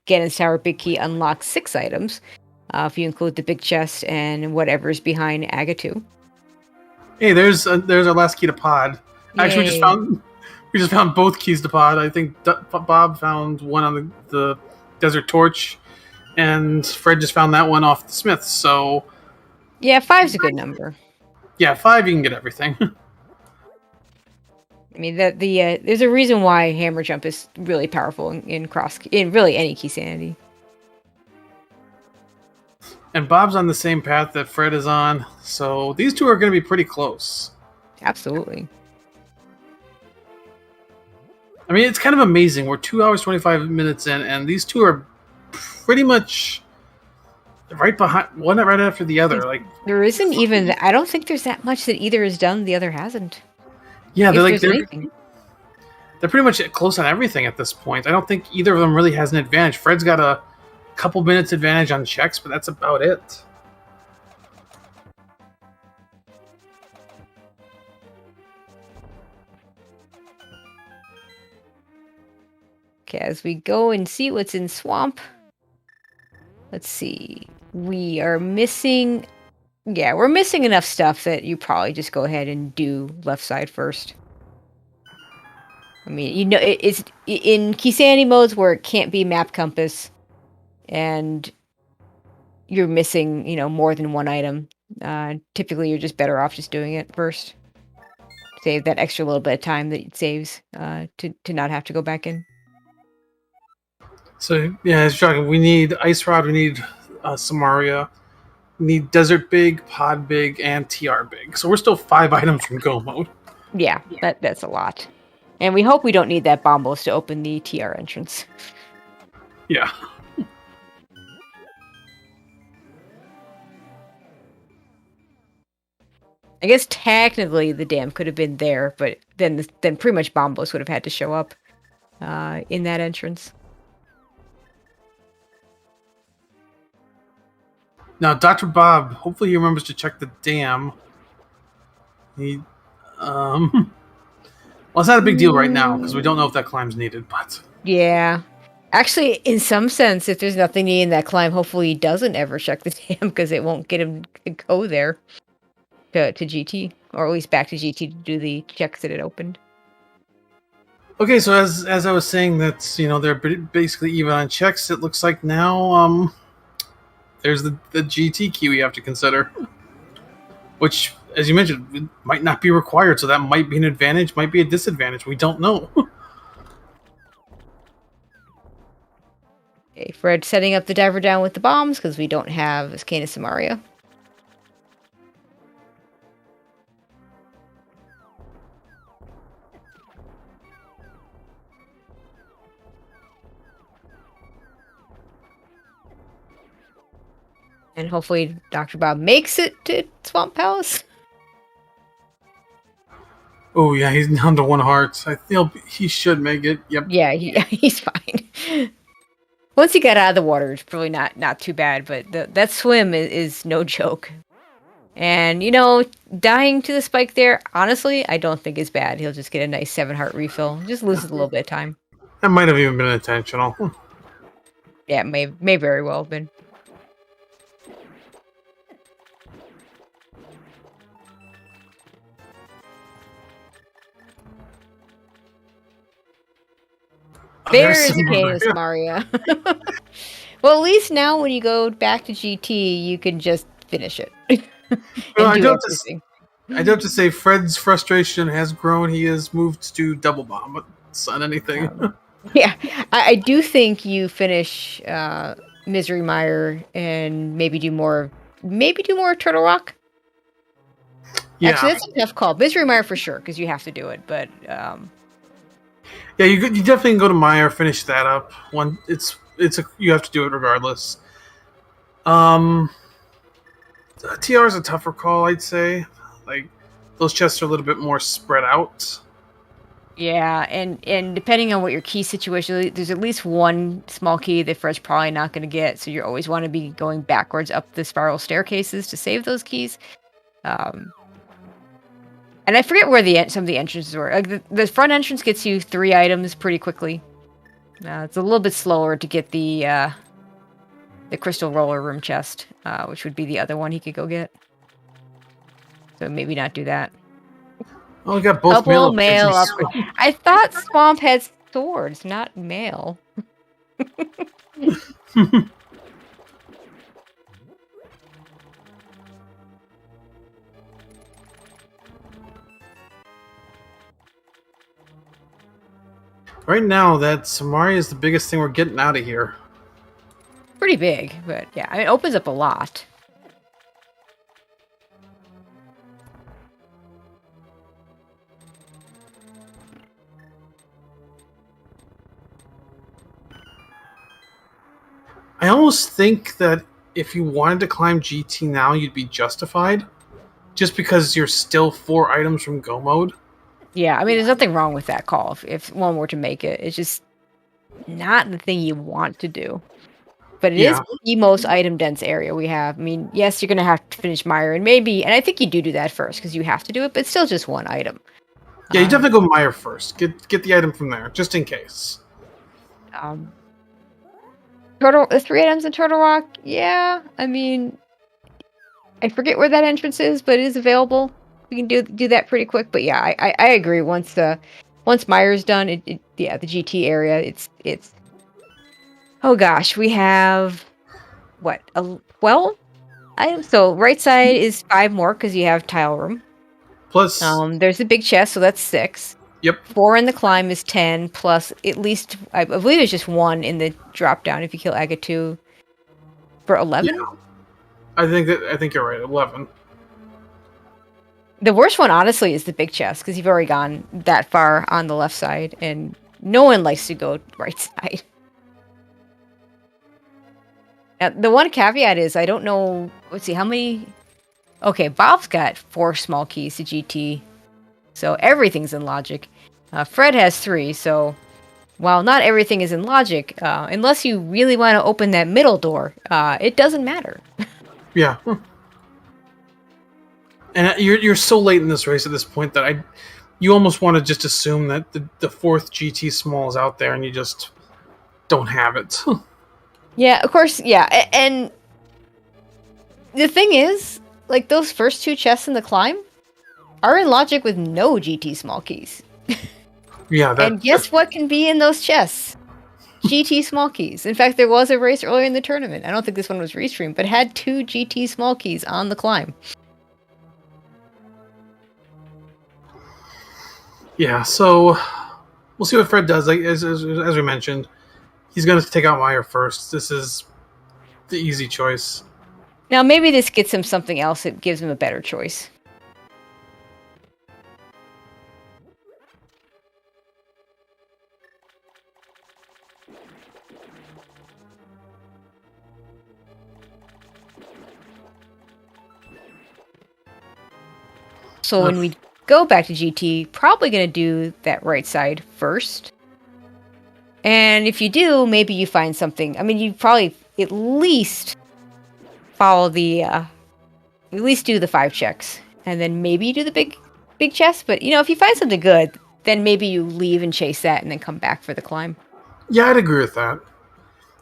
Ganon's Tower big key unlocks 6 items. If you include the big chest and whatever's behind Aga 2. Hey, there's our last key to Pod. Actually, we just found both keys to Pod. I think Bob found one on the Desert Torch, and Fred just found that one off the Smiths. So Yeah, 5's a good number. yeah, 5 you can get everything. I mean, there's a reason why Hammer Jump is really powerful in really any key sanity. And Bob's on the same path that Fred is on, so these two are going to be pretty close. Absolutely. I mean, it's kind of amazing. We're 2 hours 25 minutes in, and these two are pretty much right behind, one right after the other. Like There isn't even. I don't think there's that much that either has done, the other hasn't. yeah, they're Anything. they're pretty much close on everything at this point. I don't think either of them really has an advantage. Fred's got a couple minutes advantage on checks, but that's about it. Okay, as we go and see what's in Swamp. Let's see. We are missing. Yeah, we're missing enough stuff that you probably just go ahead and do left side first. I mean, you know, it's in key sanity modes where it can't be map compass, and you're missing, more than one item. Typically, you're just better off just doing it first. Save that extra little bit of time that it saves to not have to go back in. So yeah, it's shocking. We need Ice Rod, we need Samaria, we need Desert Big, Pod Big, and TR Big. So we're still 5 items from Go mode. Yeah, that's a lot. And we hope we don't need that Bombos to open the TR entrance. Yeah. I guess technically the dam could have been there, but then pretty much Bombos would have had to show up in that entrance. Now, Dr. Bob, hopefully he remembers to check the dam. Well, it's not a big deal right now because we don't know if that climb's needed, but Yeah. Actually, in some sense, if there's nothing needing that climb, hopefully he doesn't ever check the dam because it won't get him to go there to GT, or at least back to GT to do the checks that it opened. okay. So as I was saying, that's they're basically even on checks. It looks like now there's the GT key we have to consider, which, as you mentioned, might not be required. So that might be an advantage, might be a disadvantage. We don't know. Okay, Fred setting up the diver down with the bombs because we don't have Ascana Samaria. And hopefully Dr. Bob makes it to Swamp Palace. Oh yeah, he's down to 1 heart. I feel he should make it. Yep. Yeah, he's fine. Once he got out of the water, it's probably not too bad, but that swim is no joke. And, dying to the spike there, honestly, I don't think is bad. He'll just get a nice 7 heart refill. Just loses a little bit of time. That might have even been intentional. Yeah, it may very well have been. There's a case, Mario. Well, at least now when you go back to GT, you can just finish it. Well, I do have to say, Fred's frustration has grown. He has moved to double bomb on anything. Yeah, I do think you finish Misery Mire and maybe do more Turtle Rock. Yeah. Actually, that's a tough call. Misery Mire for sure, because you have to do it. But yeah, you definitely can go to Mire, finish that up. You have to do it regardless. TR is a tougher call, I'd say. Like, those chests are a little bit more spread out. Yeah, and depending on what your key situation is, there's at least one small key that Fred's probably not going to get, so you always want to be going backwards up the spiral staircases to save those keys. And I forget where some of the entrances were. Like the front entrance gets you 3 items pretty quickly. It's a little bit slower to get the crystal roller room chest, which would be the other one he could go get. So maybe not do that. Oh, we got both male upgrades. I thought Swamp had swords, not male. Right now, that Samaria is the biggest thing we're getting out of here. Pretty big, but yeah, I mean, it opens up a lot. I almost think that if you wanted to climb GT now, you'd be justified. Just because you're still 4 items from Go mode. Yeah, I mean, there's nothing wrong with that call if one were to make it. It's just not the thing you want to do. But it is the most item-dense area we have. I mean, yes, you're going to have to finish Mire, and I think you do that first, because you have to do it, but it's still just 1 item. Yeah, you definitely go Mire first. Get the item from there, just in case. 3 items in Turtle Rock, yeah. I mean, I forget where that entrance is, but it is available. We can do that pretty quick. But yeah, I agree. Once Mire's done, the GT area, it's. Oh gosh, we have what 12 items. So right side is 5 more because you have tile room. Plus, there's a big chest, so that's 6. Yep. 4 in the climb is 10, plus at least, I believe it's just 1 in the drop down if you kill Agatu for 11? Yeah. I think you're right, 11. The worst one, honestly, is the big chest, because you've already gone that far on the left side, and no one likes to go right side. Now, the one caveat is, I don't know, let's see, how many... Okay, Bob's got 4 small keys to GT. So everything's in logic. Fred has 3, so while not everything is in logic, unless you really want to open that middle door, it doesn't matter. Yeah. And you're so late in this race at this point that you almost want to just assume that the 4th GT small is out there and you just don't have it. Yeah, of course, yeah. And the thing is, like, those first 2 chests in the climb are in logic with no GT small keys. Yeah, and guess what can be in those chests? GT small keys. In fact, there was a race earlier in the tournament. I don't think this one was restreamed, but had 2 GT small keys on the climb. Yeah, so we'll see what Fred does. Like as we mentioned, he's going to take out Mire first. This is the easy choice. Now, maybe this gets him something else that gives him a better choice. So when we go back to GT, probably going to do that right side first. And if you do, maybe you find something. I mean, you probably at least follow the at least do the 5 checks, and then maybe you do the big chest. But if you find something good, then maybe you leave and chase that, and then come back for the climb. Yeah, I'd agree with that.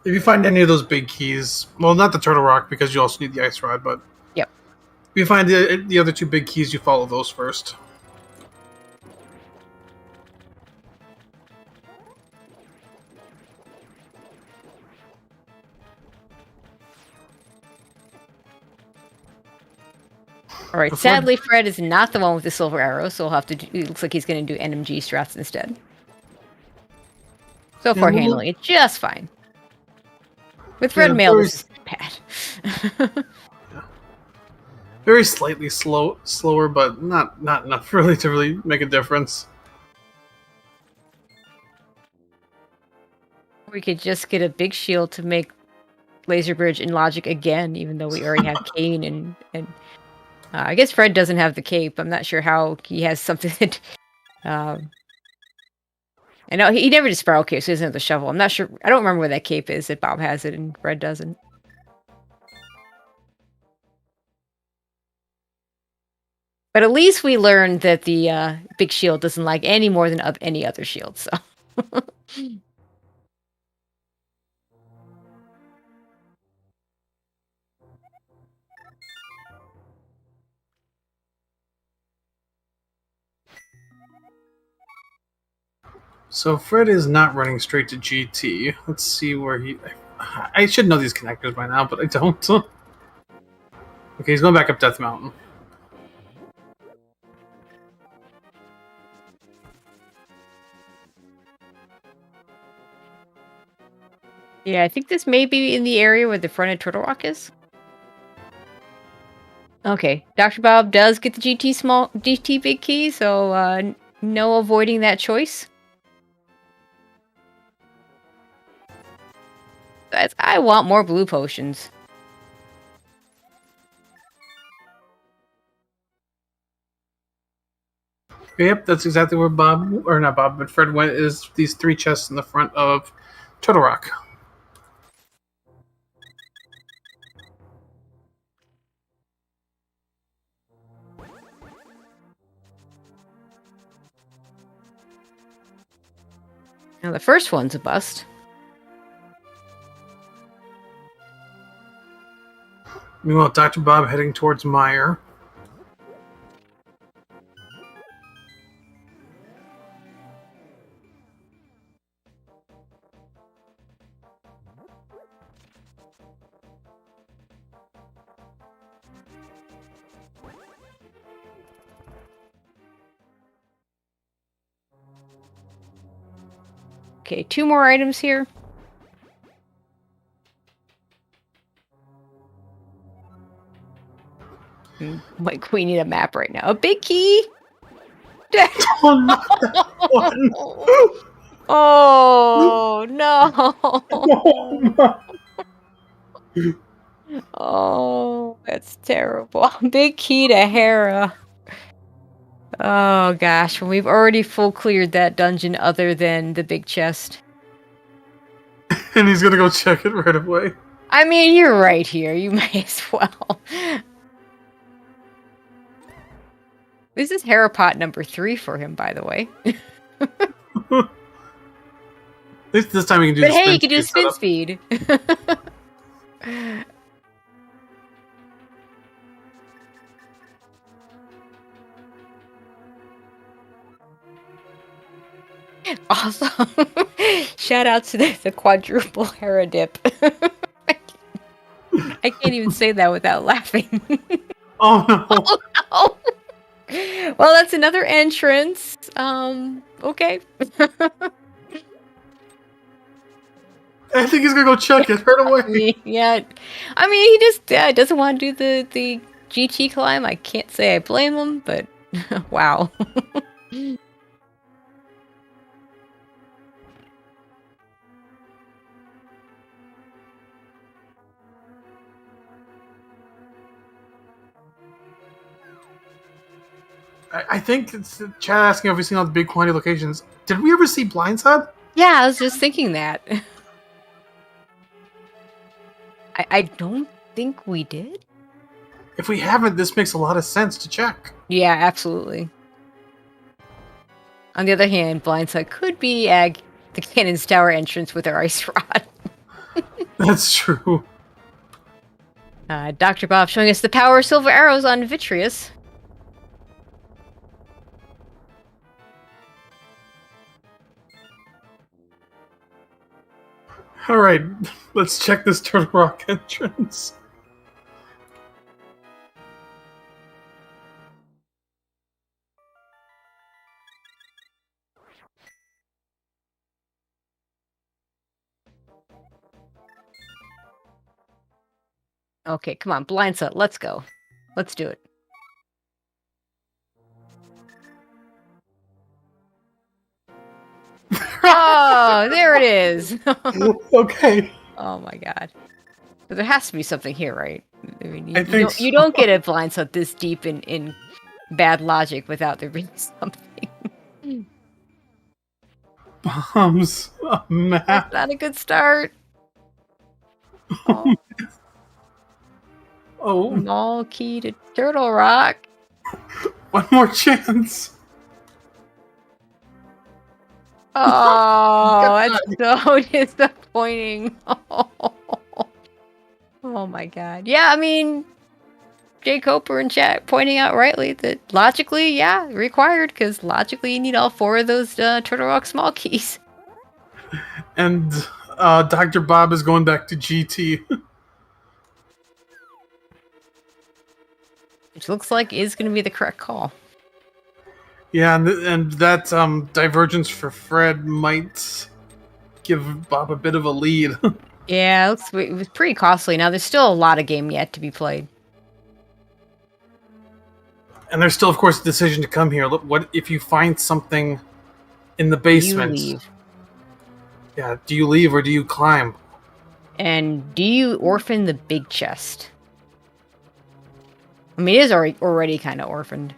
If you find any of those big keys, well, not the turtle rock because you also need the ice rod, but Yep. If you find the other 2 big keys, you follow those first. All right. Sadly, Fred is not the one with the silver arrow, so we'll have to. It looks like he's going to do NMG strats instead. So far, handling it just fine. With Fred Mail, this is bad. Very slightly slower, but not enough really to really make a difference. We could just get a big shield to make Laser Bridge in Logic again, even though we already have Kane and I guess Fred doesn't have the cape. I'm not sure how he has something that. I know he never did Spiral Cape, so he doesn't have the shovel. I'm not sure. I don't remember where that cape is. That Bob has it and Fred doesn't. But at least we learned that the big shield doesn't lag any more than any other shield. So. So Fred is not running straight to GT. Let's see where he... I should know these connectors by now, but I don't. Okay, he's going back up Death Mountain. Yeah, I think this may be in the area where the front of Turtle Rock is. Okay, Dr. Bob does get the GT big key, so no avoiding that choice. I want more blue potions. Yep, that's exactly where but Fred went, is these 3 chests in the front of Turtle Rock. Now the first one's a bust. Meanwhile, Dr. Bob heading towards Meyer. Okay, 2 more items here. Like, we need a map right now. A big key? Oh, not that one! Oh, no! Oh, that's terrible. Big key to Hera. Oh, gosh. We've already full cleared that dungeon other than the big chest. And he's gonna go check it right away. I mean, you're right here. You may as well. This is Harapot number 3 for him, by the way. At least this time he can do but the hey, spin you can do spin speed. Awesome. Shout out to the quadruple Hera dip. I can't even say that without laughing. Oh no. Oh, no. Well, that's another entrance. Okay. I think he's gonna go check it right away. Yeah. I mean, he just doesn't want to do the GT climb. I can't say I blame him, but wow. I think it's Chad asking if we've seen all the big quantity locations. Did we ever see Blindside? Yeah, I was just thinking that. I don't think we did. if we haven't, this makes a lot of sense to check. Yeah, absolutely. On the other hand, Blindside could be the cannon's tower entrance with our ice rod. That's true. Dr. Bob showing us the power of silver arrows on Vitreous. Alright, let's check this Turtle Rock entrance. Okay, come on, Blindside, let's go. Let's do it. Oh, there it is. Okay. Oh my god. So there has to be something here, right? I mean, I think you don't get a Blindside this deep in bad logic without there being something. Bombs. A map. That's not a good start. Oh. Oh, Small key to Turtle Rock. one more chance. Oh, that's so disappointing. Oh my god. Yeah, I mean, Jay Coper in chat pointing out rightly that logically, yeah, required, because logically you need all 4 of those Turtle Rock small keys. And Dr. Bob is going back to GT. Which looks like is going to be the correct call. Yeah, and that divergence for Fred might give Bob a bit of a lead. Yeah, it was pretty costly. Now, there's still a lot of game yet to be played. And there's still, of course, a decision to come here. Look, what if you find something in the basement? You leave. Yeah, do you leave or do you climb? And do you orphan the big chest? I mean, it is already kind of orphaned.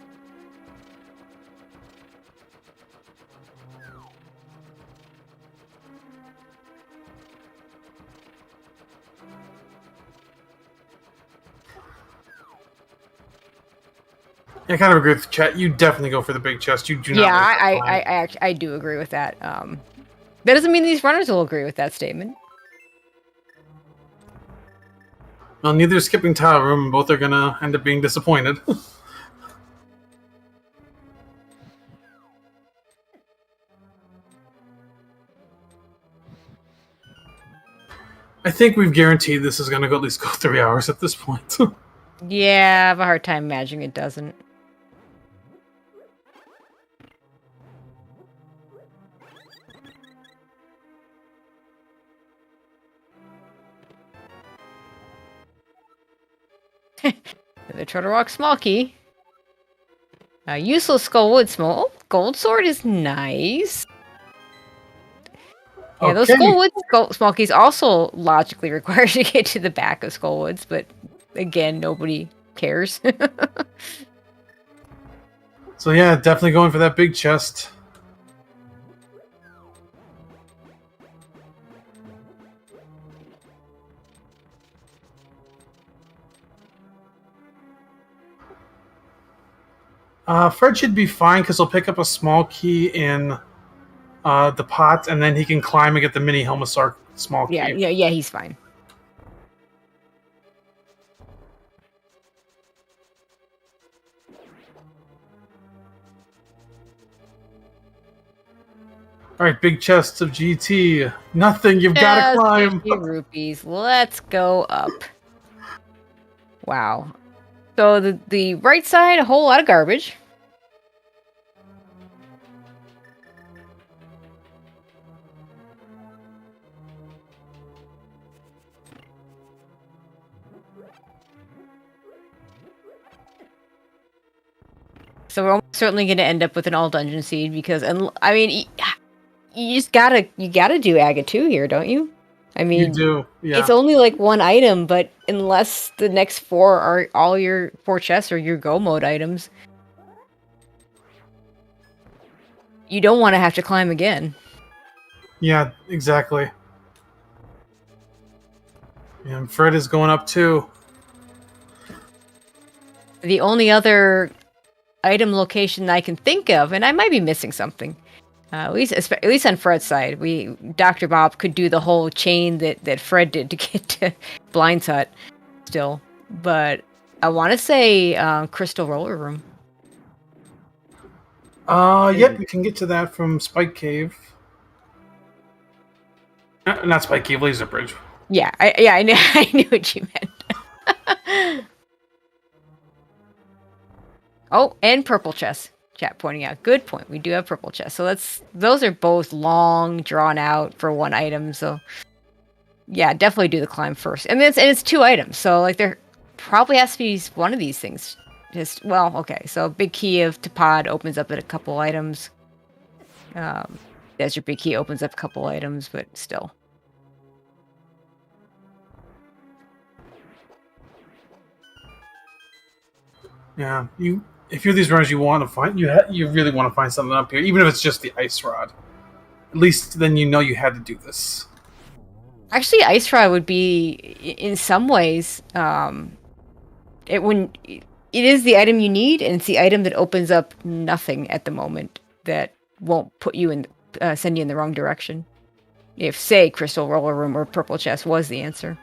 Yeah, I kind of agree with chat. You definitely go for the big chest. You do not. Yeah, I do agree with that. That doesn't mean these runners will agree with that statement. Well, neither is skipping tile room. Both are gonna end up being disappointed. I think we've guaranteed this is gonna at least go 3 hours at this point. Yeah, I have a hard time imagining it doesn't. The Turtle Rock small key. Useless Skullwood small. Oh, gold sword is nice. Yeah, those Skullwood small keys also logically require you to get to the back of Skullwoods, but again, nobody cares. So yeah, definitely going for that big chest. Fred should be fine because he'll pick up a small key in the pot, and then he can climb and get the mini Helmasaur small key. Yeah, he's fine. All right, big chests of GT. Nothing. You've got to climb. 50 rupees. Let's go up. Wow. So the right side, a whole lot of garbage. So we're almost certainly going to end up with an all dungeon seed because, I mean, you just gotta do Aga 2 here, don't you? I mean, You do, yeah. It's only like one item, but unless the next 4 are all your 4 chests or your go mode items, you don't want to have to climb again. Yeah, exactly. And Fred is going up too. The only other item location I can think of, and I might be missing something, at least on Fred's side, Dr. Bob could do the whole chain that Fred did to get to Blind's hut still. But I want to say Crystal Roller Room. Yep, you can get to that from Spike Cave. Not Spike Cave, Laser Bridge. Yeah, I knew what you meant. Oh, and Purple Chest. Chat pointing out. Good point. We do have Purple Chest. So those are both long, drawn out for one item. So yeah, definitely do the climb first. And it's 2 items. So like there probably has to be one of these things. Okay. So Big Key to Pod opens up at a couple items. Desert Big Key opens up a couple items, but still. Yeah, if you're these runners, you want to find you really want to find something up here, even if it's just the ice rod. At least then you know you had to do this. Actually, ice rod would be in some ways it is the item you need, and it's the item that opens up nothing at the moment that won't put you in send you in the wrong direction. If say Crystal Roller Room or Purple Chest was the answer.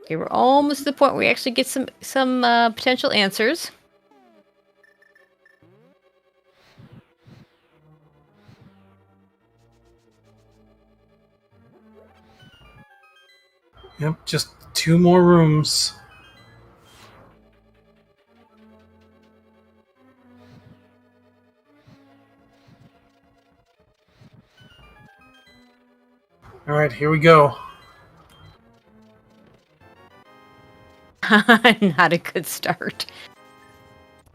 Okay, we're almost to the point where we actually get some potential answers. Yep, just 2 more rooms. All right, here we go. Not a good start.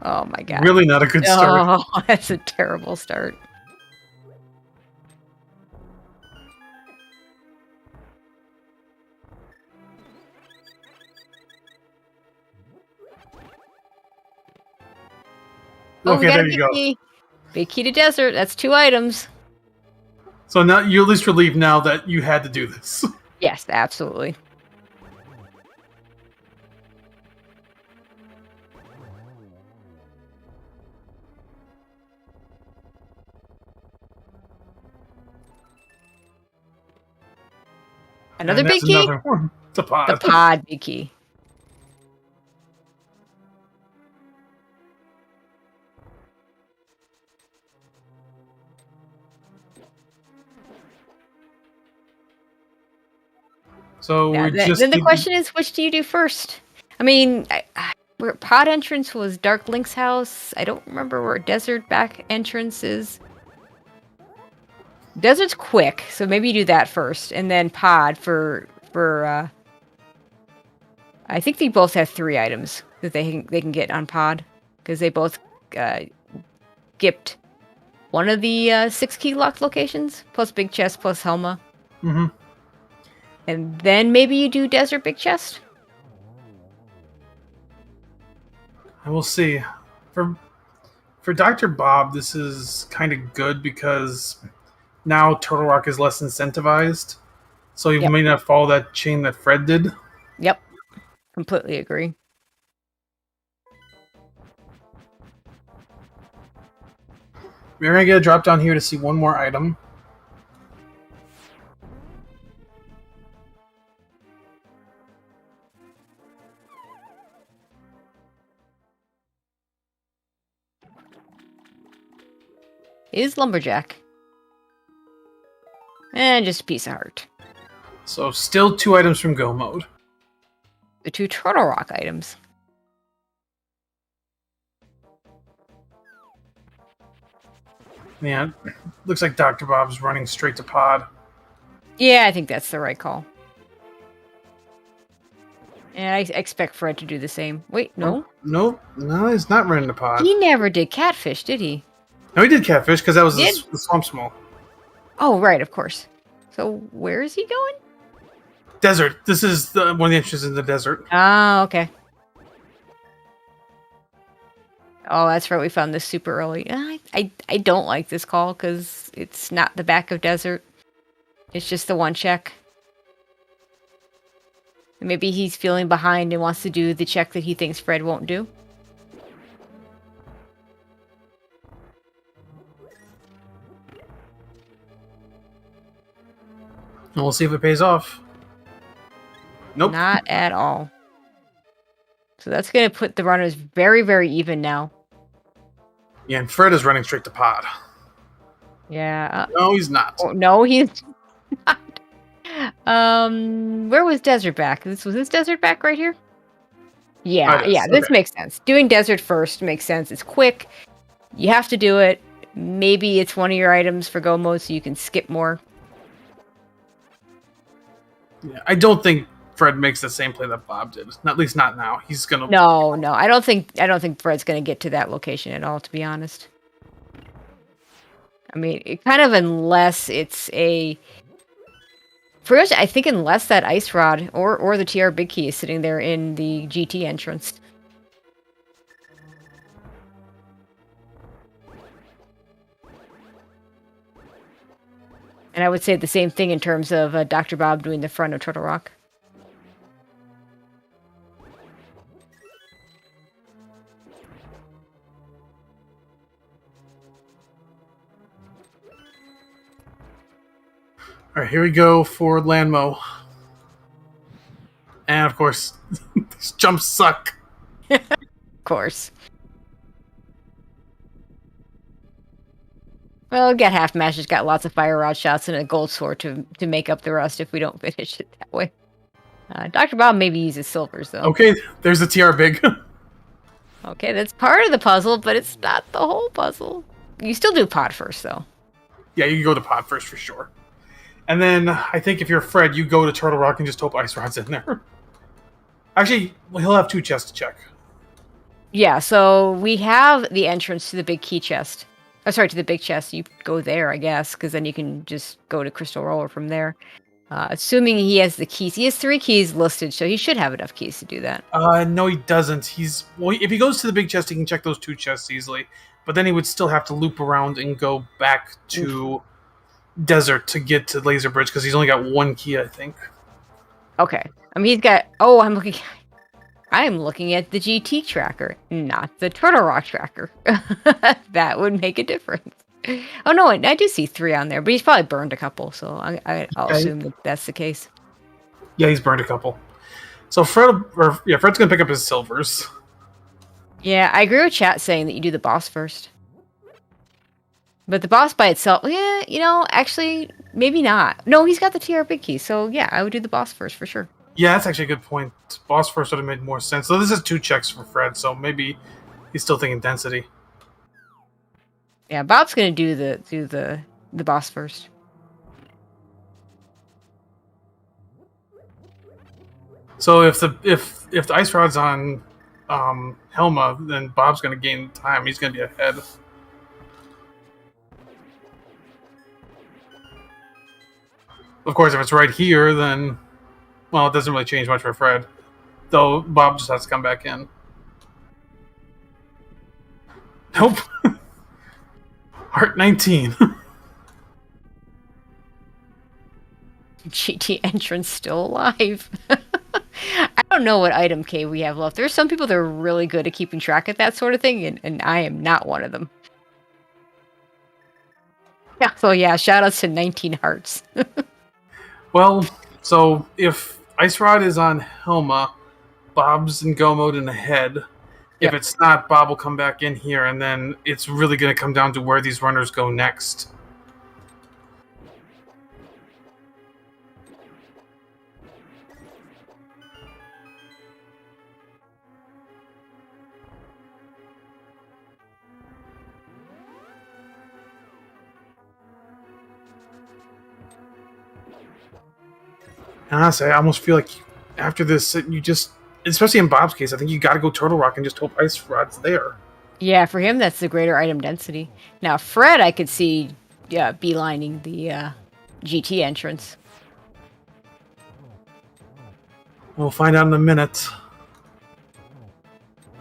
Oh my god. Really not a good start. Oh, that's a terrible start. Okay, there you go. Key. Big Key to Desert. That's 2 items. So now you're at least relieved now that you had to do this. Yes, absolutely. Another big key? Another one. It's a pod. The pod big key. So Yeah, then the question is, which do you do first? I mean, where pod entrance was Dark Link's house. I don't remember where desert back entrance is. Desert's quick, so maybe you do that first, and then pod for I think they both have 3 items that they can get on pod, because they both skipped one of the 6 key locked locations, plus Big Chest, plus Helma. Mm-hmm. And then maybe you do Desert Big Chest? I will see. For Dr. Bob, this is kind of good because now Turtle Rock is less incentivized. So you may not follow that chain that Fred did. Yep. Completely agree. We're going to get a drop down here to see one more item. Is Lumberjack. And just a piece of heart. So still 2 items from Go Mode. The 2 Turtle Rock items. Yeah, looks like Dr. Bob's running straight to pod. Yeah, I think that's the right call. And I expect Fred to do the same. Wait, no? No, he's not running to pod. He never did Catfish, did he? No, he did Catfish because that was the Swamp Small. Oh, right, of course. So where is he going? Desert. This is one of the entrances in the desert. Ah, okay. Oh, that's right. We found this super early. I don't like this call because it's not the back of desert. It's just the one check. Maybe he's feeling behind and wants to do the check that he thinks Fred won't do. And we'll see if it pays off. Nope. Not at all. So that's going to put the runners very, very even now. Yeah, and Fred is running straight to pod. Yeah. No, he's not. No, he's not. Where was Desert back? Was this Desert back right here? Yeah, yeah, this makes sense. Doing Desert first makes sense. It's quick. You have to do it. Maybe it's one of your items for go mode so you can skip more. Yeah, I don't think Fred makes the same play that Bob did. At least not now. He's gonna. No, I don't think Fred's gonna get to that location at all, to be honest. I mean, unless it's a. First, I think unless that ice rod or the TR big key is sitting there in the GT entrance. And I would say the same thing in terms of Dr. Bob doing the front of Turtle Rock. All right, here we go for Landmo. And of course, these jumps suck. Of course. Well, get half match. It's got lots of fire rod shots and a gold sword to make up the rest if we don't finish it that way. Dr. Bob maybe uses silvers, though. Okay, there's the TR big. Okay, that's part of the puzzle, but it's not the whole puzzle. You still do pod first, though. Yeah, you can go to pod first for sure. And then I think if you're Fred, you go to Turtle Rock and just hope Ice Rod's in there. Actually, he'll have two chests to check. Yeah, so we have the entrance to the big key chest. Oh, sorry, to the big chest. You go there, I guess, because then you can just go to Crystal Roller from there. Assuming he has the keys. He has 3 keys listed, so he should have enough keys to do that. No, he doesn't. If he goes to the big chest, he can check those 2 chests easily. But then he would still have to loop around and go back to Desert to get to Laser Bridge, because he's only got 1 key, I think. Okay. I mean, he's got... Oh, I'm looking at the GT tracker, not the Turtle Rock tracker. That would make a difference. Oh, no, I do see 3 on there, but he's probably burned a couple, so I'll assume that that's the case. Yeah, he's burned a couple. So Fred's going to pick up his silvers. Yeah, I agree with chat saying that you do the boss first. But the boss by itself, yeah, actually, maybe not. No, he's got the TR big key, so yeah, I would do the boss first for sure. Yeah, that's actually a good point. Boss first would have made more sense. So this is 2 checks for Fred, so maybe he's still thinking density. Yeah, Bob's gonna do the boss first. So if the ice rod's on Helma, then Bob's gonna gain time. He's gonna be ahead. Of course, if it's right here, then well, it doesn't really change much for Fred. Though Bob just has to come back in. Nope. Heart 19. GT entrance still alive. I don't know what item K we have left. There's some people that are really good at keeping track of that sort of thing, and I am not one of them. Yeah, so yeah, shout outs to 19 hearts. Well, so if Ice Rod is on Helma, Bob's in go mode and ahead. If it's not, Bob will come back in here, and then it's really going to come down to where these runners go next. And honestly, I almost feel like after this, you just... Especially in Bob's case, I think you got to go Turtle Rock and just hope Ice Rod's there. Yeah, for him, that's the greater item density. Now, Fred, I could see beelining the GT entrance. We'll find out in a minute.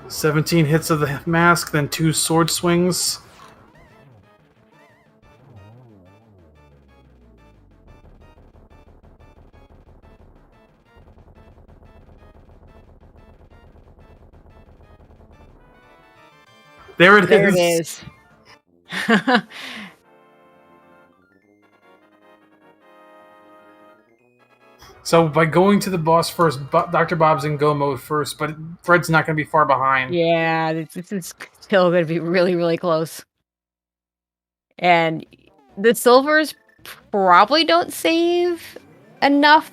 17 hits of the mask, then 2 sword swings. There it is. So by going to the boss first, Dr. Bob's in go mode first, but Fred's not going to be far behind. Yeah, this is still going to be really, really close. And the silvers probably don't save enough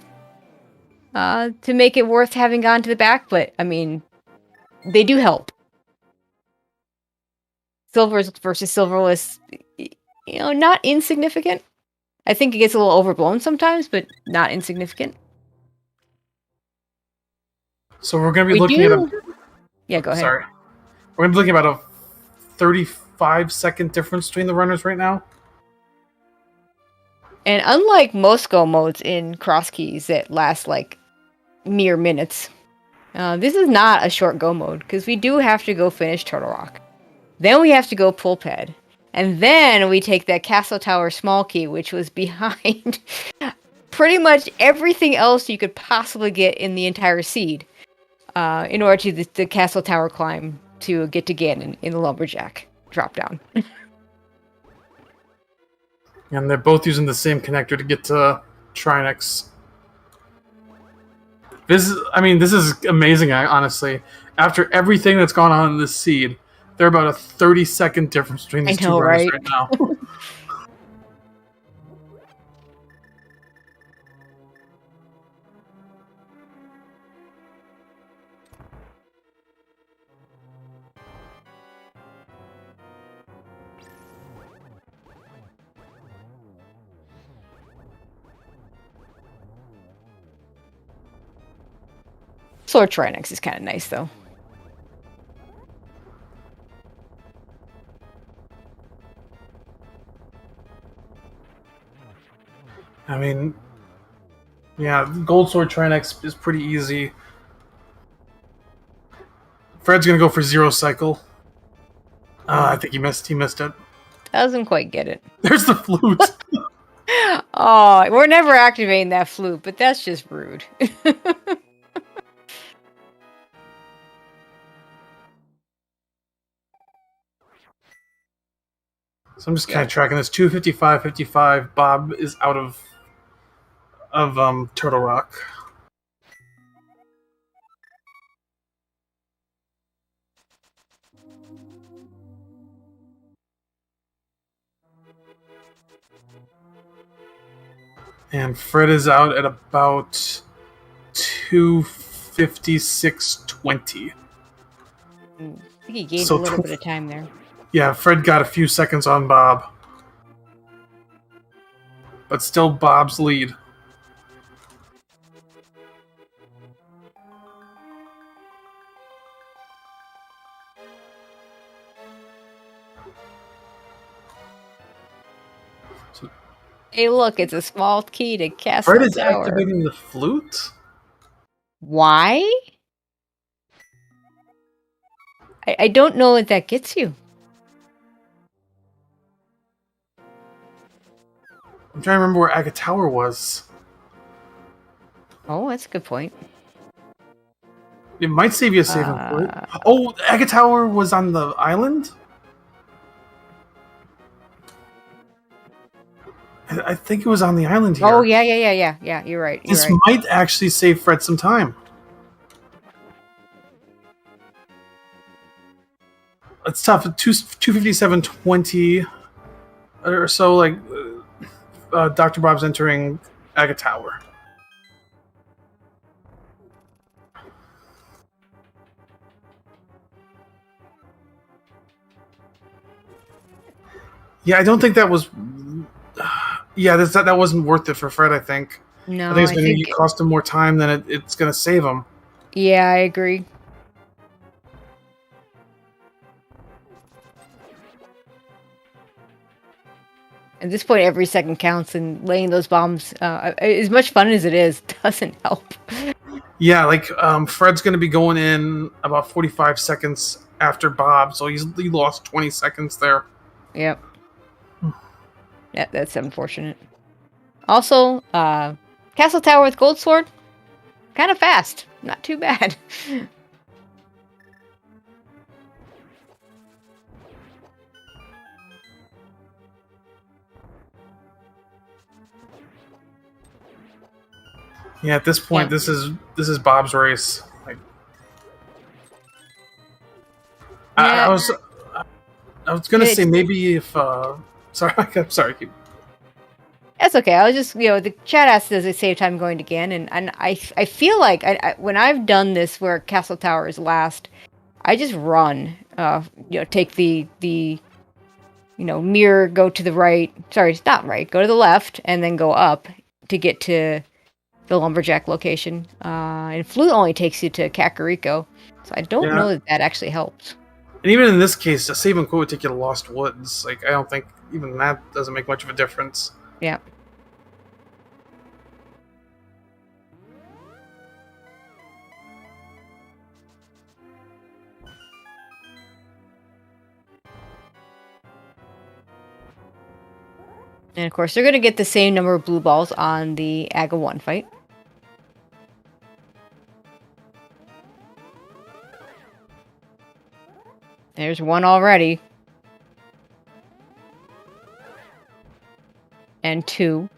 to make it worth having gone to the back, but I mean, they do help. Silvers versus silverless, not insignificant. I think it gets a little overblown sometimes, but not insignificant. So we're going to be looking at a... Yeah, go ahead. Sorry. We're going to be looking at about a 35-second difference between the runners right now. And unlike most go modes in Crosskeys that last like mere minutes, this is not a short go mode because we do have to go finish Turtle Rock. Then we have to go pull ped. And then we take that Castle Tower small key, which was behind pretty much everything else you could possibly get in the entire seed in order to the Castle Tower climb to get to Ganon in the Lumberjack drop down. And they're both using the same connector to get to Trinix. This is amazing, honestly. After everything that's gone on in this seed, they're about a 30-second difference between these two runners right now. Sword Trinix is kind of nice, though. I mean, yeah, Gold Sword Trinix is pretty easy. Fred's gonna go for Zero Cycle. I think he missed it. Doesn't quite get it. There's the flute. Oh, we're never activating that flute, but that's just rude. So I'm just kind of tracking this. 255.55. Bob is out of Turtle Rock. And Fred is out at about 256.20. I think he gained a little bit of time there. Yeah, Fred got a few seconds on Bob. But still Bob's lead. Hey, look, it's a small key to Castle Tower. Fred is activating the flute? Why? I don't know what that gets you. I'm trying to remember where Aga Tower was. Oh, that's a good point. It might save you a saving point. Oh, Aga Tower was on the island? I think it was on the island here. Oh, yeah. You're right. This might actually save Fred some time. It's tough. 257.20 or so. Like Dr. Bob's entering Aga Tower. Yeah, I don't think that was. Yeah, that wasn't worth it for Fred. I think. No, I think it's going to cost him more time than it's going to save him. Yeah, I agree. At this point, every second counts, and laying those bombs, as much fun as it is, doesn't help. Yeah, like Fred's going to be going in about 45 seconds after Bob, so he lost 20 seconds there. Yep. Yeah, that's unfortunate. Also, Castle Tower with Gold Sword, kind of fast. Not too bad. Yeah, at this point, Yeah. this is Bob's race. Like, Yeah. I was gonna say maybe if sorry, I'm sorry. That's okay. I was just, the chat asked, does it save time going again? And I feel like when I've done this where Castle Tower is last, I just run. Take the mirror, go to the right. Sorry, not right. Go to the left, and then go up to get to the lumberjack location. And flute only takes you to Kakariko, so I don't know that actually helps. And even in this case, a save and quote would take you to Lost Woods. Like, I don't think even that doesn't make much of a difference. Yeah. And of course, they're going to get the same number of blue balls on the Aga 1 fight. There's one already. And 2.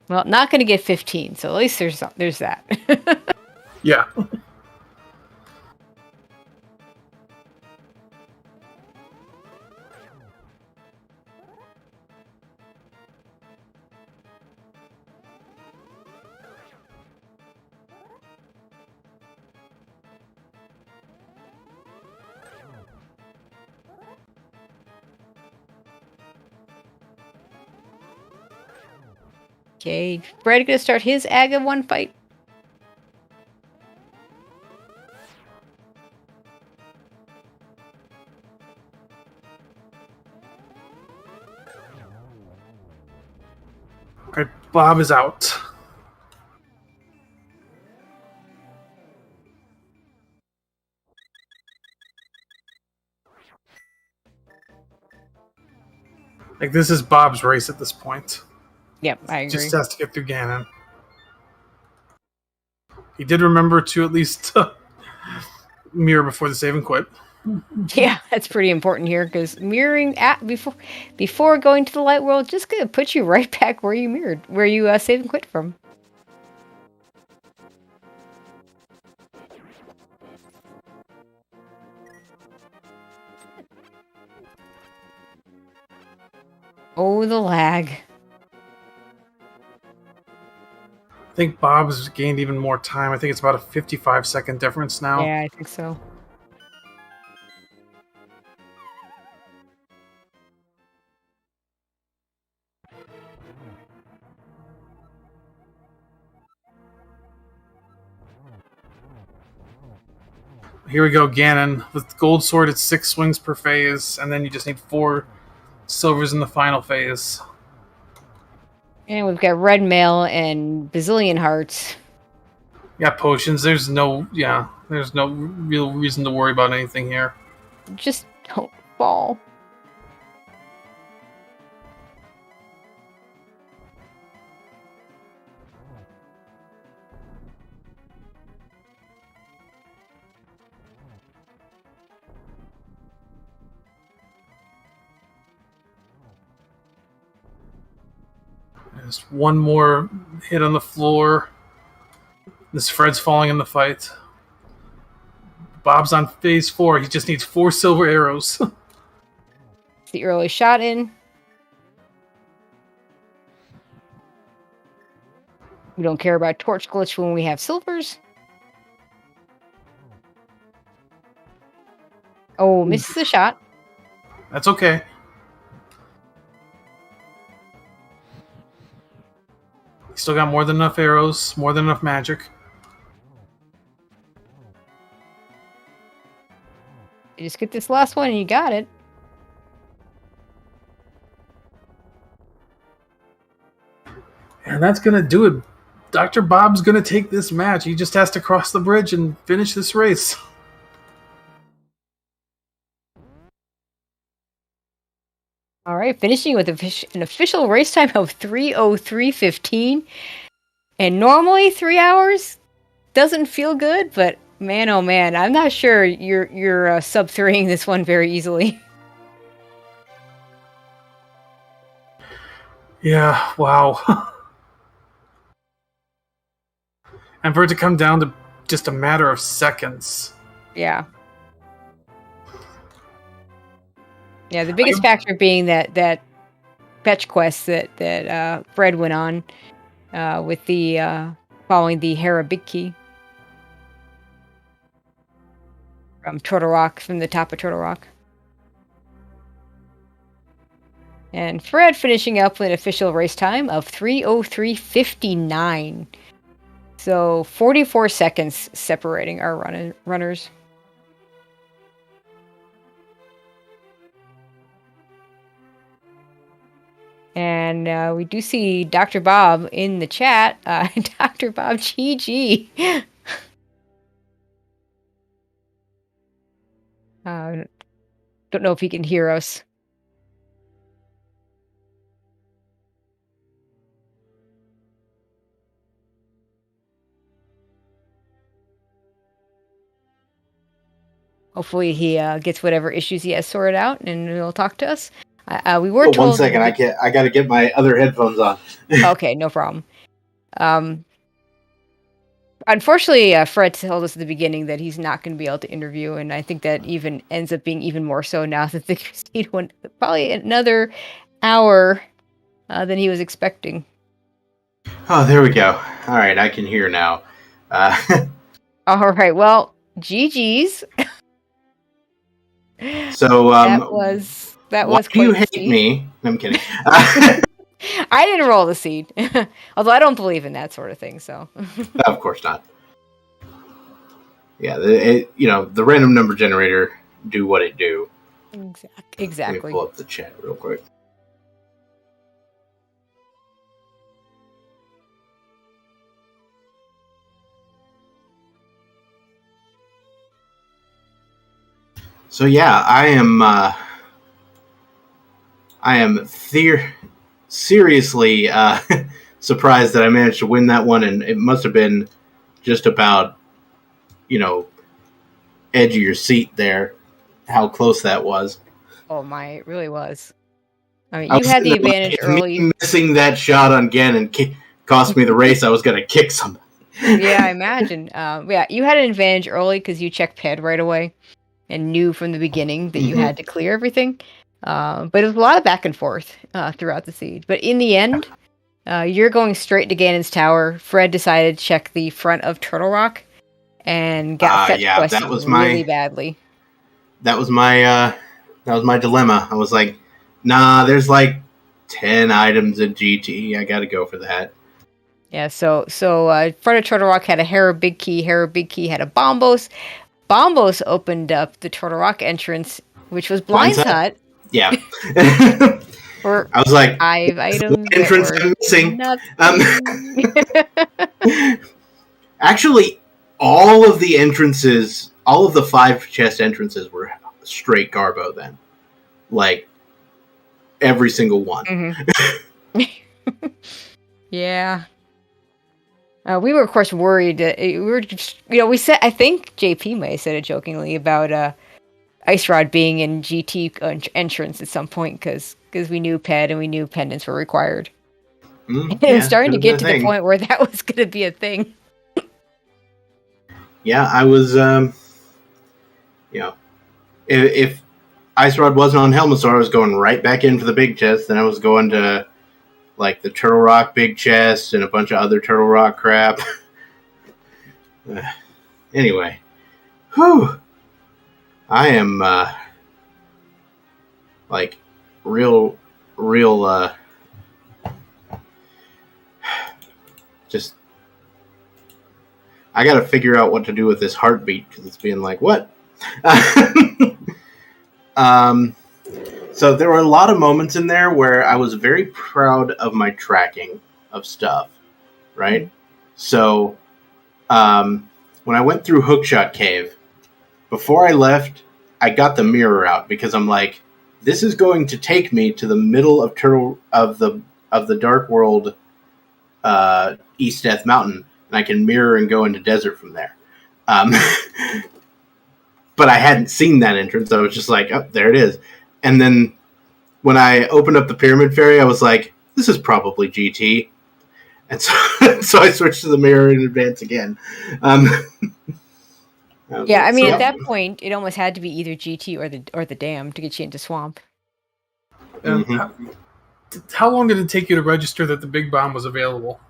Well, not going to get 15, so at least there's that. Yeah. Okay, Fred gonna start his Aga 1 fight. Okay, Bob is out. Like, this is Bob's race at this point. Yep, I agree. Just has to get through Ganon. He did remember to at least mirror before the save and quit. Yeah, that's pretty important here because mirroring before going to the light world just gonna put you right back where you mirrored, where you save and quit from. Oh, the lag. I think Bob's gained even more time. I think it's about a 55-second difference now. Yeah, I think so. Here we go, Ganon. With Gold Sword, it's 6 swings per phase, and then you just need 4 silvers in the final phase. And we've got red mail and bazillion hearts. Yeah, potions. There's no real reason to worry about anything here. Just don't fall. Just one more hit on the floor. This Fred's falling in the fight. Bob's on phase 4. He just needs 4 silver arrows. The early shot in. We don't care about torch glitch when we have silvers. Oh, misses the shot. That's okay. He's still got more than enough arrows, more than enough magic. just get this last one and you got it. And that's going to do it. Dr. Bob's going to take this match. He just has to cross the bridge and finish this race. All right, finishing with an official race time of 3:03:15. And normally 3 hours doesn't feel good, but man, oh man, I'm not sure you're sub-3ing this one very easily. Yeah, wow. And for it to come down to just a matter of seconds. Yeah. Yeah, the biggest factor being that fetch quest that Fred went on with the following the Hera Big Key from Turtle Rock, from the top of Turtle Rock. And Fred finishing up with an official race time of 3:03:59. So 44 seconds separating our runners. And we do see Dr. Bob in the chat. Dr. Bob, GG. Don't know if he can hear us. Hopefully he gets whatever issues he has sorted out and he'll talk to us. We were told... 1 second, I got to get my other headphones on. Okay, no problem. Unfortunately, Fred told us at the beginning that he's not going to be able to interview, and I think that even ends up being even more so now that the Crusade went probably another hour than he was expecting. Oh, there we go. All right, I can hear now. All right, well, GG's. So, that was do you quite hate me? No, I'm kidding. I didn't roll the seed, although I don't believe in that sort of thing. So, of course not. Yeah, the random number generator do what it do. Exactly. Let me pull up the chat real quick. So yeah, I am seriously surprised that I managed to win that one, and it must have been just about, edge of your seat there, how close that was. Oh my, it really was. I mean, you had the advantage early. Missing that shot on Ganon cost me the race. I was going to kick somebody. Yeah, I imagine. Yeah, you had an advantage early because you checked PED right away and knew from the beginning that you had to clear everything. But it was a lot of back and forth throughout the siege. But in the end, you're going straight to Ganon's tower. Fred decided to check the front of Turtle Rock and got fetch quested really badly. That was my dilemma. I was like, nah, there's like 10 items in GT. I got to go for that. Yeah, so front of Turtle Rock had a Hera Big Key. Hera Big Key had a Bombos. Bombos opened up the Turtle Rock entrance, which was Blind's Hut. Yeah. Or I was like, 5 items. Entrance missing. Actually, all of the entrances, all of the 5 chest entrances were straight Garbo then. Like, every single one. Mm-hmm. Yeah. We were, of course, worried. We were just, we said, I think JP may have said it jokingly about Ice Rod being in GT entrance at some point because we knew PED and we knew pendants were required. And it was starting to get to the point where that was going to be a thing. Yeah, I was, if Ice Rod wasn't on Helmasaur, I was going right back in for the big chest. Then I was going to, like, the Turtle Rock big chest and a bunch of other Turtle Rock crap. Anyway. Whew. I am, real, just, I gotta figure out what to do with this heartbeat, because it's being like, what? So there were a lot of moments in there where I was very proud of my tracking of stuff, right? Mm-hmm. So when I went through Hookshot Cave, before I left, I got the mirror out because I'm like, this is going to take me to the middle of the Dark World East Death Mountain, and I can mirror and go into desert from there. But I hadn't seen that entrance. I was just like, oh, there it is. And then when I opened up the Pyramid Fairy, I was like, this is probably GT. And so, so I switched to the mirror in advance again. Yeah, I mean, at that point, it almost had to be either GT or the dam to get you into Swamp. How long did it take you to register that the Big Bomb was available?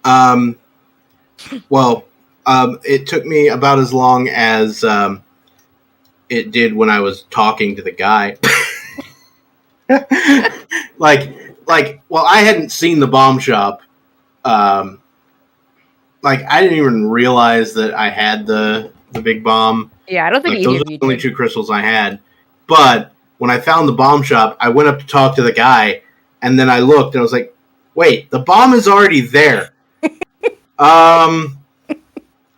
Well, it took me about as long as it did when I was talking to the guy. Well, I hadn't seen the bomb shop. I didn't even realize that I had the big bomb. Yeah, I don't think those are the only 2 crystals I had. But when I found the bomb shop, I went up to talk to the guy, and then I looked and I was like, "Wait, the bomb is already there." I'm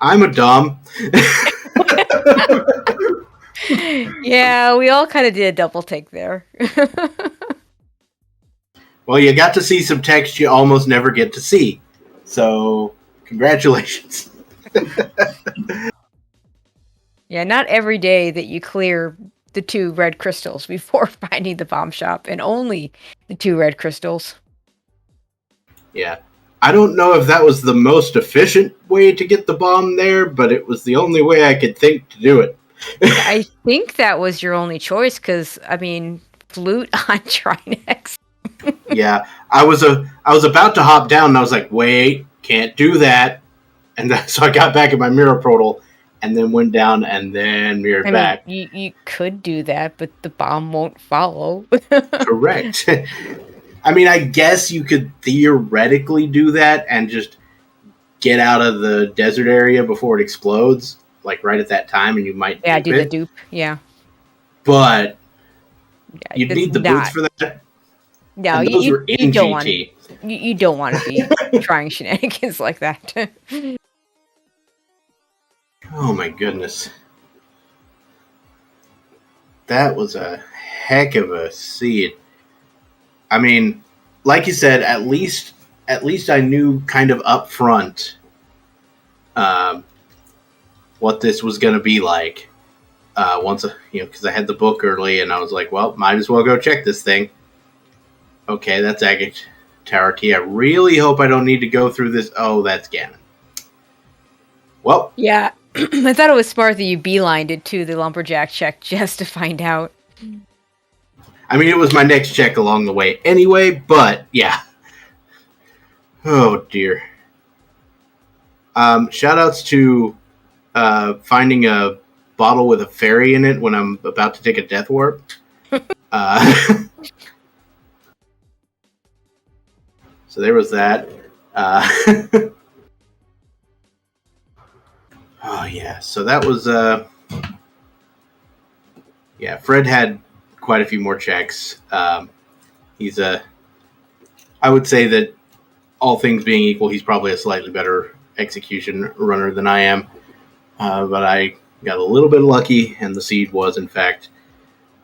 a dumb. Yeah, we all kind of did a double take there. Well, you got to see some text you almost never get to see. So, congratulations. Yeah, not every day that you clear the 2 red crystals before finding the bomb shop, and only the 2 red crystals. Yeah. I don't know if that was the most efficient way to get the bomb there, but it was the only way I could think to do it. I think that was your only choice, because, I mean, flute on Trinex. Yeah, I was about to hop down, and I was like, wait, can't do that. And so I got back in my mirror portal, and then went down, and then mirrored back. You could do that, but the bomb won't follow. Correct. I mean, I guess you could theoretically do that and just get out of the desert area before it explodes, like right at that time, and you might do the dupe. Yeah, but you'd need the boots for that. No, you don't want to. You don't want to be trying shenanigans like that. Oh my goodness, that was a heck of a seed. I mean, like you said, at least I knew kind of up front what this was going to be like. Because I had the book early, and I was like, well, might as well go check this thing. Okay, that's Agate Tower Key. I really hope I don't need to go through this. Oh, that's Ganon. Well. Yeah, I thought it was smart that you beelined it to the lumberjack check just to find out. I mean, it was my next check along the way anyway, but yeah. Oh, dear. Shout-outs to finding a bottle with a fairy in it when I'm about to take a death warp. So there was that. Oh, yeah. So that was... yeah, Fred had quite a few more checks. He's I would say that all things being equal, he's probably a slightly better execution runner than I am. But I got a little bit lucky, and the seed was, in fact,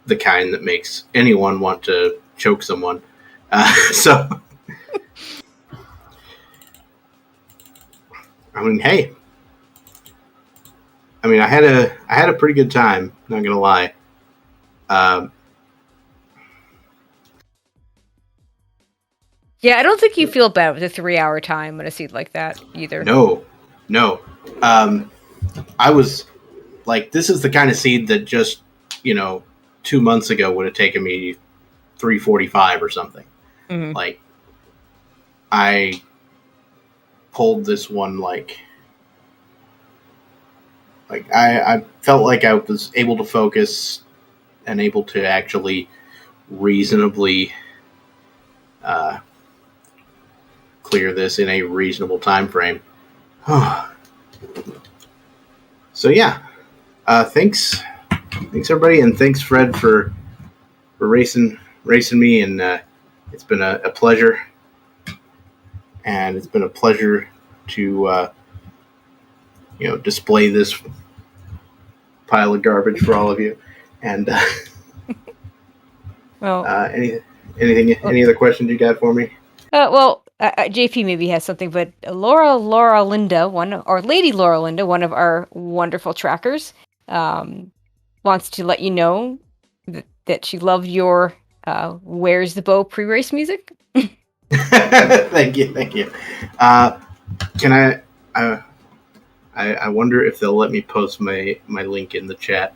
the kind that makes anyone want to choke someone. So, I mean, hey. I mean, I had a pretty good time, not gonna lie. Yeah, I don't think you feel bad with a 3-hour time on a seed like that either. No. I was like, this is the kind of seed that just, 2 months ago would have taken me 3:45 or something. Mm-hmm. Like, I pulled this one like I felt like I was able to focus and able to actually reasonably clear this in a reasonable time frame. So yeah, thanks Thanks everybody, and thanks Fred for racing me, and it's been a pleasure. And it's been a pleasure to display this pile of garbage for all of you. And Well, any other questions you got for me? JP maybe has something, but Laura Linda, Lady Laura Linda, one of our wonderful trackers, wants to let you know that she loved your "Where's the Bow" pre-race music. Thank you. Can I wonder if they'll let me post my link in the chat.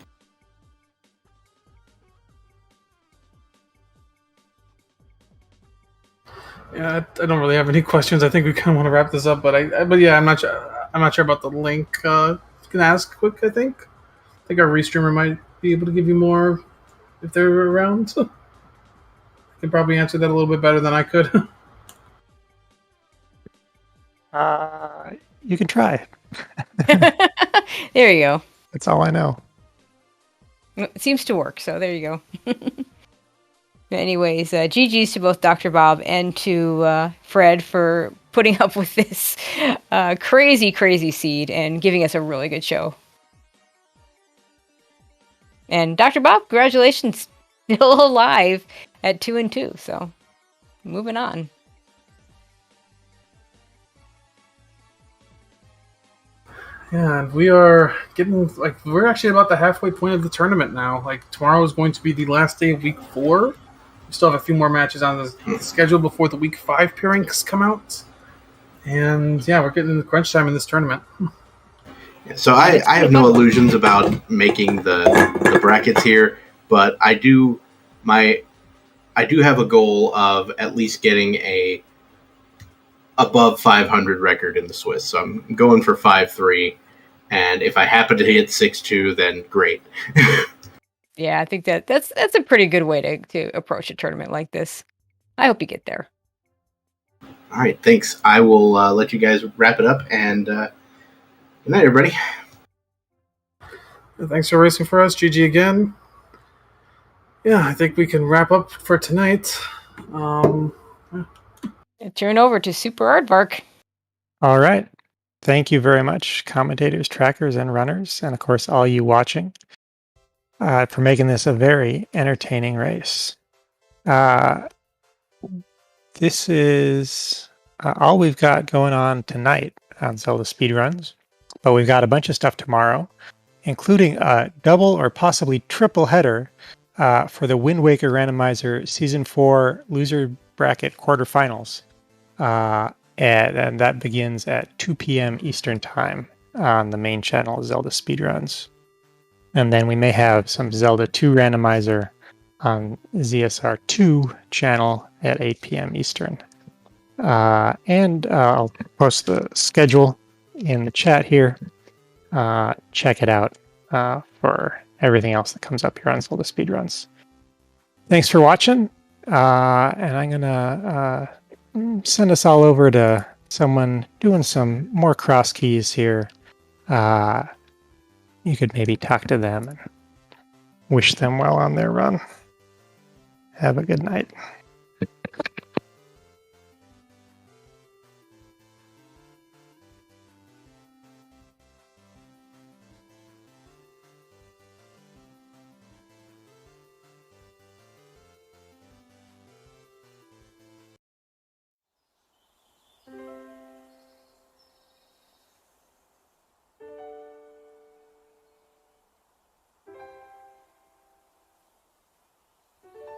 Yeah, I don't really have any questions. I think we kind of want to wrap this up, but yeah, I'm not sure. I'm not sure about the link. You can ask quick. I think our restreamer might be able to give you more if they're around. I can probably answer that a little bit better than I could. You can try. There you go. That's all I know. It seems to work, so there you go. Anyways, GG's to both Dr. Bob and to Fred for putting up with this crazy seed and giving us a really good show. And Dr. Bob, congratulations, still alive at 2-2. So, moving on. Yeah, and we are getting we're actually about the halfway point of the tournament now. Tomorrow is going to be the last day of week 4. We still have a few more matches on the schedule before the week 5 pairings come out. And yeah, we're getting into crunch time in this tournament. So I have no illusions about making the brackets here, but I do have a goal of at least getting a above 500 record in the Swiss. So I'm going for 5-3, and if I happen to hit 6-2, then great. Yeah, I think that's a pretty good way to approach a tournament like this. I hope you get there. All right, thanks. I will let you guys wrap it up, and good night, everybody. Thanks for racing for us, GG again. Yeah, I think we can wrap up for tonight. Turn over to Super Aardvark. All right. Thank you very much, commentators, trackers, and runners, and of course, all you watching, for making this a very entertaining race. This is all we've got going on tonight on Zelda Speedruns, but we've got a bunch of stuff tomorrow, including a double or possibly triple header for the Wind Waker Randomizer Season 4 Loser Bracket Quarterfinals. And that begins at 2 p.m. Eastern Time on the main channel, Zelda Speedruns. And then we may have some Zelda 2 Randomizer on ZSR 2 channel at 8 p.m. Eastern. And I'll post the schedule in the chat here. Check it out for everything else that comes up here on Zelda Speedruns. Thanks for watching, and I'm going to send us all over to someone doing some more Crosskeys here. You could maybe talk to them and wish them well on their run. Have a good night.